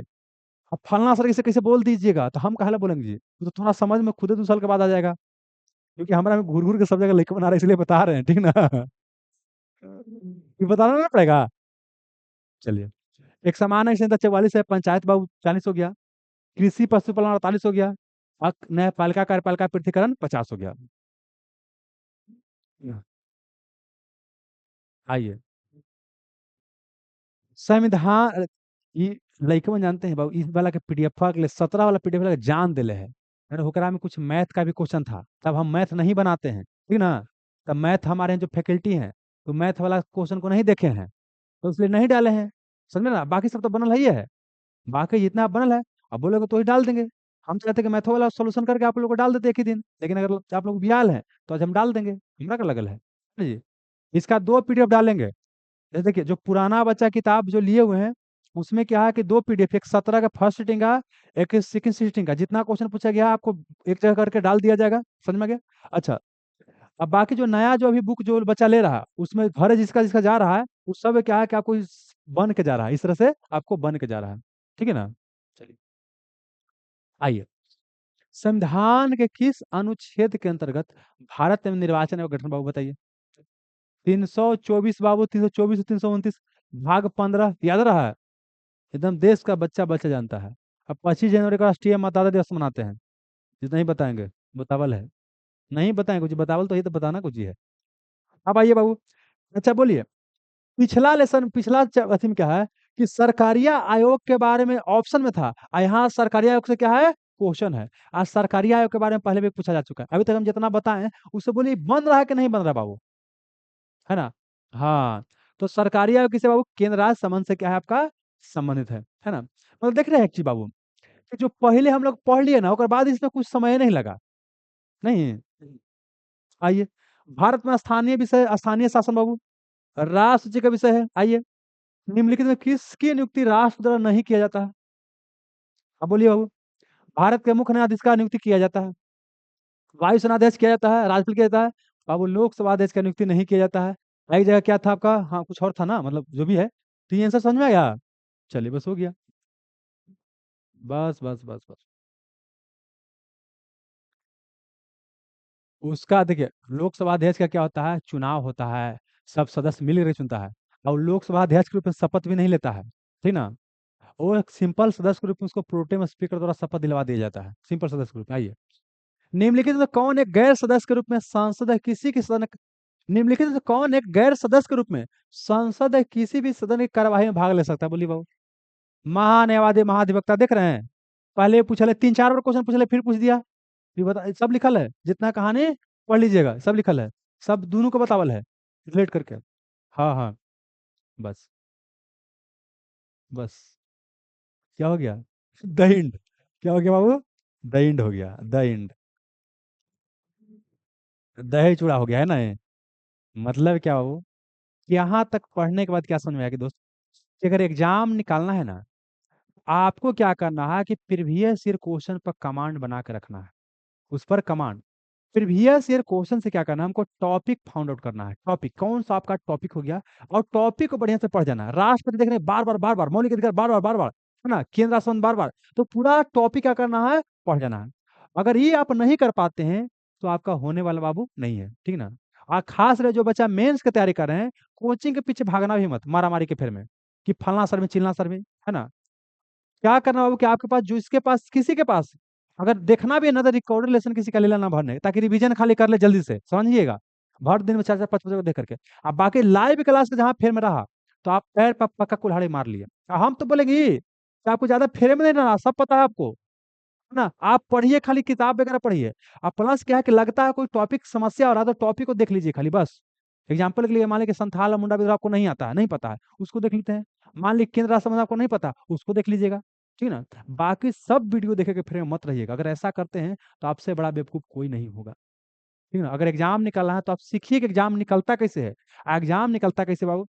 अब फलना सर इसे कैसे बोल दीजिएगा, तो हम काहे ला बोलेंगे जी? वो तो थोड़ा समझ में खुद 2 साल के बाद आ जाएगा, क्योंकि हमारा में घूर घूर के सब जगह लेके बना रहे हैं, इसलिए बता रहे हैं, ठीक ना। ये बताना ना पड़ेगा। चलिए, एक सामान्य संहिता 44 है, पंचायत बाबू 40 हो गया, कृषि पशुपालन 48 हो गया, न्यायपालिका कार्यपालिका पृथकीकरण 50 हो गया। आइए, संविधान, ये लइकवन जानते हैं बाबू, इस वाला के पीडीएफ के लिए 17 वाला पीडीएफ वाला जान दिले है। अरे होकरा में कुछ मैथ का भी क्वेश्चन था, तब हम मैथ नहीं बनाते हैं, ठीक ना। तब मैथ हमारे यहाँ जो फैकल्टी है, तो मैथ वाला क्वेश्चन को नहीं देखे हैं, तो इसलिए नहीं डाले हैं, समझे ना। बाकी सब तो बनल ही है, बाकी जितना बनल है, अब बोलोगे तो ही डाल देंगे। हम चाहते हैं कि मैथो वाला सोल्यूशन करके आप लोगों को डाल देते एक ही दिन, लेकिन अगर आप लोग बियाल हैं तो आज हम डाल देंगे, हमरा का लगल है जी। इसका 2 पीडीएफ डालेंगे। जैसे देखिए, जो पुराना बच्चा किताब जो लिए हुए हैं, उसमें क्या है कि 2 पीडीएफ, एक 17 का फर्स्ट सीटिंग का, एक सेकंड सीटिंग का, जितना क्वेश्चन पूछा गया आपको एक जगह करके डाल दिया जाएगा, समझ में गया। अच्छा, अब बाकी जो नया जो अभी बुक जो बच्चा ले रहा है, उसमें घर जिसका जिसका जा रहा है, उस सब क्या है कि आपको बन के जा रहा है, इस तरह से आपको बन के जा रहा है, ठीक है ना। चलिए, आइए, संविधान के किस अनुच्छेद के अंतर्गत भारत में निर्वाचन आयोग गठन, बाबू बताइए। 324 बाबू, 324 329, भाग 15 याद रहा है? एकदम देश का बच्चा बच्चा जानता है। अब 25 जनवरी को राष्ट्रीय मतदाता दिवस मनाते हैं, जितना ही बताएंगे बतावल है। नहीं बताएंगे कुछ, बतावल तो ही तो बताना कुछ ही है। अब आइए बाबू, अच्छा बोलिए, पिछला लेसन पिछला अथी में क्या है कि सरकारिया आयोग के बारे में ऑप्शन में था, और यहाँ सरकारिया आयोग से क्या है, क्वेश्चन है। आज सरकारिया आयोग के बारे में पहले भी पूछा जा चुका है, अभी तक हम जितना बताएं उससे बोलिए बन रहा है कि नहीं बन रहा बाबू, है ना। हाँ, तो सरकारी आयोग किसे बाबू, केंद्र राज्य संबंध से क्या है आपका, संबंधित है ना। मतलब देख रहे हैं एक चीज बाबू, कि जो पहले हम लोग पढ़ लिए ना, उसके बाद इसमें कुछ समय नहीं लगा, नहीं। आइए, भारत में स्थानीय विषय, स्थानीय शासन बाबू राष्ट्र जी का विषय है। आइए, निम्नलिखित में किसकी नियुक्ति राष्ट्र द्वारा नहीं किया जाता है? अब बोलिए बाबू, भारत के मुख्य न्यायाधीश का नियुक्ति किया जाता है, वायु सेनाध्यक्ष किया जाता है, राज्यपाल किया जाता है, बाबू लोकसभा अध्यक्ष का नियुक्ति नहीं किया जाता है। एक जगह क्या था आपका, हाँ कुछ और था ना, मतलब जो भी है, तो ये आंसर समझ में आया। चलिए, बस हो गया, बस बस बस बस। उसका देखिए, लोकसभा अध्यक्ष का क्या होता है, चुनाव होता है, सब सदस्य मिलकर चुनता है, और लोकसभा अध्यक्ष के रूप में शपथ भी नहीं लेता है, ठीक ना। वो एक सिंपल सदस्य के रूप में उसको प्रोटेम स्पीकर द्वारा शपथ दिलवा दिया जाता है, सिंपल सदस्य के रूप में। आइए, निम्नलिखित में कौन एक गैर सदस्य के रूप में सांसद है किसी की सदन, निम्नलिखित में कौन एक गैर सदस्य के रूप में संसद है किसी भी सदन की कार्यवाही में भाग ले सकता है, बोलिए बाबू। महान्यायवादी महाधिवक्ता, देख रहे हैं, पहले पूछ ले, 3 4 बार क्वेश्चन पूछ ले, फिर पूछ दिया। ये बता, सब लिखल है, जितना कहानी पढ़ लीजिएगा, सब लिखल है, सब दोनों को बतावल है रिलेट करके। हाँ हाँ, बस बस। क्या हो गया? The end. क्या हो गया बाबू? द इंड हो गया, द इंड। दही चूड़ा हो गया, है ना ये। मतलब क्या बाबू, यहाँ तक पढ़ने के बाद क्या समझ में आया कि दोस्त, कि अगर एग्जाम निकालना है ना, आपको क्या करना है कि प्रीवियस ईयर क्वेश्चन पर कमांड बना के रखना है, उस पर कमांड। प्रीवियस ईयर क्वेश्चन से क्या करना है, हमको टॉपिक फाउंड आउट करना है, टॉपिक कौन सा आपका टॉपिक हो गया, और टॉपिक को बढ़िया से पढ़ जाना है। राष्ट्रपति देख रहे हैं बार बार, मौलिक अधिकार बार बार, है ना, केंद्र शासन बार बार, तो पूरा टॉपिक क्या करना है, पढ़ जाना है। अगर ये आप नहीं कर पाते हैं तो आपका होने वाला बाबू नहीं है, ठीक ना। और खास रहे जो बच्चा मेंस की तैयारी कर रहे हैं, कोचिंग के पीछे भागना भी मत, मारा मारी के फेर में, कि फलना सर में चिलना सर में, है ना। क्या करना बाबू कि आपके पास जो इसके पास किसी के पास, अगर देखना भी है ना, तो रिकॉर्डेड लेसन किसी का ले लेना भरने, ताकि रिवीजन खाली कर ले जल्दी से, समझिएगा। भर दिन में 4 4 5 5 देख करके। अब बाकी लाइव क्लास के जहाँ फेर में रहा, तो आप पैर पर पक्का कुल्हाड़ी मार लिए। हम तो बोलेंगे कि आपको ज्यादा फेरे में नहीं रहना, सब पता है आपको, है ना। आप पढ़िए, खाली किताब वगैरह पढ़िए। अब प्लस क्या है कि लगता है कोई टॉपिक समस्या हो रहा है तो टॉपिक को देख लीजिए खाली बस। एग्जाम्पल के लिए मान लीजिए संथाल और मुंडा विद्रोह आपको नहीं आता है, नहीं पता है, उसको देख लेते हैं। मान लीजिए केंद्र राष्ट्र संबंध आपको नहीं पता, उसको देख लीजिएगा। ठीक है ना। बाकी सब वीडियो देखे के फिर मत रहिएगा। अगर ऐसा करते हैं तो आपसे बड़ा बेवकूफ कोई नहीं होगा। ठीक है ना। अगर एग्जाम निकालना है तो आप सीखिए कि एग्जाम निकलता कैसे है। एग्जाम निकलता कैसे बाबू,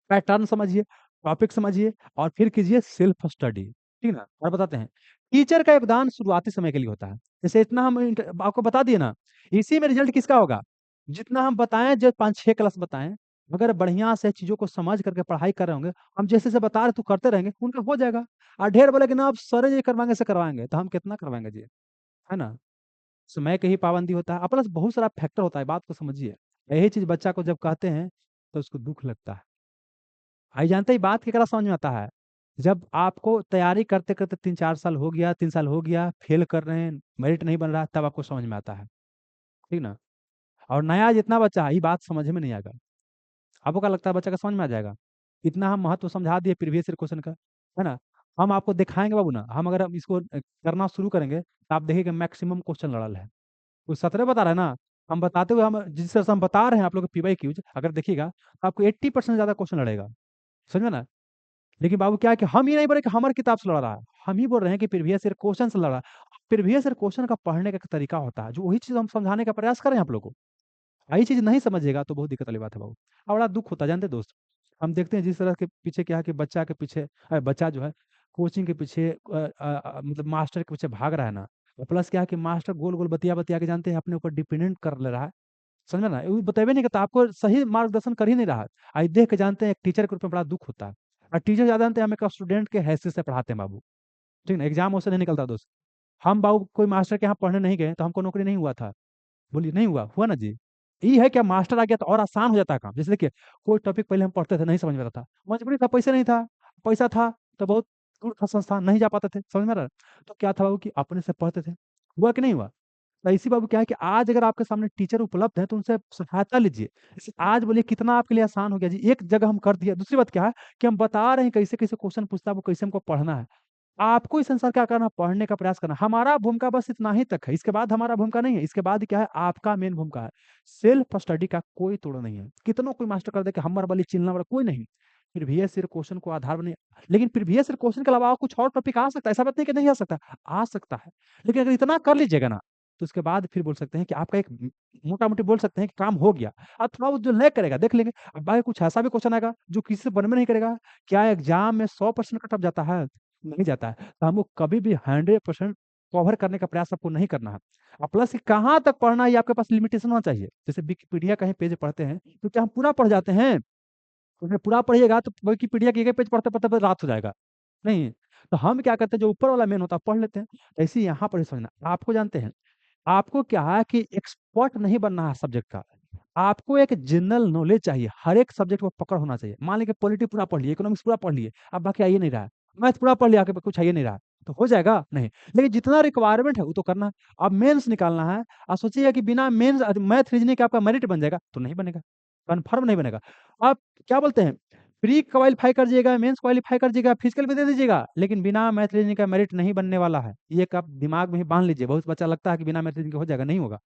पैटर्न समझिए, टॉपिक समझिए, और फिर कीजिए सेल्फ स्टडी। ठीक है ना। और बताते हैं, टीचर का योगदान शुरुआती समय के लिए होता है। जैसे इतना हम आपको बता दिए ना, इसी में रिजल्ट किसका होगा, जितना हम बताएं, जो 5-6 क्लास बताएं, अगर बढ़िया से चीजों को समझ करके पढ़ाई कर रहे होंगे, हम जैसे से बता रहे तो करते रहेंगे, उनका हो जाएगा। और ढेर बोले कि ना आप सर ये करवाएंगे से करवाएंगे, तो हम कितना करवाएंगे जी, है ना। समय की ही पाबंदी होता है, प्लस बहुत सारा फैक्टर होता है, बात को समझिए। यही चीज बच्चा को जब कहते हैं तो उसको दुख लगता है। आई जानते ही बात केकरा समझ में आता है, जब आपको तैयारी करते करते 3-4 साल हो गया, 3 साल हो गया, फेल कर रहे हैं, मेरिट नहीं बन रहा, तब आपको समझ में आता है। ठीक ना। और नया जितना बच्चा है, ये बात समझ में नहीं आएगा। आपको क्या लगता है बच्चा का समझ में आ जाएगा। इतना हम महत्व समझा दिए प्रीवियस ईयर क्वेश्चन का, है ना। हम आपको दिखाएंगे बाबू ना, हम अगर हम इसको करना शुरू करेंगे तो आप देखिएगा मैक्सिमम क्वेश्चन लड़ल है। वो 17 बता रहा है ना, हम बताते हुए, हम जिस तरह से हम बता रहे हैं आप लोग पीवाई क्यूज अगर देखिएगा तो आपको 80% ज्यादा क्वेश्चन लड़ेगा। समझ में ना। लेकिन बाबू क्या है कि हम ये नहीं बोल रहे कि हमारे किताब से लड़ रहा है, हम ही बोल रहे हैं कि प्रीवियस ईयर क्वेश्चन से लड़ रहा है। प्रीवियस ईयर क्वेश्चन का पढ़ने का एक तरीका होता है, जो वही चीज हम समझाने का प्रयास करें आप लोगों को। यही चीज नहीं समझेगा तो बहुत दिक्कत वाली बात है बाबू। और बड़ा दुख होता है जानते हैं दोस्त। हम देखते हैं जिस तरह के पीछे क्या है कि बच्चा के पीछे बच्चा जो है कोचिंग के पीछे मतलब मास्टर के पीछे भाग रहा है ना। प्लस क्या है कि मास्टर गोल गोल बतिया बतिया के जानते हैं अपने ऊपर डिपेंडेंट कर ले रहा है। समझ में ना, वो बतेबे नहीं करता, आपको सही मार्गदर्शन कर ही नहीं रहा है। आई देख के जानते हैं एक टीचर के रूप में बड़ा दुख होता है। और टीचर ज्यादा जानते हैं, हम एक स्टूडेंट के हैसियत से पढ़ाते हैं बाबू। ठीक ना, एग्जाम उससे नहीं निकलता दोस्त। हम बाबू कोई मास्टर के यहाँ पढ़ने नहीं गए तो हमको नौकरी नहीं हुआ था। बोलिए नहीं हुआ, हुआ ना जी। ये है क्या, मास्टर आ गया तो और आसान हो जाता है काम। जैसे देखिए, कोई टॉपिक पहले हम पढ़ते थे नहीं समझ में आता था, मजबूरी था, पैसे नहीं था, पैसा था तो बहुत दूर था संस्थान, नहीं जा पाते थे, समझ में आ रहा है? तो क्या था बाबू कि अपने से पढ़ते थे। हुआ कि नहीं हुआ। तो इसी बाबू क्या है कि आज अगर आपके सामने टीचर उपलब्ध है तो उनसे सहायता लीजिए। जैसे आज बोलिए कितना आपके लिए आसान हो गया जी, एक जगह हम कर दिया। दूसरी बात क्या है कि हम बता रहे हैं कैसे कैसे क्वेश्चन पूछता है, वो कैसे हमको पढ़ना है। आपको इस संसार क्या करना, पढ़ने का प्रयास करना। हमारा भूमिका बस इतना ही तक है, इसके बाद हमारा भूमिका नहीं है। इसके बाद क्या है, आपका मेन भूमिका है। सेल्फ स्टडी का कोई तोड़ नहीं है, कितनों कोई मास्टर कर दे कि हमर वाली चिल्ला वाला कोई नहीं। प्रीवियस ईयर क्वेश्चन को आधार बने। लेकिन प्रीवियस ईयर क्वेश्चन के अलावा और कुछ और टॉपिक आ सकता है, ऐसा बात नहीं कि नहीं आ सकता, आ सकता है। लेकिन अगर इतना कर लीजिएगा ना, तो उसके बाद फिर बोल सकते हैं कि आपका एक मोटा मोटी बोल सकते हैं कि काम हो गया। अब थोड़ा वो जो लैग करेगा देख लेंगे। अब बाकी कुछ ऐसा भी क्वेश्चन आएगा जो किसी से बनने में नहीं करेगा। क्या एग्जाम में 100% कट ऑफ जाता है, नहीं जाता है। तो हमको कभी भी 100% कवर करने का प्रयास आपको नहीं करना है। और प्लस कहाँ तक पढ़ना है, ये आपके पास लिमिटेशन होना चाहिए। जैसे विकिपीडिया का ही पेज पढ़ते हैं तो क्या हम पूरा पढ़ जाते हैं। उसमें पूरा पढ़िएगा तो विकिपीडिया के एक पेज पढ़ते पढ़ते पढ़ते रात हो जाएगा। नहीं। तो हम क्या करते हैं, जो ऊपर वाला मेन होता है पढ़ लेते हैं। ऐसे ही यहाँ पर ही समझना, आपको जानते हैं, आपको क्या है कि एक्सपर्ट नहीं बनना है सब्जेक्ट का। आपको एक जनरल नॉलेज चाहिए, हर एक सब्जेक्ट को पकड़ होना चाहिए। मान लीजिए पॉलिटी पूरा पढ़ लिए, इकोनॉमिक्स पूरा पढ़ लिए, अब बाकी आइए नहीं रहा है। मैथ पूरा पढ़ लिया, आपके कुछ आइए नहीं रहा है, तो हो जाएगा नहीं। लेकिन जितना रिक्वायरमेंट है वो तो करना है। अब मेंस निकालना है, आप सोचिएगा कि बिना मेंस मैथ रीजनिंग के आपका मेरिट बन जाएगा, तो नहीं बनेगा, कन्फर्म नहीं बनेगा। आप क्या बोलते हैं, प्री क्वालिफाई कर जाइएगा, मेंस क्वालिफाई कर जाइएगा, फिजिकल भी दे दीजिएगा, लेकिन बिना मैथ रीजनिंग का मेरिट नहीं बनने वाला है। ये एक आप दिमाग में ही बांध लीजिए। बहुत बच्चा लगता है कि बिना मैथ रीजनिंग के हो जाएगा, नहीं होगा।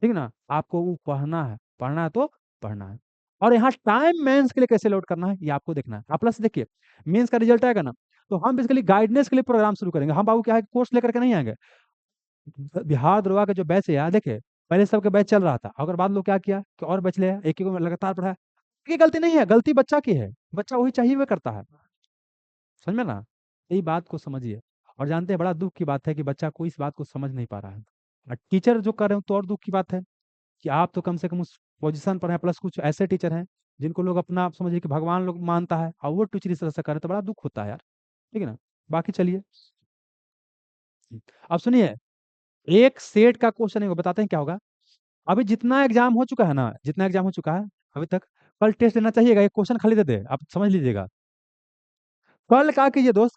ठीक ना। आपको वो पढ़ना है, पढ़ना है तो पढ़ना है। और यहाँ टाइम मेंस के लिए कैसे लोड करना है ये आपको देखना है। आप प्लस देखिए, मेंस का रिजल्ट आएगा ना, तो हम बेसिकली गाइडेंस के लिए प्रोग्राम शुरू करेंगे। हम बाबू क्या है, कोर्स लेकर के नहीं आएंगे। बिहार दरोगा का जो बैच है यार, देखिए पहले सबके बैच चल रहा था, अगर बाद लोग क्या किया कि और बैच ले आया, एक एक में लगातार पढ़ा। ये गलती नहीं है, गलती बच्चा की है, बच्चा वही चाहिए वह करता है। समझ में ना। यही बात को समझिए। और जानते हैं बड़ा दुख की बात है कि बच्चा कोई इस बात को समझ नहीं पा रहा है। और टीचर जो कर रहे हो तो और दुख की बात है कि आप तो कम से कम उस पोजीशन पर हैं, प्लस कुछ ऐसे टीचर हैं जिनको लोग अपना आप समझिए कि भगवान लोग मानता है, और वो टीचर इस तरह से करे तो बड़ा दुख होता है यार। ठीक है ना। बाकी चलिए, अब सुनिए, एक सेट का क्वेश्चन है बताते हैं क्या होगा। अभी जितना एग्जाम हो चुका है ना, जितना एग्जाम हो चुका है अभी तक, कल टेस्ट लेना चाहिएगा। एक क्वेश्चन खाली दे दे, आप समझ लीजिएगा। कल क्या कीजिए दोस्त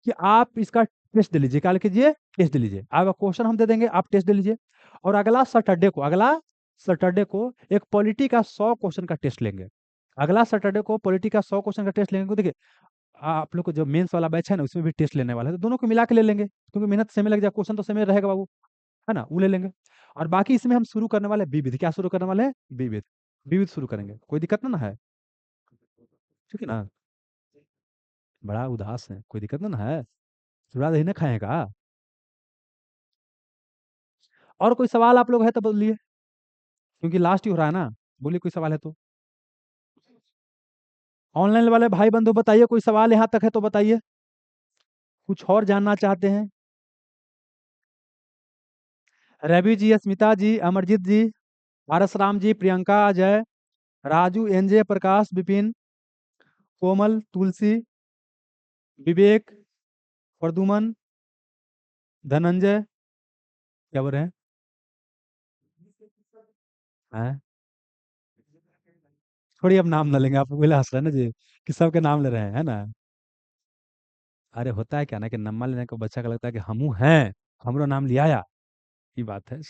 कि आप इसका टेस्ट दे लीजिए, कल कीजिए टेस्ट दे लीजिए। आपका क्वेश्चन हम दे देंगे, आप टेस्ट दे लीजिए। और अगला सैटरडे को एक पॉलिटी का 100 क्वेश्चन का टेस्ट लेंगे। अगला सैटरडे को पॉलिटी का 100 क्वेश्चन का टेस्ट लेंगे। देखिए, आप लोग को जो मेंस वाला बैच है ना, उसमें भी टेस्ट लेने वाला है, तो दोनों को मिला के ले लेंगे, क्योंकि मेहनत सेम लग जाए, क्वेश्चन तो सेम रहेगा बाबू, है ना, वो ले लेंगे। और बाकी इसमें हम शुरू करने वाले हैं विविध। क्या शुरू करने वाले हैं? विविध। विविध शुरू करेंगे, कोई दिक्कत ना है? ठीक है ना? बड़ा उदास है, कोई दिक्कत ना है? चूड़ा दही ना खाएगा? और कोई सवाल आप लोग है तो बोलिए, क्योंकि लास्ट ही हो रहा है ना। बोलिए, कोई सवाल है तो। ऑनलाइन वाले भाई बंधु बताइए, कोई सवाल यहाँ तक है तो बताइए, कुछ और जानना चाहते हैं? रवि जी, अस्मिता जी, अमरजीत जी, पारस राम जी, प्रियंका, अजय, राजू, एनजे, प्रकाश, विपिन, कोमल, तुलसी, विवेक, प्रदुमन, धनंजय, क्या बोल रहे हैं? हैं? थोड़ी अब नाम ना लेंगे, आप बोले हंस रहे हैं ना जी, कि सबके नाम ले रहे हैं, है ना? अरे होता है क्या ना, कि नंबर लेने को बच्चा का लगता है कि हमू हैं, हमरो नाम लिया या, ये बात है।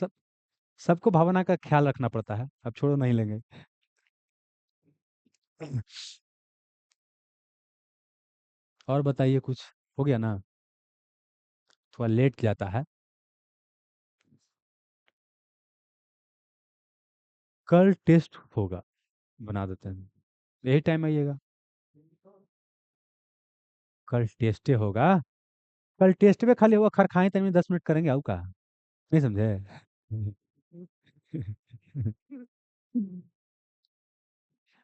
सबको भावना का ख्याल रखना पड़ता है, अब छोड़ो, नहीं लेंगे। और बताइए कुछ, हो गया ना? थोड़ा लेट जाता है। कल टेस्ट होगा, बना देते हैं, यही टाइम आइएगा। कल टेस्ट होगा। कल टेस्ट पे खाली हुआ खरखाई तभी 10 मिनट करेंगे, आऊ का? नहीं समझे?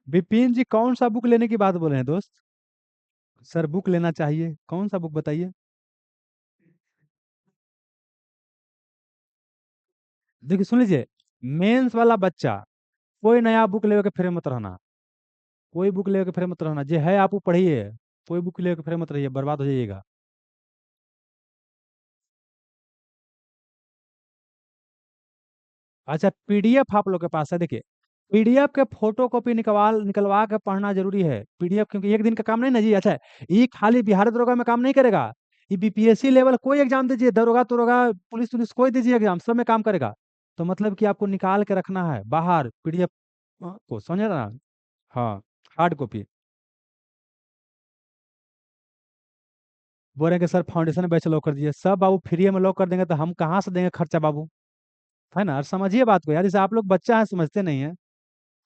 विपिन जी, कौन सा बुक लेने की बात बोले हैं दोस्त? सर बुक लेना चाहिए, कौन सा बुक बताइए? देखिए सुन लीजिए, मेंस वाला बच्चा कोई नया बुक लेके फिर मत रहना, कोई बुक लेके फिर मत रहना, जो है आप वो पढ़िए, कोई बुक लेके फिर मत रहिए, बर्बाद हो जाइएगा। अच्छा, पीडीएफ आप लोग के पास है? देखिए, पीडीएफ के फोटो कॉपी निकलवा के पढ़ना जरूरी है, पीडीएफ, क्योंकि एक दिन का काम नहीं ना जी। अच्छा, ये खाली बिहार दरोगा में काम नहीं करेगा, ये बीपीएससी लेवल कोई एग्जाम दीजिए, दरोगा तरोगा, पुलिस पुलिस कोई दीजिए एग्जाम, सब में काम करेगा। तो मतलब कि आपको निकाल के रखना है बाहर पीडीएफ को, समझे ना? हाँ, हार्ड कॉपी। बोल रहे हैं कि सर फाउंडेशन बैच लॉक कर दीजिए, सब बाबू फ्री में लॉक कर देंगे तो हम कहाँ से देंगे खर्चा बाबू, है ना? और समझिए बात को यार, जैसे आप लोग बच्चा है, समझते नहीं है।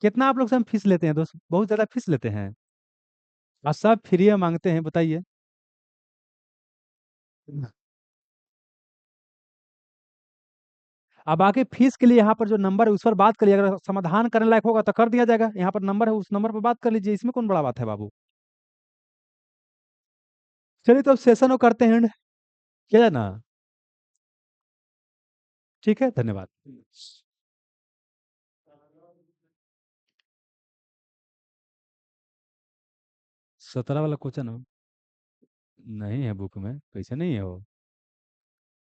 कितना आप लोग से हम फीस लेते हैं दोस्त? बहुत ज्यादा फीस लेते हैं, और सब फ्री में मांगते हैं, बताइए। अब बाकी फीस के लिए यहाँ पर जो नंबर है उस पर बात करिए, अगर समाधान करने लायक होगा तो कर दिया जाएगा, यहाँ पर नंबर है, उस नंबर पर बात कर लीजिए, इसमें कौन बड़ा बात है बाबू। चलिए, तो अब सेशन वो करते हैं, क्या है ना? ठीक है, धन्यवाद। 17 वाला क्वेश्चन नहीं है बुक में, कैसे नहीं है वो?